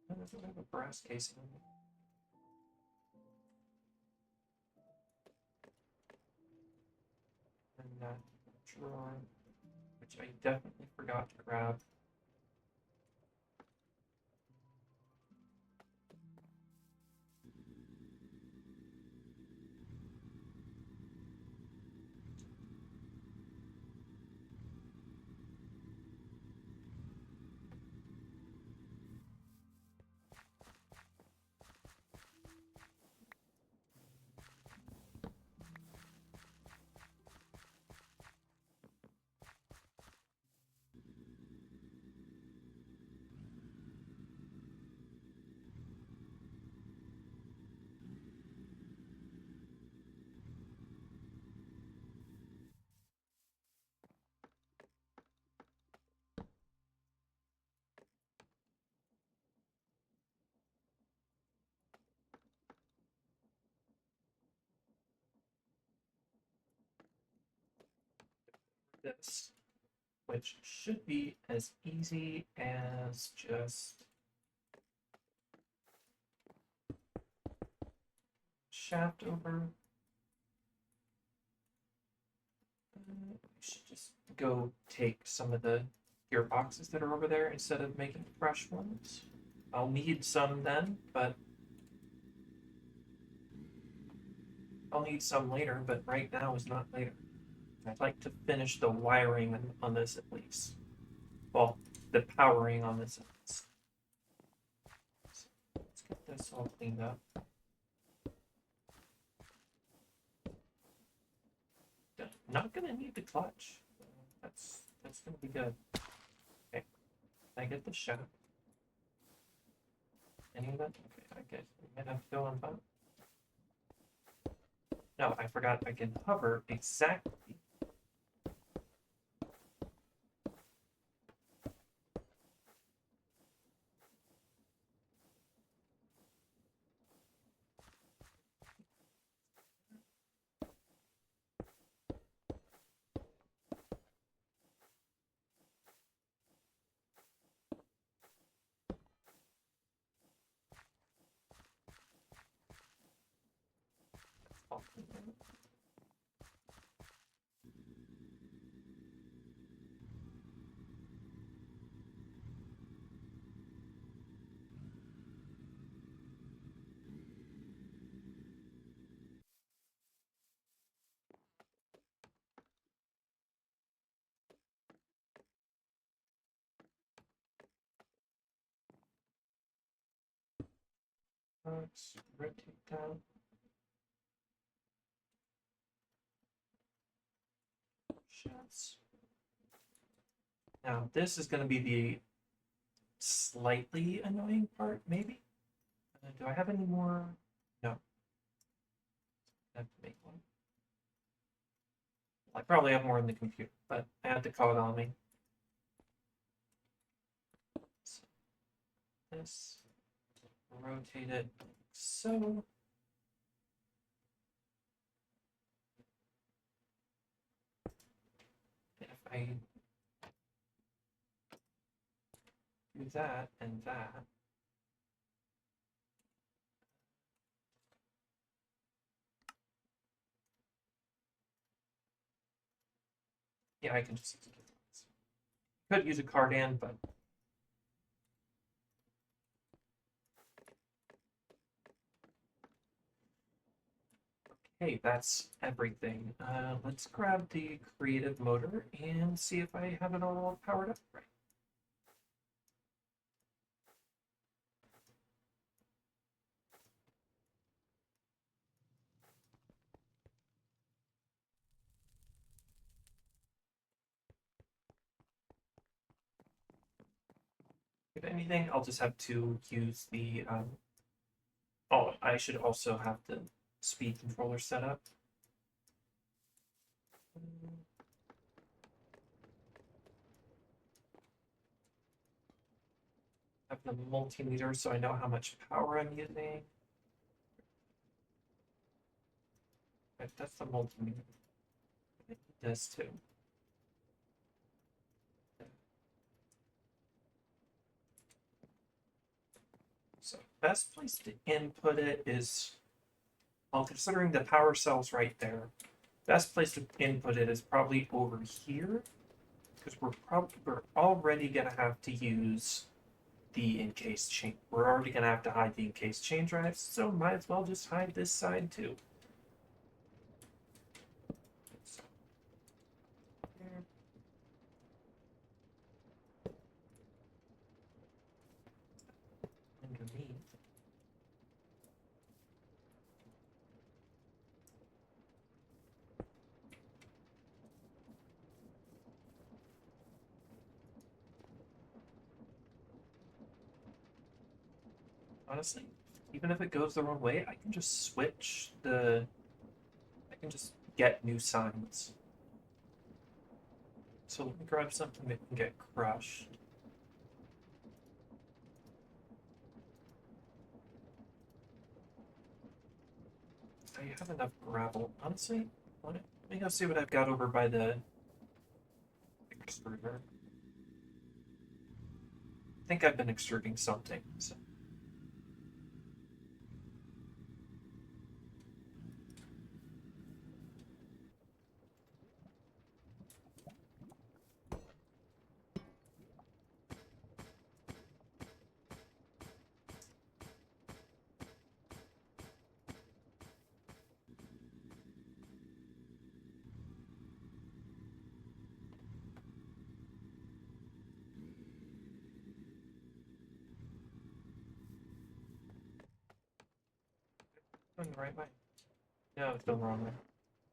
That doesn't have a brass casing on it. And that drawer, which I definitely forgot to grab. This, which should be as easy as just shaft over. We should just go take some of the gearboxes that are over there instead of making fresh ones. I'll need some then, but I'll need some later, but right now is not later. I'd like to finish the wiring on this at least. Well, the powering on this at least. So let's get this all cleaned up. Not gonna need the clutch. That's gonna be good. Okay, can I get the shot? Any of that? Okay, I guess we might have to go on button. No, I forgot I can hover exactly. Let's rotate down. Shots. Now this is going to be the slightly annoying part, maybe. Do I have any more? No. I have to make one. I probably have more in the computer, but I had to call it on me. So this, rotate it like so. If I do that and that, yeah, I can just could use a cardan, but okay, that's everything. Let's grab the creative motor and see if I have it all powered up right. anything, I'll just have to use the. Oh, I should also have the speed controller set up. Have the multimeter so I know how much power I'm using. Right, that's the multimeter. This too. So best place to input it is, well, considering the power cell's right there, best place to input it is probably over here, because we're already gonna have to use the encased chain. We're already gonna have to hide the encased chain drives, so might as well just hide this side too. So, there. Underneath. Honestly, even if it goes the wrong way, I can just switch the. I can just get new signs. So let me grab something that can get crushed. I have enough gravel. Honestly, let me go see what I've got over by the extruder. I think I've been extruding something. So. Going the right way. No, it's going the wrong way.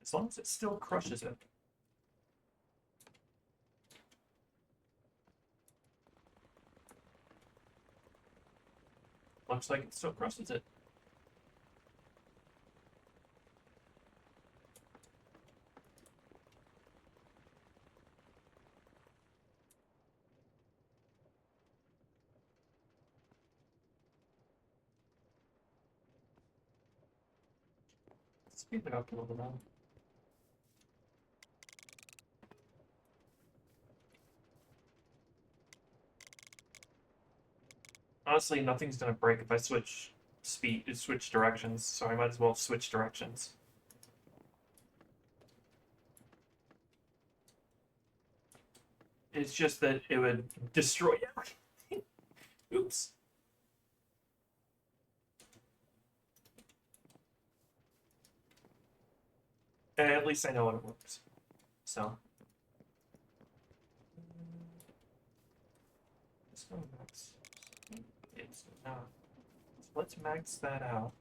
As long as it still crushes it. Looks like it still crushes it. Speed it up a little bit now. Honestly, nothing's gonna break if I switch directions, so I might as well switch directions. It's just that it would destroy everything. Oops. At least I know how it works. So. This one max. It's not. So let's max that out.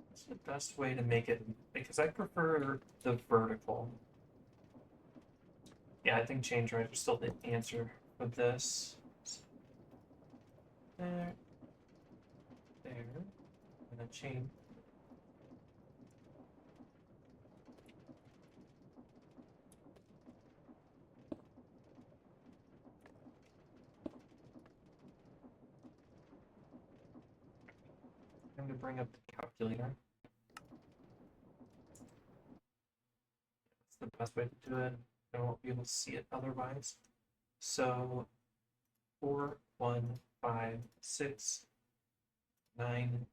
What's the best way to make it? Because I prefer the vertical. Yeah, I think chain drive is still the answer for this. There. There. And then chain. bring up the calculator. That's the best way to do it. I won't be able to see it otherwise. So 4, 1, 5, 6, 9,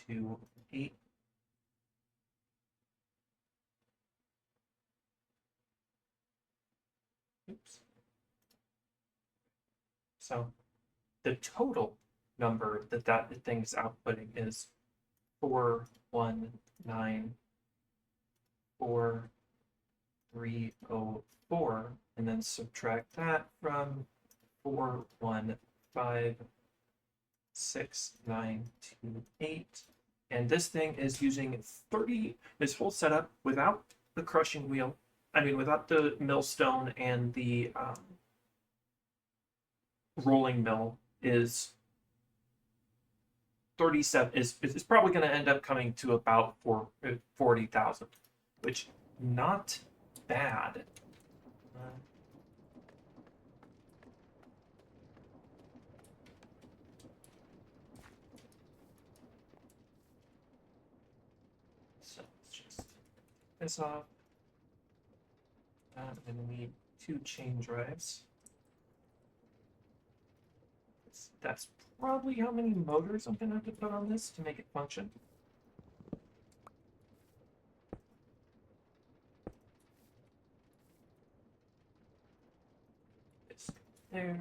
2, 8. Oops. So the total number that thing is outputting is 4, 1, 9, 4, 3, 0, 4, and then subtract that from 4, 1, 5, 6, 9, 2, 8. And this thing is using 30, this whole setup without the crushing wheel, without the millstone and the rolling mill is 37, is probably going to end up coming to about 40,000, which not bad. So let's just take this off. And we need 2 chain drives. That's probably how many motors I'm going to have to put on this to make it function. It's there.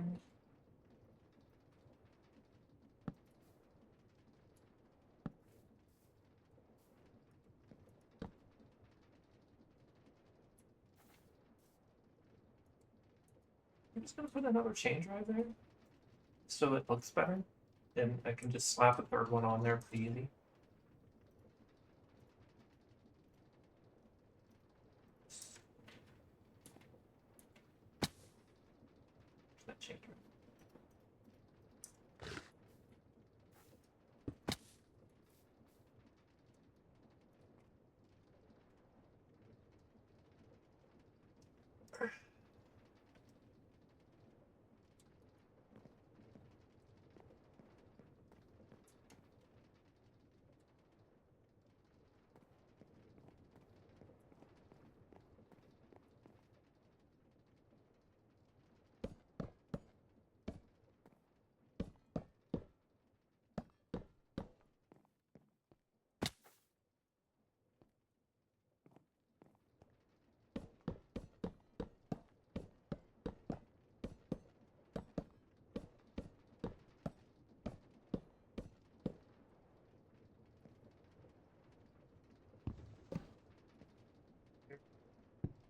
I'm just going to put another chain drive there so it looks better. And I can just slap a third one on there pretty easy. That chain drive.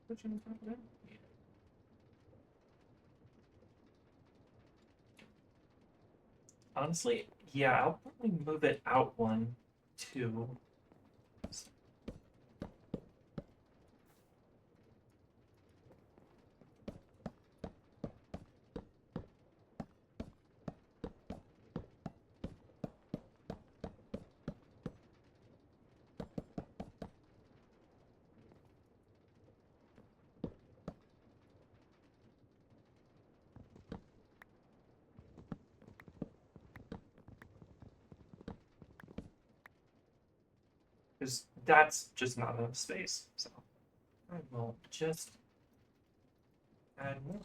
Put you on top of that? Yeah. Honestly, yeah, I'll probably move it out 1, 2. Because that's just not enough space. So I will just add more.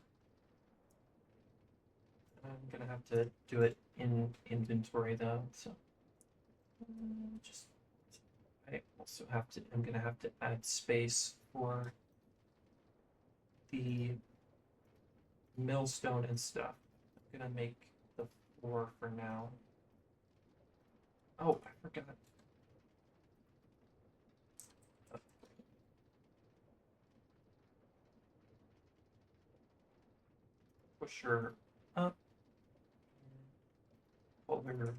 I'm gonna have to do it in inventory though, so just I also have to. I'm gonna have to add space for the millstone and stuff. I'm gonna make the floor for now. Oh, I forgot. Push her up. Pull her down.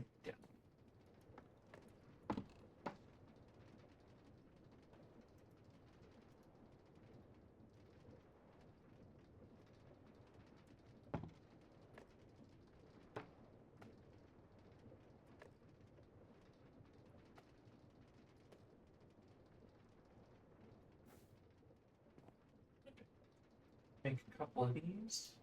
Make a couple of these.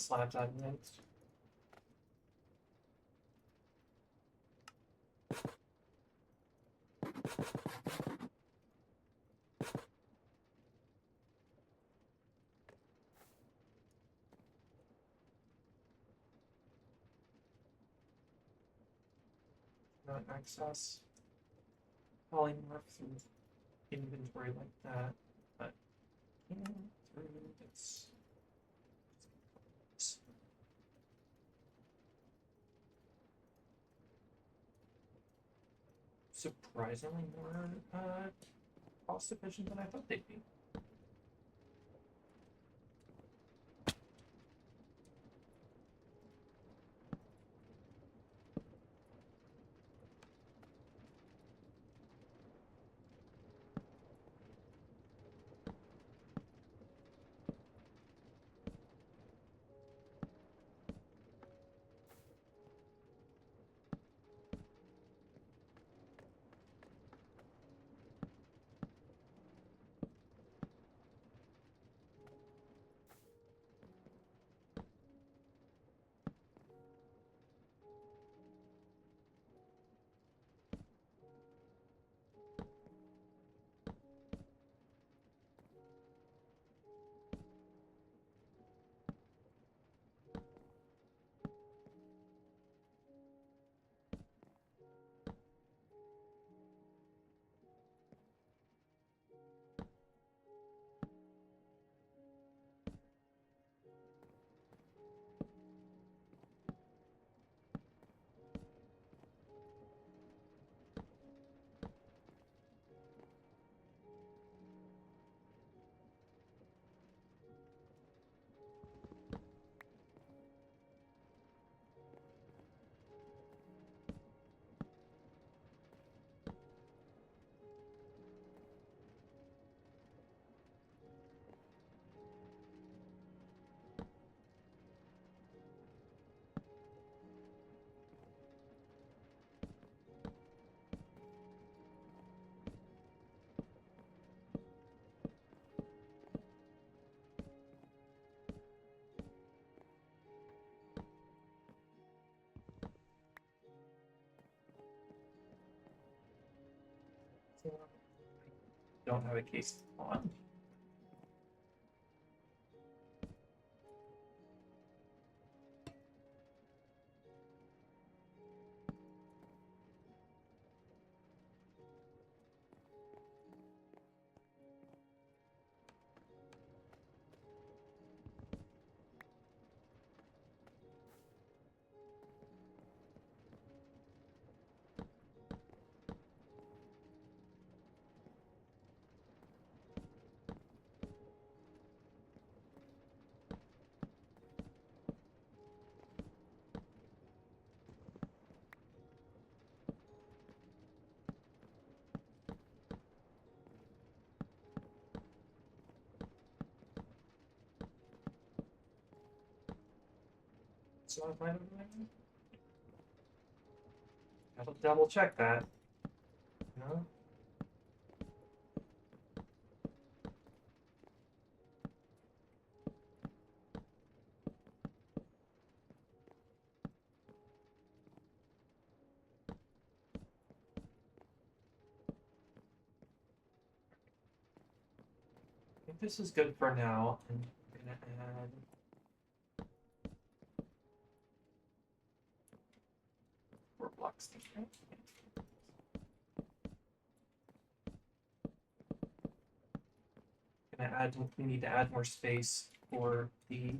slabs I've mixed. Not access polymorph through inventory like that, but through this. Surprisingly more cost efficient than I thought they'd be. Don't have a case on. So I might have to double check that. No? I think this is good for now. I'm gonna add four blocks to it. We need to add more space for the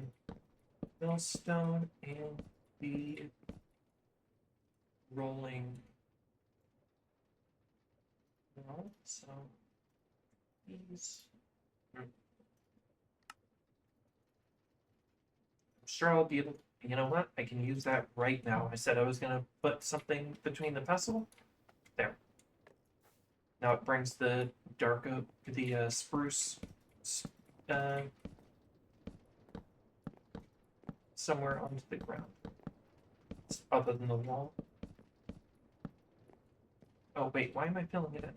millstone and the rolling mill. So these. I'm sure I'll be able. You know what? I can use that right now. I said I was gonna put something between the pestle. There. Now it brings the dark oak, the spruce, uh, somewhere onto the ground, other than the wall. Oh wait, why am I filling it in?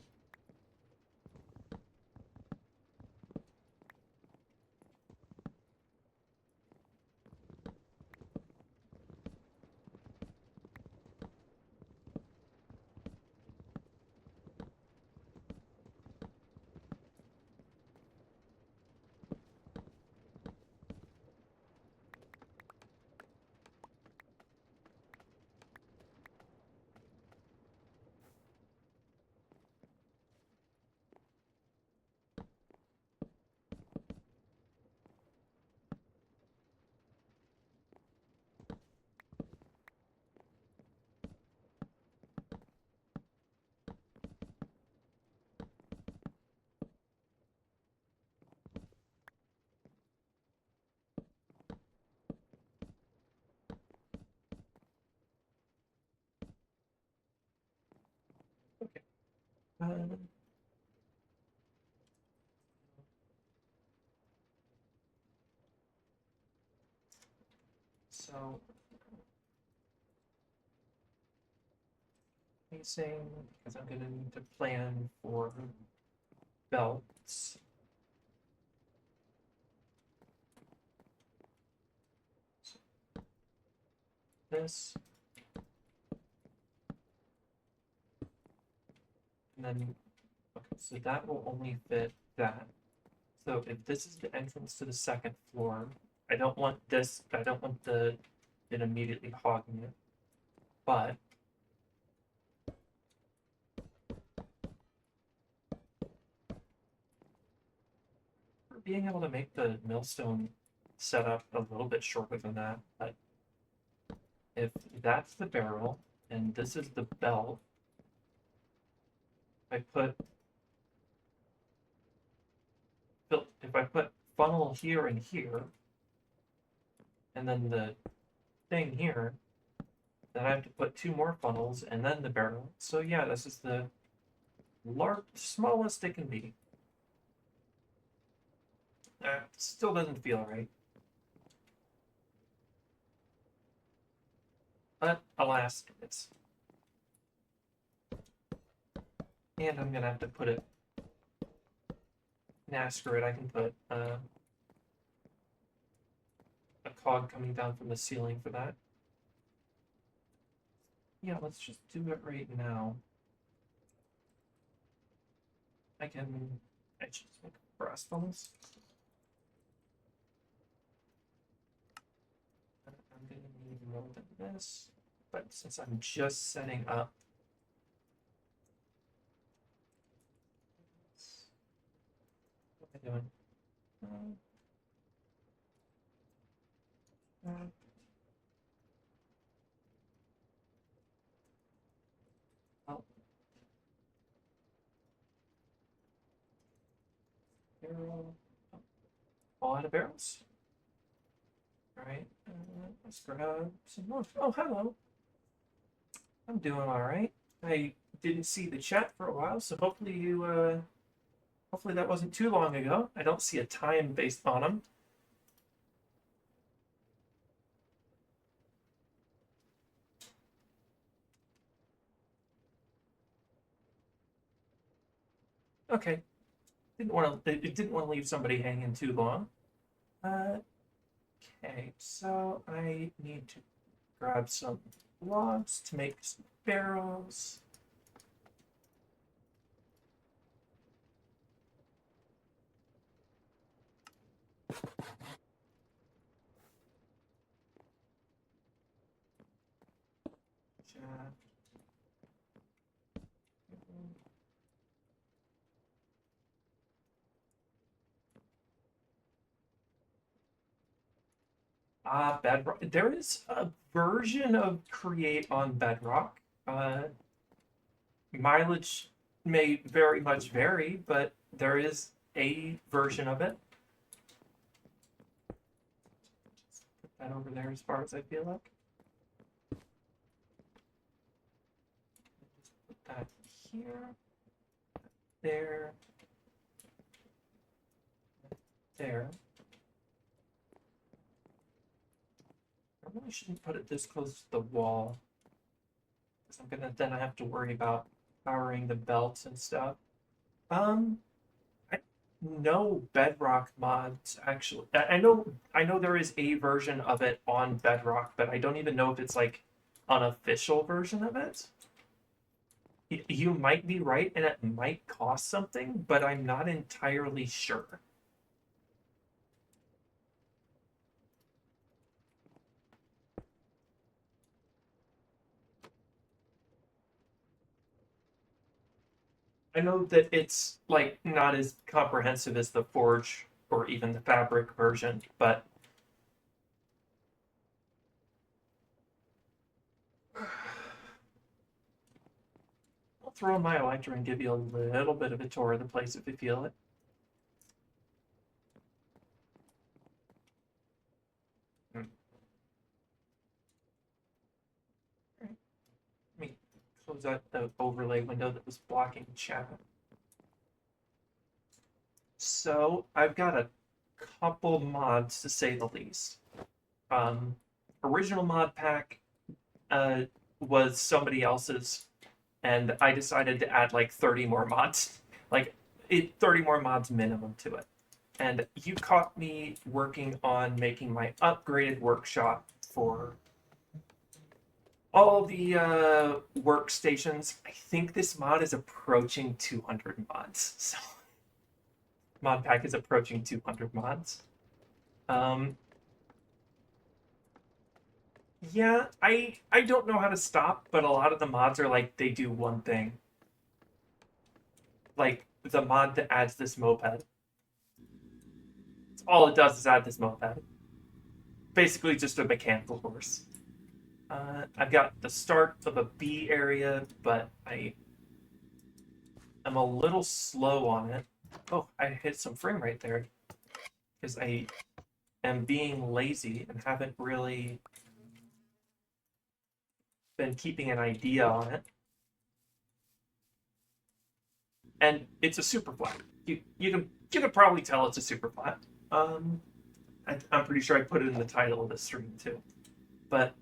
So facing, because I'm going to need to plan for belts. So this, and then, okay, so that will only fit that. So if this is the entrance to the second floor, I don't want this, I don't want it immediately hogging it, but for being able to make the millstone setup a little bit shorter than that, but if that's the barrel and this is the belt, I put if I put funnel here and here, and then the thing here, then I have to put two more funnels and then the barrel. So yeah, this is the smallest it can be. Still doesn't feel right. But alas, it's. And I'm gonna have to put it. Nah, screw it. I can put a cog coming down from the ceiling for that. Yeah, let's just do it right now. I just make brass funnels. I'm gonna need more than this, but since I'm just setting up. What am I doing? Oh, barrel. All out of barrels. All right, let's grab some more. Oh, hello. I'm doing all right. I didn't see the chat for a while, so hopefully hopefully that wasn't too long ago. I don't see a time based on them. Okay, it didn't want to leave somebody hanging too long. Okay, so I need to grab some logs to make some barrels. Bedrock. There is a version of Create on Bedrock. Mileage may very much vary, but there is a version of it. Put that over there as far as I feel like. Just put that here, there, there. I really shouldn't put it this close to the wall, because then I have to worry about powering the belts and stuff. I know Bedrock mods actually. I know there is a version of it on Bedrock, but I don't even know if it's like an official version of it. You might be right, and it might cost something, but I'm not entirely sure. I know that it's like not as comprehensive as the Forge or even the Fabric version, but I'll throw in my Electro and give you a little bit of a tour of the place if you feel it. Let me close out the overlay window that was blocking chat. So I've got a couple mods to say the least. Original mod pack was somebody else's, and I decided to add like 30 more mods, like 30 more mods minimum to it. And you caught me working on making my upgraded workshop for all the workstations. I think this mod is approaching 200 mods. So mod pack is approaching 200 mods. Yeah, I don't know how to stop, but a lot of the mods are like they do one thing. Like the mod that adds this moped. All it does is add this moped. Basically just a mechanical horse. I've got the start of a B area, but I'm a little slow on it. Oh, I hit some frame rate there. Because I am being lazy and haven't really been keeping an idea on it. And it's a super flat. You can probably tell it's a super flat. I'm pretty sure I put it in the title of the stream too. But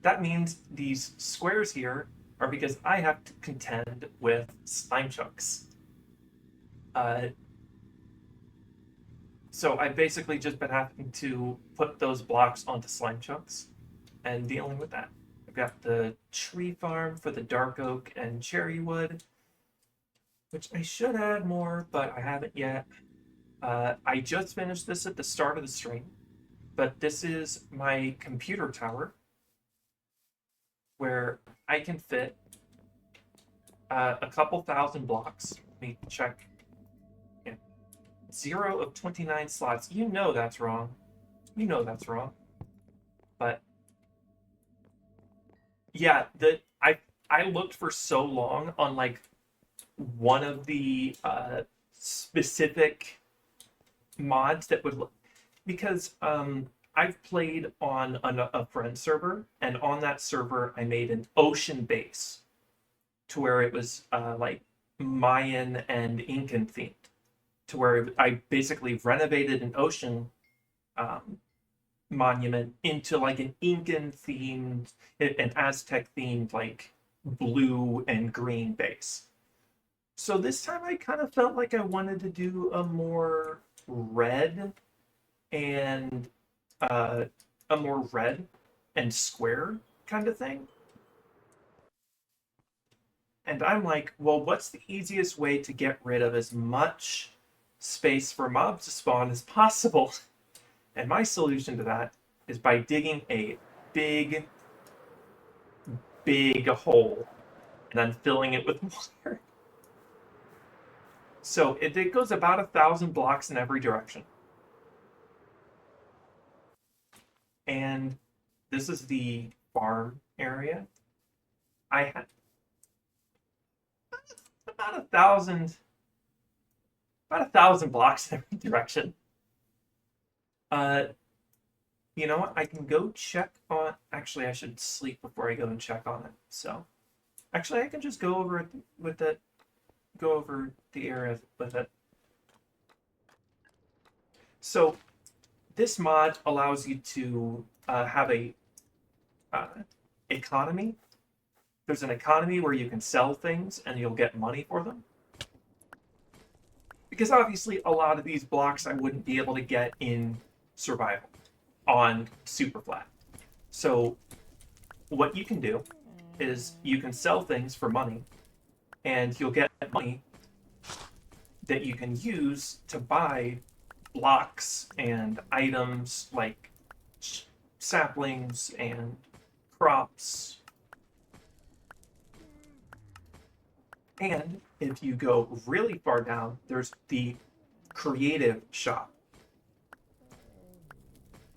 that means these squares here are because I have to contend with slime chunks. So I've basically just been having to put those blocks onto slime chunks and dealing with that. I've got the tree farm for the dark oak and cherry wood, which I should add more, but I haven't yet. I just finished this at the start of the stream, but this is my computer tower where I can fit a couple thousand blocks. Let me check. Yeah. 0 of 29 slots. You know that's wrong. You know that's wrong. But yeah, I looked for so long on like one of the specific mods that would look, because I've played on a friend server, and on that server I made an ocean base to where it was like Mayan and Incan themed, to where I basically renovated an ocean monument into like an Incan themed, an Aztec themed like blue and green base. So this time I kind of felt like I wanted to do a more red and a more red and square kind of thing. And I'm like, well, what's the easiest way to get rid of as much space for mobs to spawn as possible? And my solution to that is by digging a big, big hole and then filling it with water. So it goes about 1,000 blocks in every direction. And this is the farm area. I had about 1,000 blocks in every direction. You know what? I can go check on. Actually, I should sleep before I go and check on it. So, actually, I can just go over it with it. Go over the area with it. So, this mod allows you to have a economy. There's an economy where you can sell things and you'll get money for them. Because obviously, a lot of these blocks I wouldn't be able to get in survival on Superflat. So what you can do is you can sell things for money, and you'll get money that you can use to buy blocks and items like saplings and crops. And if you go really far down, there's the creative shop,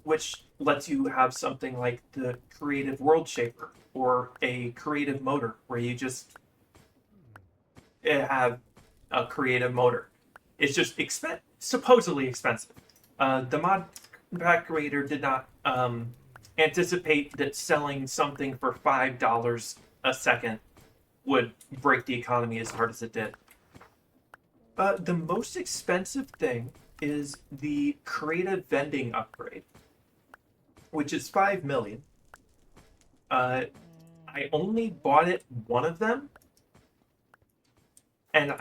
which lets you have something like the creative world shaper or a creative motor, where you just have a creative motor. It's just supposedly expensive. The mod pack creator did not anticipate that selling something for $5 a second would break the economy as hard as it did. The most expensive thing is the creative vending upgrade, which is 5 million. I only bought it one of them, and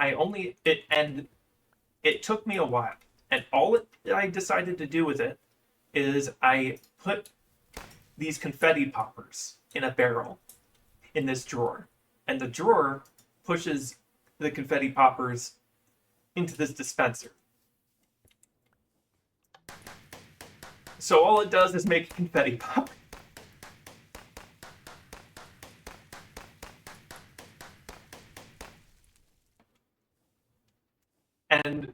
it took me a while. And I decided to do with it is I put these confetti poppers in a barrel in this drawer, and the drawer pushes the confetti poppers into this dispenser. So all it does is make a confetti pop. And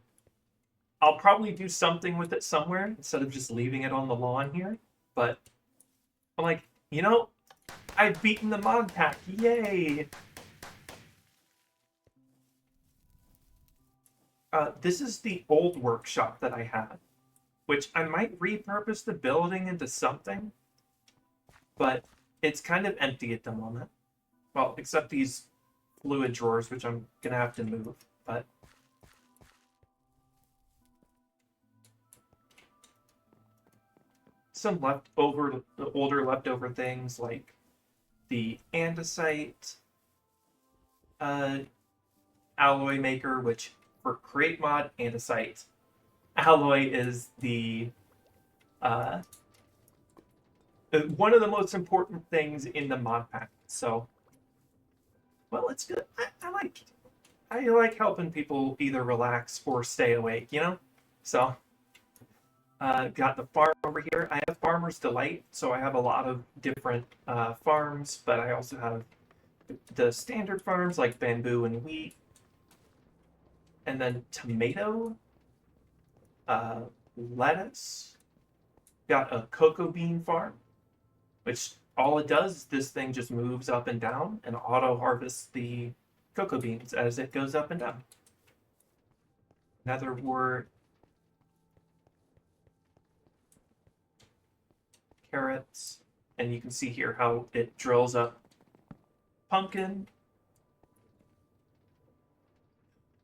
I'll probably do something with it somewhere instead of just leaving it on the lawn here. But I'm like, I've beaten the mod pack. Yay! This is the old workshop that I had, which I might repurpose the building into something, but it's kind of empty at the moment. Well, except these fluid drawers, which I'm gonna have to move, but some older leftover things like the andesite alloy maker, which for Create Mod andesite alloy is the one of the most important things in the mod pack. So, well, it's good. I like helping people either relax or stay awake. So. Got the farm over here. I have Farmer's Delight, so I have a lot of different farms, but I also have the standard farms like bamboo and wheat, and then tomato, lettuce. Got a cocoa bean farm, which all it does is this thing just moves up and down and auto harvests the cocoa beans as it goes up and down. Nether wart. Carrots, and you can see here how it drills up pumpkin.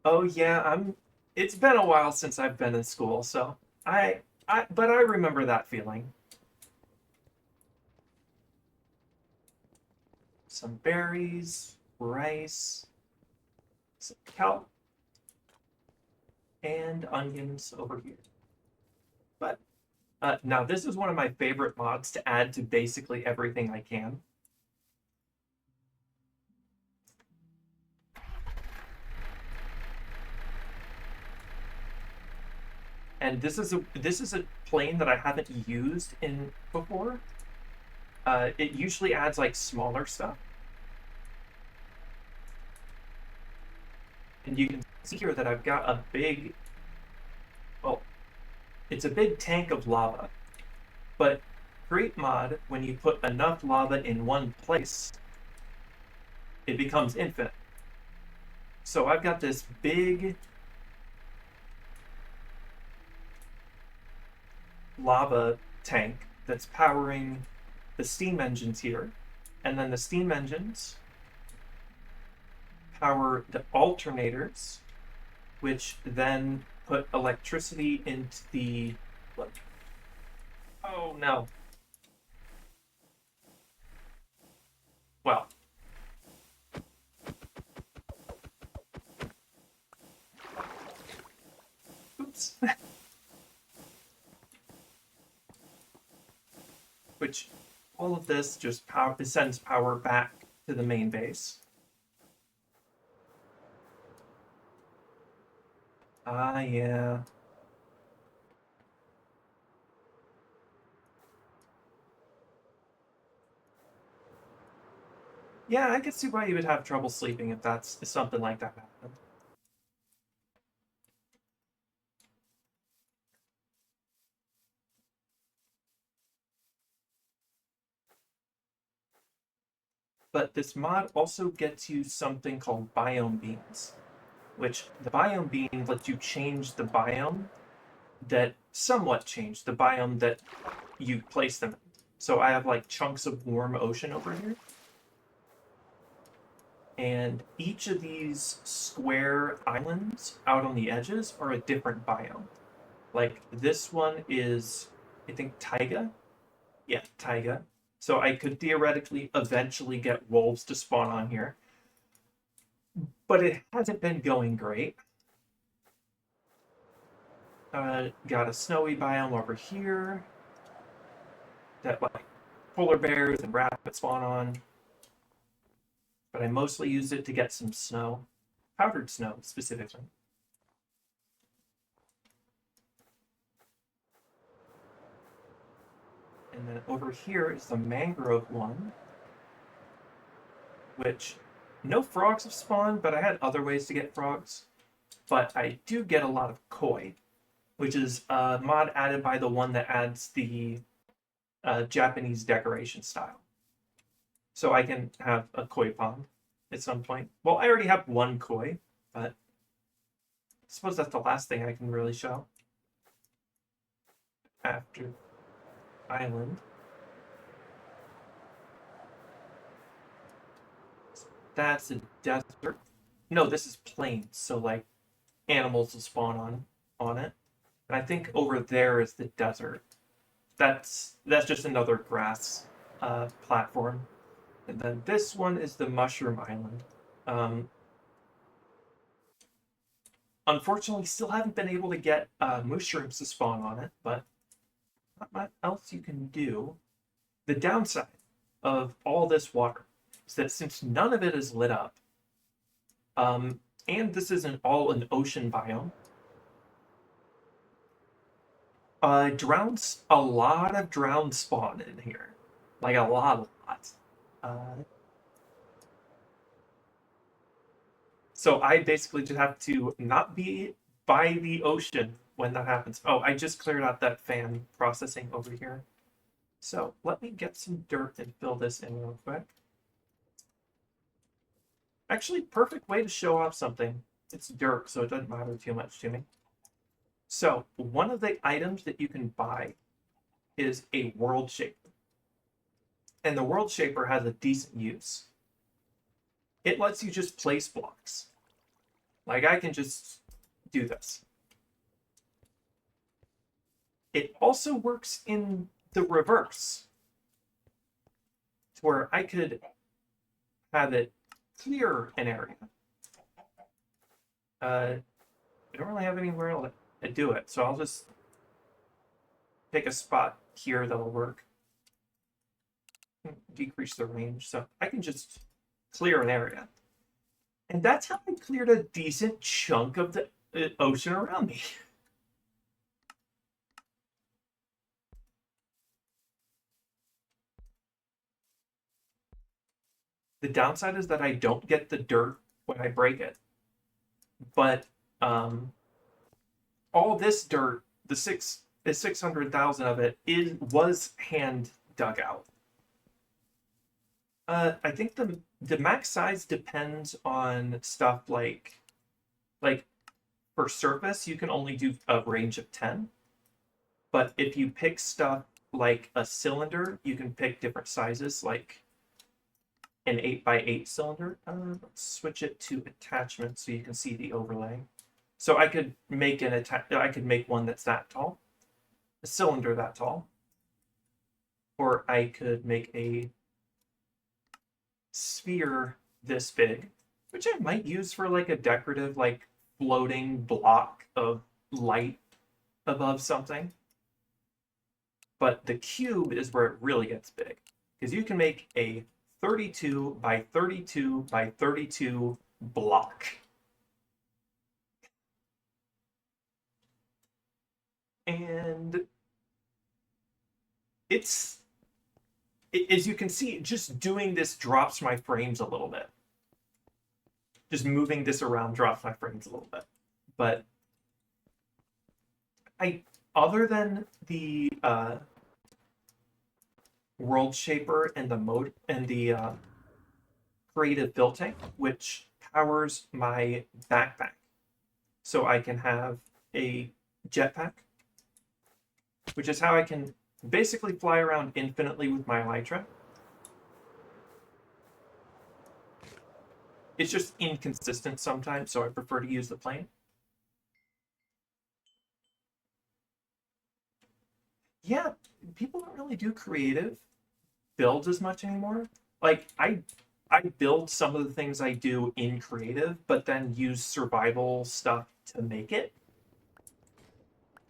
Oh yeah, it's been a while since I've been in school, so but I remember that feeling. Some berries, rice, some kelp, and onions over here. But now, this is one of my favorite mods to add to basically everything I can. And this is a plane that I haven't used in before. It usually adds like smaller stuff. And you can see here that I've got a big, well, it's a big tank of lava. But Create Mod, when you put enough lava in one place, it becomes infinite. So I've got this big lava tank that's powering the steam engines here. And then the steam engines power the alternators, which then put electricity into the... Oh no. Well. Oops. Which all of this just sends power back to the main base. Ah, yeah. Yeah, I could see why you would have trouble sleeping if something like that happened. But this mod also gets you something called biome beams, which the biome beam lets you change the biome that you place them in. So I have like chunks of warm ocean over here. And each of these square islands out on the edges are a different biome. Like this one is, I think, taiga. Yeah, taiga. So I could theoretically eventually get wolves to spawn on here, but it hasn't been going great. Got a snowy biome over here that like polar bears and rabbits spawn on, but I mostly use it to get some snow, powdered snow specifically. And then over here is the mangrove one, which no frogs have spawned, but I had other ways to get frogs. But I do get a lot of koi, which is a mod added by the one that adds the Japanese decoration style. So I can have a koi pond at some point. Well, I already have one koi, but I suppose that's the last thing I can really show. After island. That's a desert. No, this is plains, so like animals will spawn on it. And I think over there is the desert. That's just another grass platform. And then this one is the mushroom island. Unfortunately, still haven't been able to get mushrooms to spawn on it, but not much else you can do. The downside of all this water is that since none of it is lit up, and this isn't all an ocean biome, drowns, a lot of drowns spawn in here. Like a lot. So I basically just have to not be by the ocean when that happens. Oh, I just cleared out that fan processing over here. So let me get some dirt and fill this in real quick. Actually, perfect way to show off something. It's dirt, so it doesn't matter too much to me. So one of the items that you can buy is a world shaper. And the world shaper has a decent use. It lets you just place blocks. Like I can just do this. It also works in the reverse, to where I could have it clear an area. I don't really have anywhere else to do it, so I'll just pick a spot here that'll work. Decrease the range, so I can just clear an area. And that's how I cleared a decent chunk of the ocean around me. The downside is that I don't get the dirt when I break it. But all this dirt, the 600,000 of it was hand dug out. I think the max size depends on stuff like for surface, you can only do a range of 10. But if you pick stuff like a cylinder, you can pick different sizes, like an 8x8 cylinder. Let's switch it to attachment so you can see the overlay. So I could make I could make one that's that tall, a cylinder that tall, or I could make a sphere this big, which I might use for like a decorative, like floating block of light above something. But the cube is where it really gets big, because you can make a 32 by 32 by 32 block. And as you can see, just doing this drops my frames a little bit. Just moving this around drops my frames a little bit. But other than the world shaper and the creative fill tank, which powers my backpack, so I can have a jetpack, which is how I can basically fly around infinitely with my elytra. It's just inconsistent sometimes, so I prefer to use the plane. Yeah, people don't really do creative builds as much anymore. Like I build some of the things I do in creative, but then use survival stuff to make it.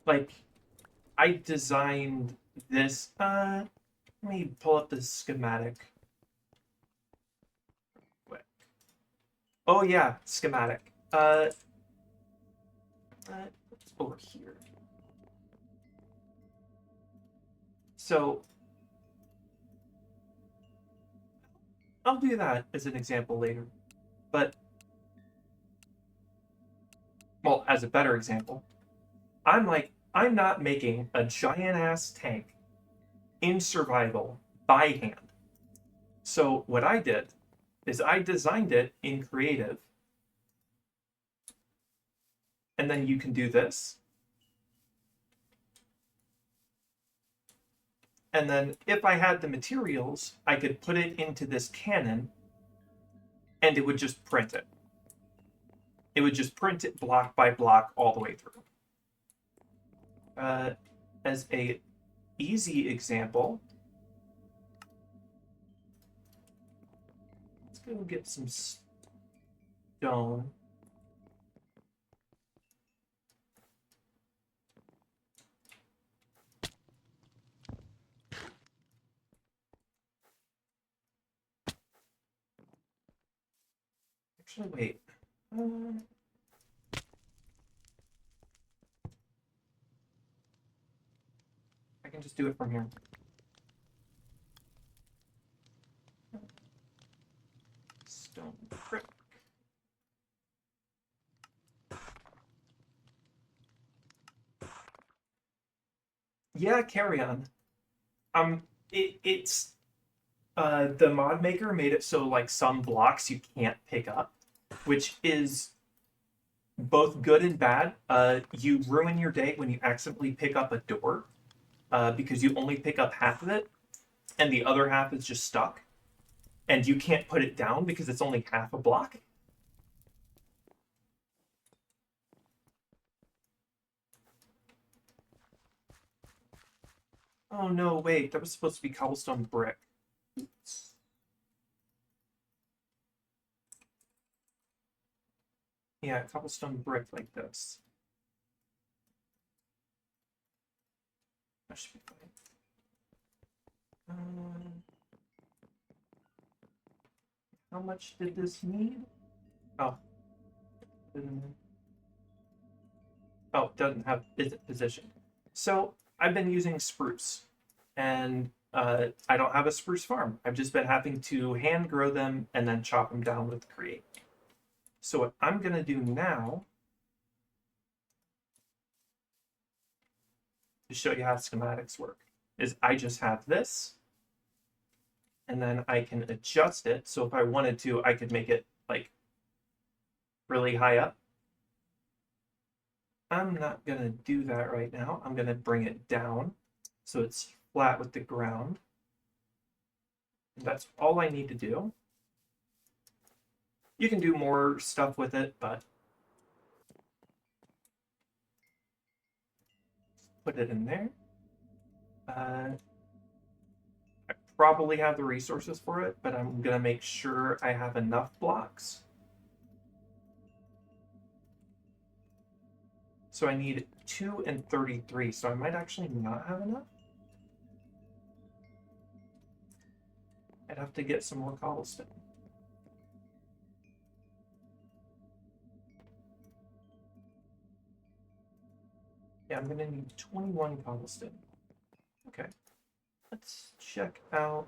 Like I designed this. Let me pull up the schematic. Quick. Oh yeah, schematic. It's over here. So I'll do that as an example later. But well, as a better example, I'm not making a giant ass tank in survival by hand. So what I did is I designed it in creative, and then you can do this. And then if I had the materials, I could put it into this cannon and it would just print it. It would just print it block by block all the way through. As a easy example, let's go get some stone. Actually, wait. I can just do it from here. Stone brick. Yeah, carry on. It's the mod maker made it so like some blocks you can't pick up, which is both good and bad. You ruin your day when you accidentally pick up a door, because you only pick up half of it, and the other half is just stuck, and you can't put it down because it's only half a block. Oh no, wait, that was supposed to be cobblestone brick. Oops. Yeah, cobblestone brick like this. That should be fine. How much did this need? Oh. Oh, doesn't have position. So I've been using spruce, and I don't have a spruce farm. I've just been having to hand grow them and then chop them down with Create. So what I'm gonna do now to show you how schematics work is I just have this, and then I can adjust it. So if I wanted to, I could make it like really high up. I'm not gonna do that right now. I'm gonna bring it down so it's flat with the ground. That's all I need to do. You can do more stuff with it, but put it in there. I probably have the resources for it, but I'm gonna make sure I have enough blocks. So I need 2 and 33, so I might actually not have enough. I'd have to get some more cobblestone. Yeah, I'm gonna need 21 cobblestone. Okay, let's check out.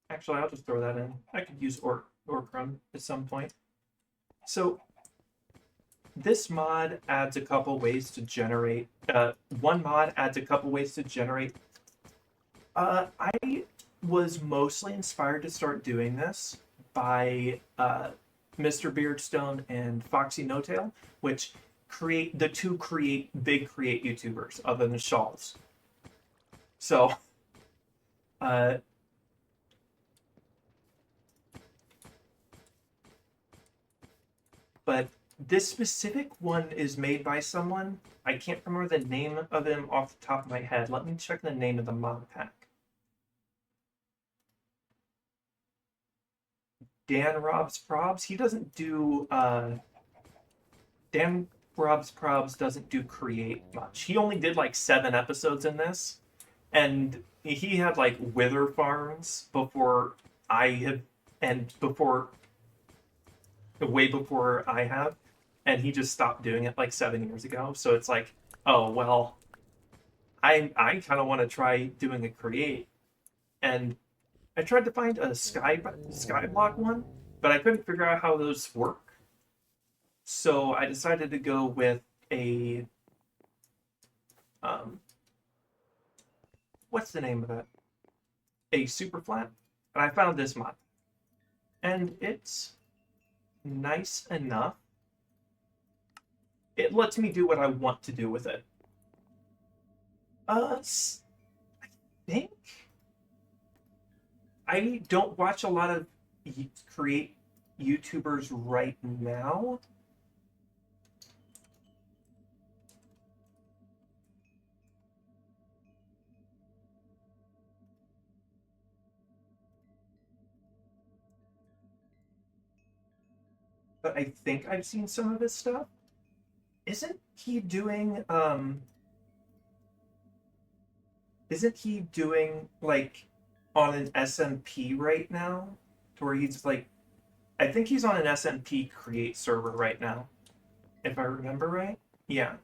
Actually, I'll just throw that in. I could use ore crumb at some point. So this mod adds a couple ways to generate. One mod adds a couple ways to generate. I was mostly inspired to start doing this by Mr. Beardstone and Foxy No Tail, which big create YouTubers other than Shawls. So, uh, but this specific one is made by someone. I can't remember the name of him off the top of my head. Let me check the name of the mod pack. Dan Robs Probs. He doesn't do Dan Robs Probs doesn't do create much. He only did like 7 episodes in this, and he had like Wither farms before I have, and before way before I have, and he just stopped doing it like 7 years ago. So it's like, oh well, I kind of want to try doing a create, and I tried to find a skyblock one, but I couldn't figure out how those work. So I decided to go with a what's the name of it? A Superflat, and I found this mod, and it's nice enough. It lets me do what I want to do with it. I think I don't watch a lot of create YouTubers right now. But I think I've seen some of his stuff. Isn't he doing like on an SMP right now? To where he's like, I think he's on an SMP create server right now, if I remember right. Yeah.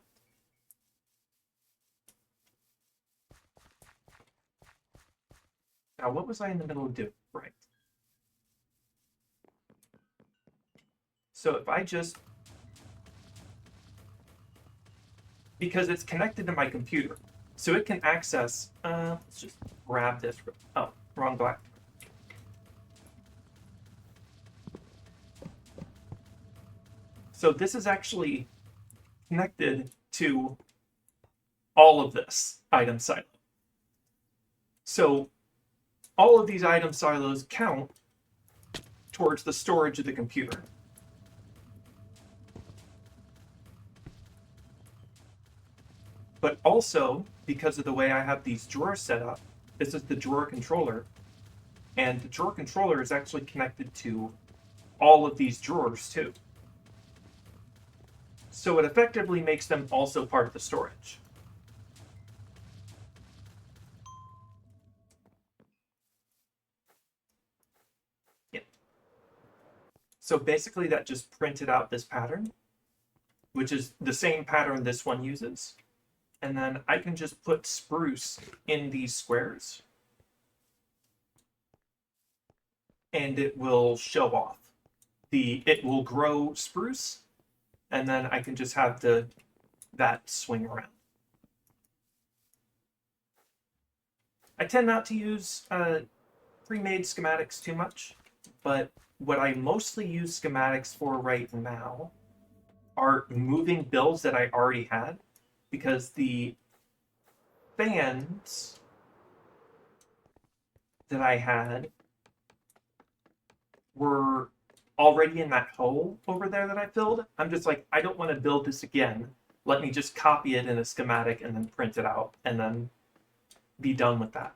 Now, what was I in the middle of doing? Right. So if I just, because it's connected to my computer, so it can access, let's just grab this. Oh, wrong black. So this is actually connected to all of this item silo. So all of these item silos count towards the storage of the computer. But also, because of the way I have these drawers set up, this is the drawer controller, and the drawer controller is actually connected to all of these drawers too. So it effectively makes them also part of the storage. Yeah. So basically that just printed out this pattern, which is the same pattern this one uses. And then I can just put spruce in these squares, and it will show off. It will grow spruce, and then I can just have that swing around. I tend not to use pre-made schematics too much, but what I mostly use schematics for right now are moving builds that I already had, because the fans that I had were already in that hole over there that I filled. I'm just like, I don't want to build this again. Let me just copy it in a schematic and then print it out and then be done with that.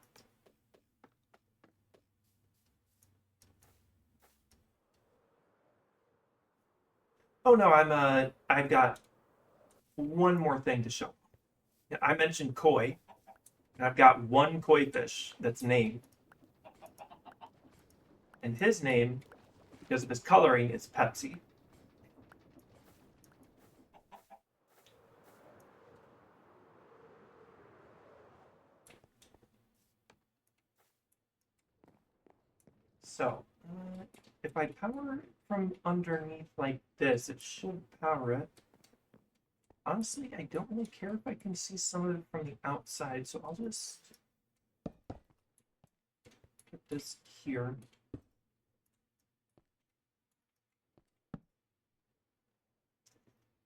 Oh no, I've got one more thing to show. I mentioned koi, and I've got one koi fish that's named. And his name, because of his coloring, is Pepsi. So, if I power it from underneath like this, it should power it. Honestly, I don't really care if I can see some of it from the outside, so I'll just put this here.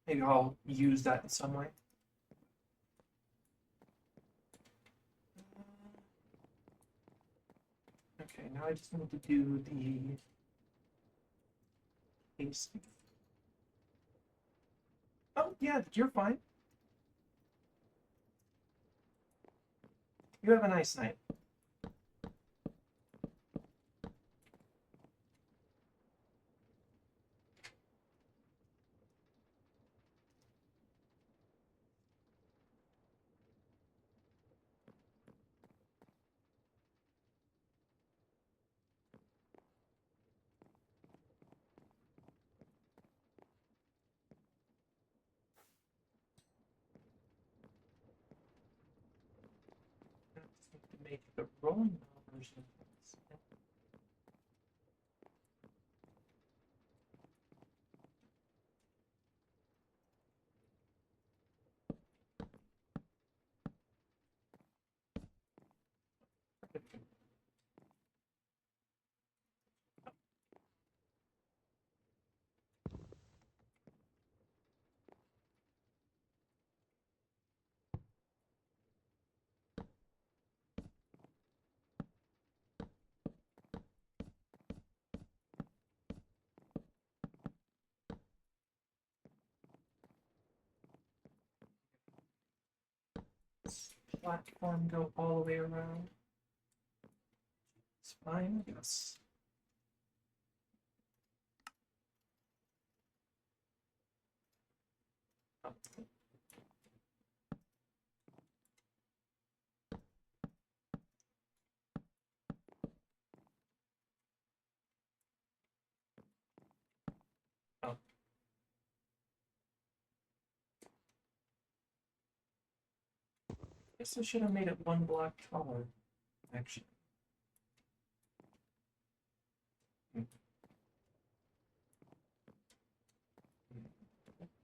Maybe I'll use that in some way. Okay, now I just need to do the AC. Oh, yeah, you're fine. You have a nice night. I just need to make the rolling mill version of this. This platform go all the way around. It's fine, I guess. Oh. Oh. Guess I should have made it one block taller, actually.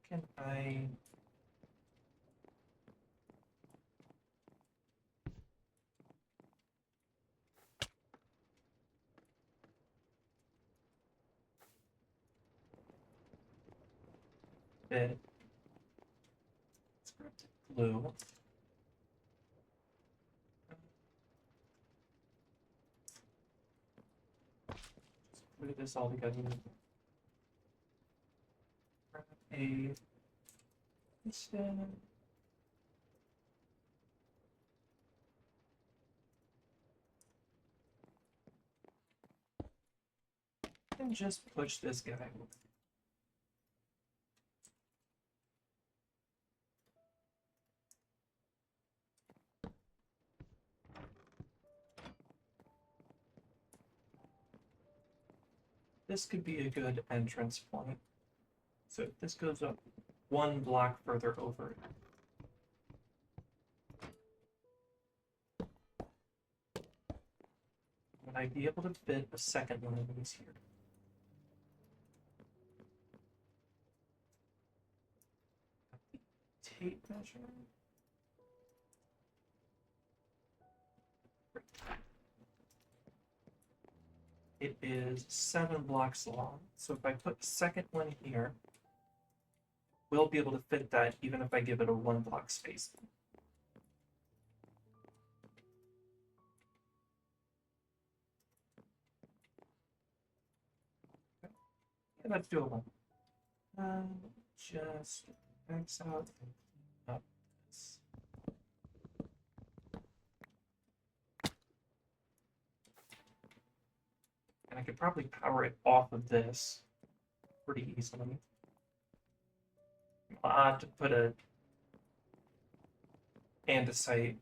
Can I... Bit. Let's grab the glue. Just glue this all together. Grab a piston. And just push this guy over. This could be a good entrance point. So this goes up one block further over it. Would I be able to fit a second one of these here? Tape measure. It is 7 blocks long. So if I put a second one here, we'll be able to fit that even if I give it a 1 block space. Yeah, that's doable. Just X out and up this. And I could probably power it off of this pretty easily. I'll have to put a andesite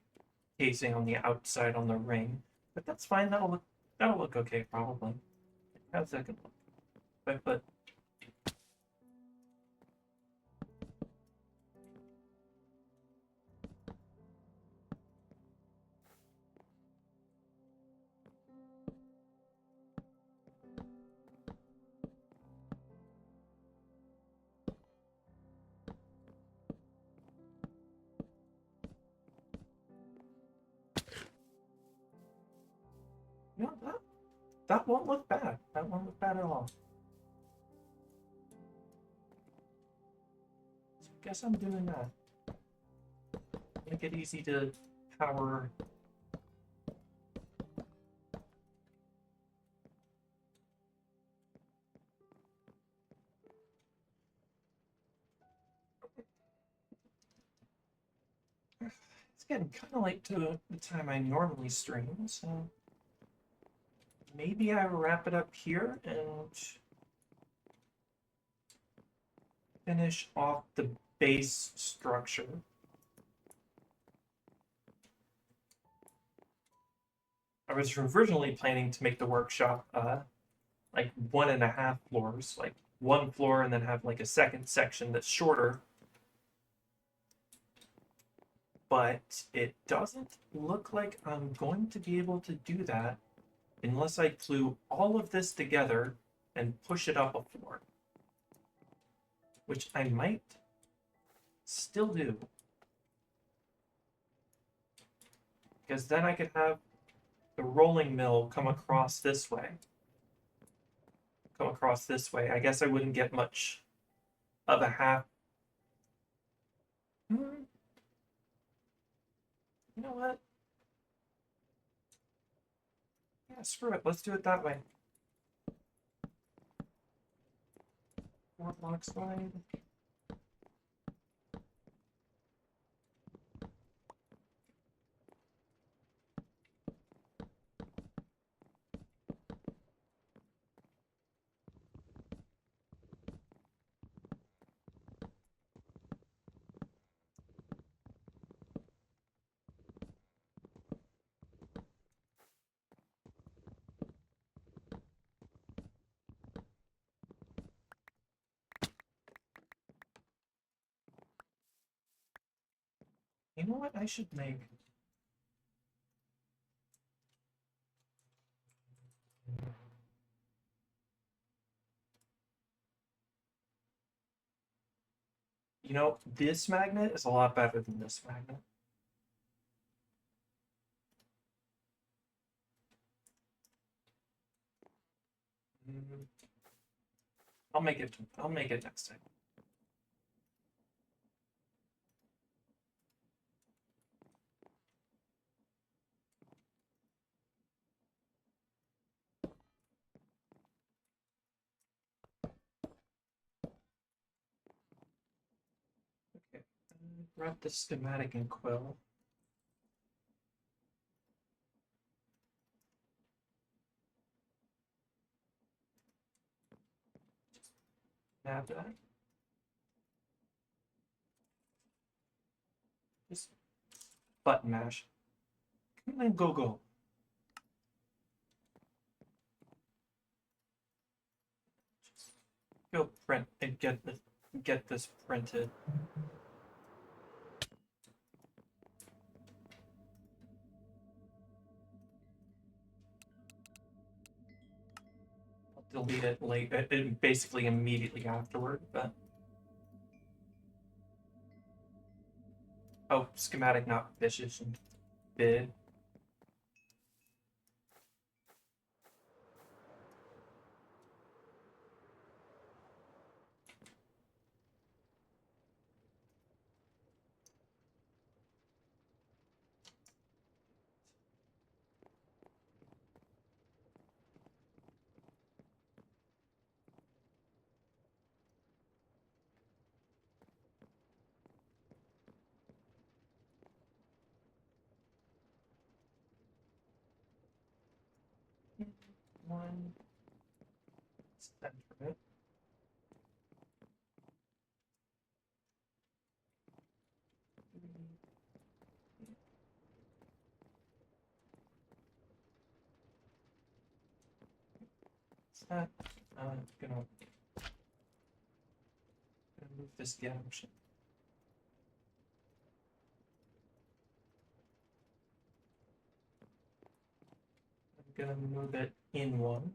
casing on the outside on the ring, but that's fine. That'll look okay probably. How's that gonna look? If I put no, that won't look bad. That won't look bad at all. guess I'm doing that. Make it easy to power. It's getting kind of late to the time I normally stream, so maybe I wrap it up here and finish off the base structure. I was originally planning to make the workshop like 1.5 floors, like one floor and then have like a second section that's shorter. But it doesn't look like I'm going to be able to do that unless I glue all of this together and push it up a floor. Which I might still do. Because then I could have the rolling mill come across this way. I guess I wouldn't get much of a half. You know what? Yeah, screw it. Let's do it that way. 4 blocks wide. You know what I should make? You know, this magnet is a lot better than this magnet. I'll make it next time. Okay. Wrap the schematic in quill. Nab that. Just button mash. And then go. Just go print and get this printed. I'll delete it basically immediately afterward, but oh, schematic not vicious and bid. One center it. That gonna move this again. I'm gonna move it in one.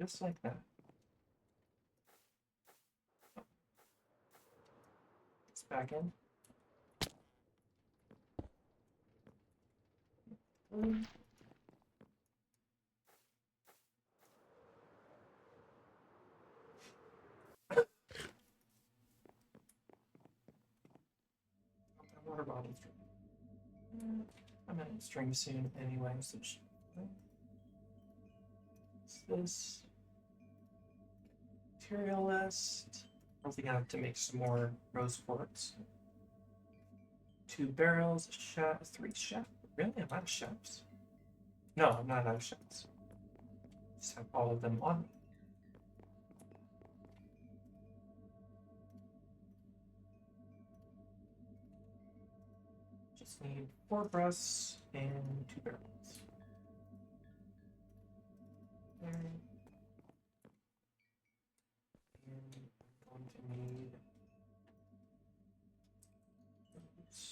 Just like that. It's back in. Water bottle stream. I'm in stream soon anyway, so what's this? Material list. I think I have to make some more rose quartz. 2 barrels, a chef, 3 chef. Really? I'm out of chefs. No, I'm not out of chefs. Just have all of them on me. Just need 4 breasts and 2 barrels. There. And I'm going to need those.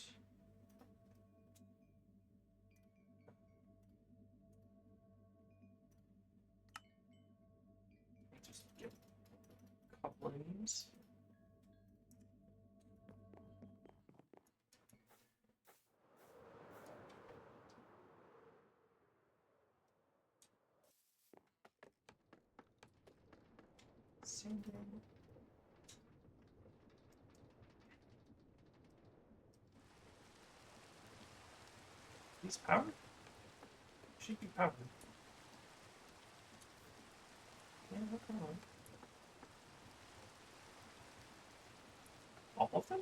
Just get a couple of these. Sanding. These powered? Should be powered. Yeah, come on. All of them?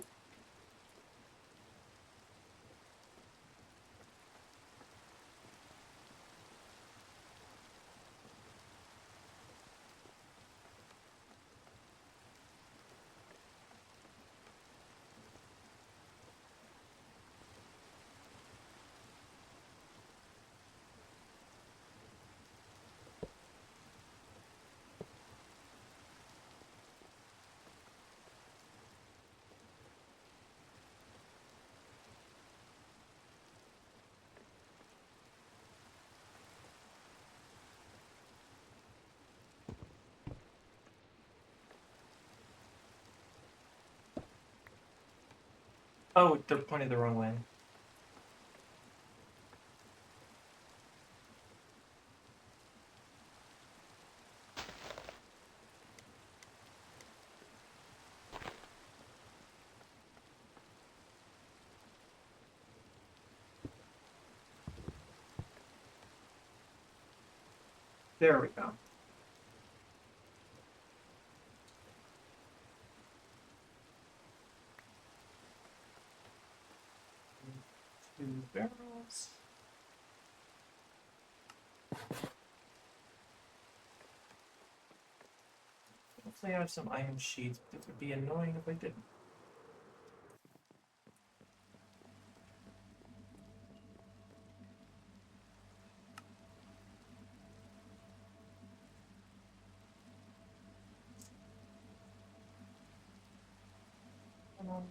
Oh, they're pointed the wrong way. There we go. Two barrels. Hopefully I have some iron sheets, but it would be annoying if I didn't. Come on.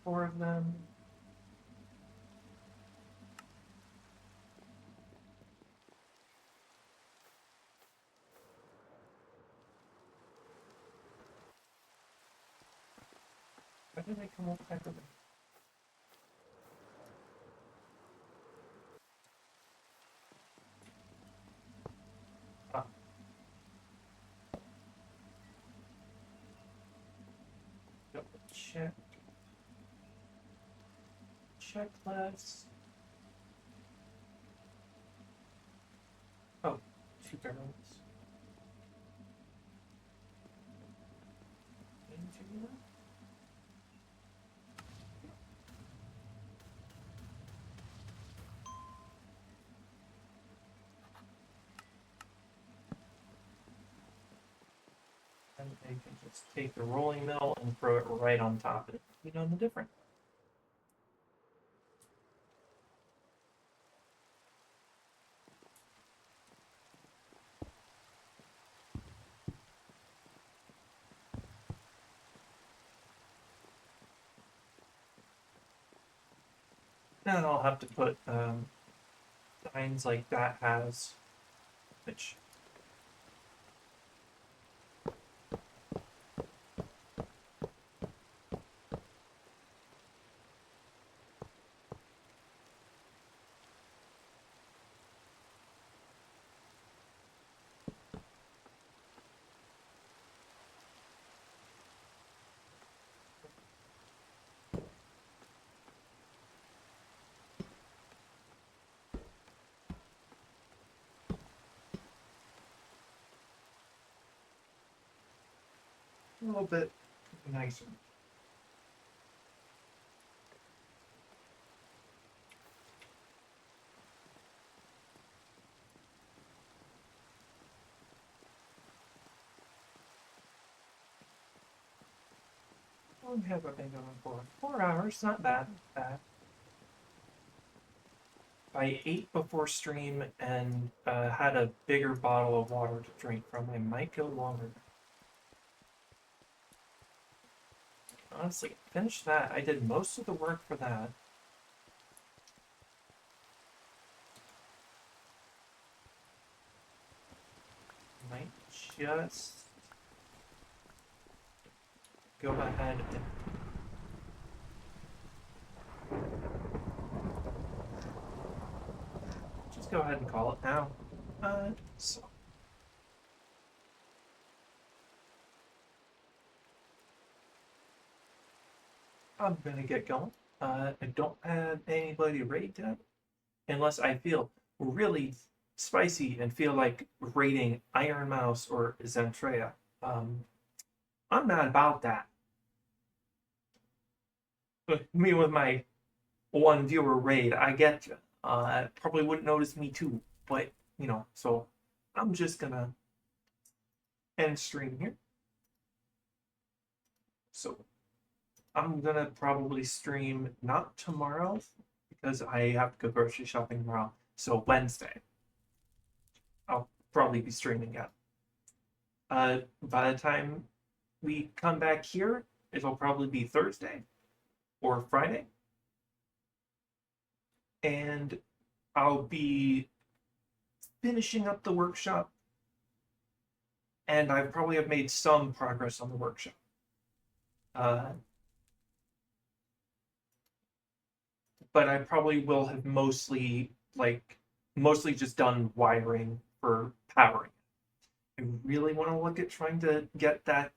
Four of them. Why did I come up with that? Ah. Double check. Checklist. Oh, 2 barrels. Into that. And I can just take the rolling mill and throw it right on top of it. You know the difference. And I'll have to put signs like that has, which a little bit nicer. How long have I been going for? 4 hours, not bad. I ate before stream and had a bigger bottle of water to drink from. I might go longer. Honestly, finish that. I did most of the work for that. Might just go ahead and go ahead and call it now. So I'm gonna get going. I don't have anybody raid yet, unless I feel really spicy and feel like raiding Iron Mouse or Zentrea. I'm not about that. Me with my one viewer raid, I get you. Probably wouldn't notice me too, but so I'm just gonna end stream here. So I'm gonna probably stream not tomorrow because I have to go grocery shopping tomorrow. So Wednesday, I'll probably be streaming it. By the time we come back here, it'll probably be Thursday or Friday, and I'll be finishing up the workshop, and I probably have made some progress on the workshop. But I probably will have mostly just done wiring for powering. I really want to look at trying to get that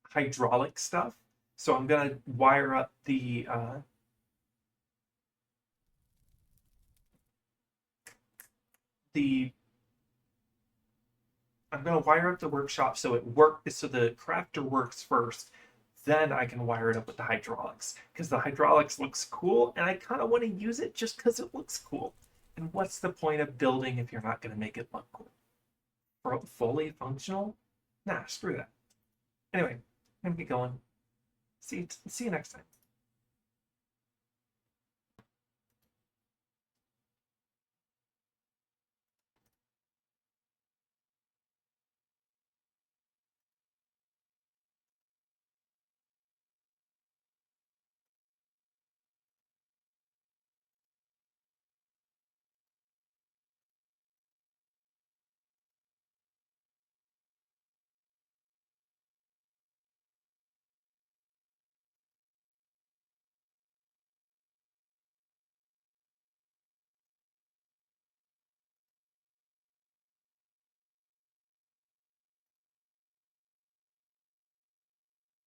hydraulic stuff. So I'm gonna wire up the I'm gonna wire up the workshop so the crafter works first. Then I can wire it up with the hydraulics because the hydraulics looks cool and I kind of want to use it just because it looks cool. And what's the point of building if you're not going to make it look cool? Fully functional? Nah, screw that. Anyway, I'm gonna get going. See you next time.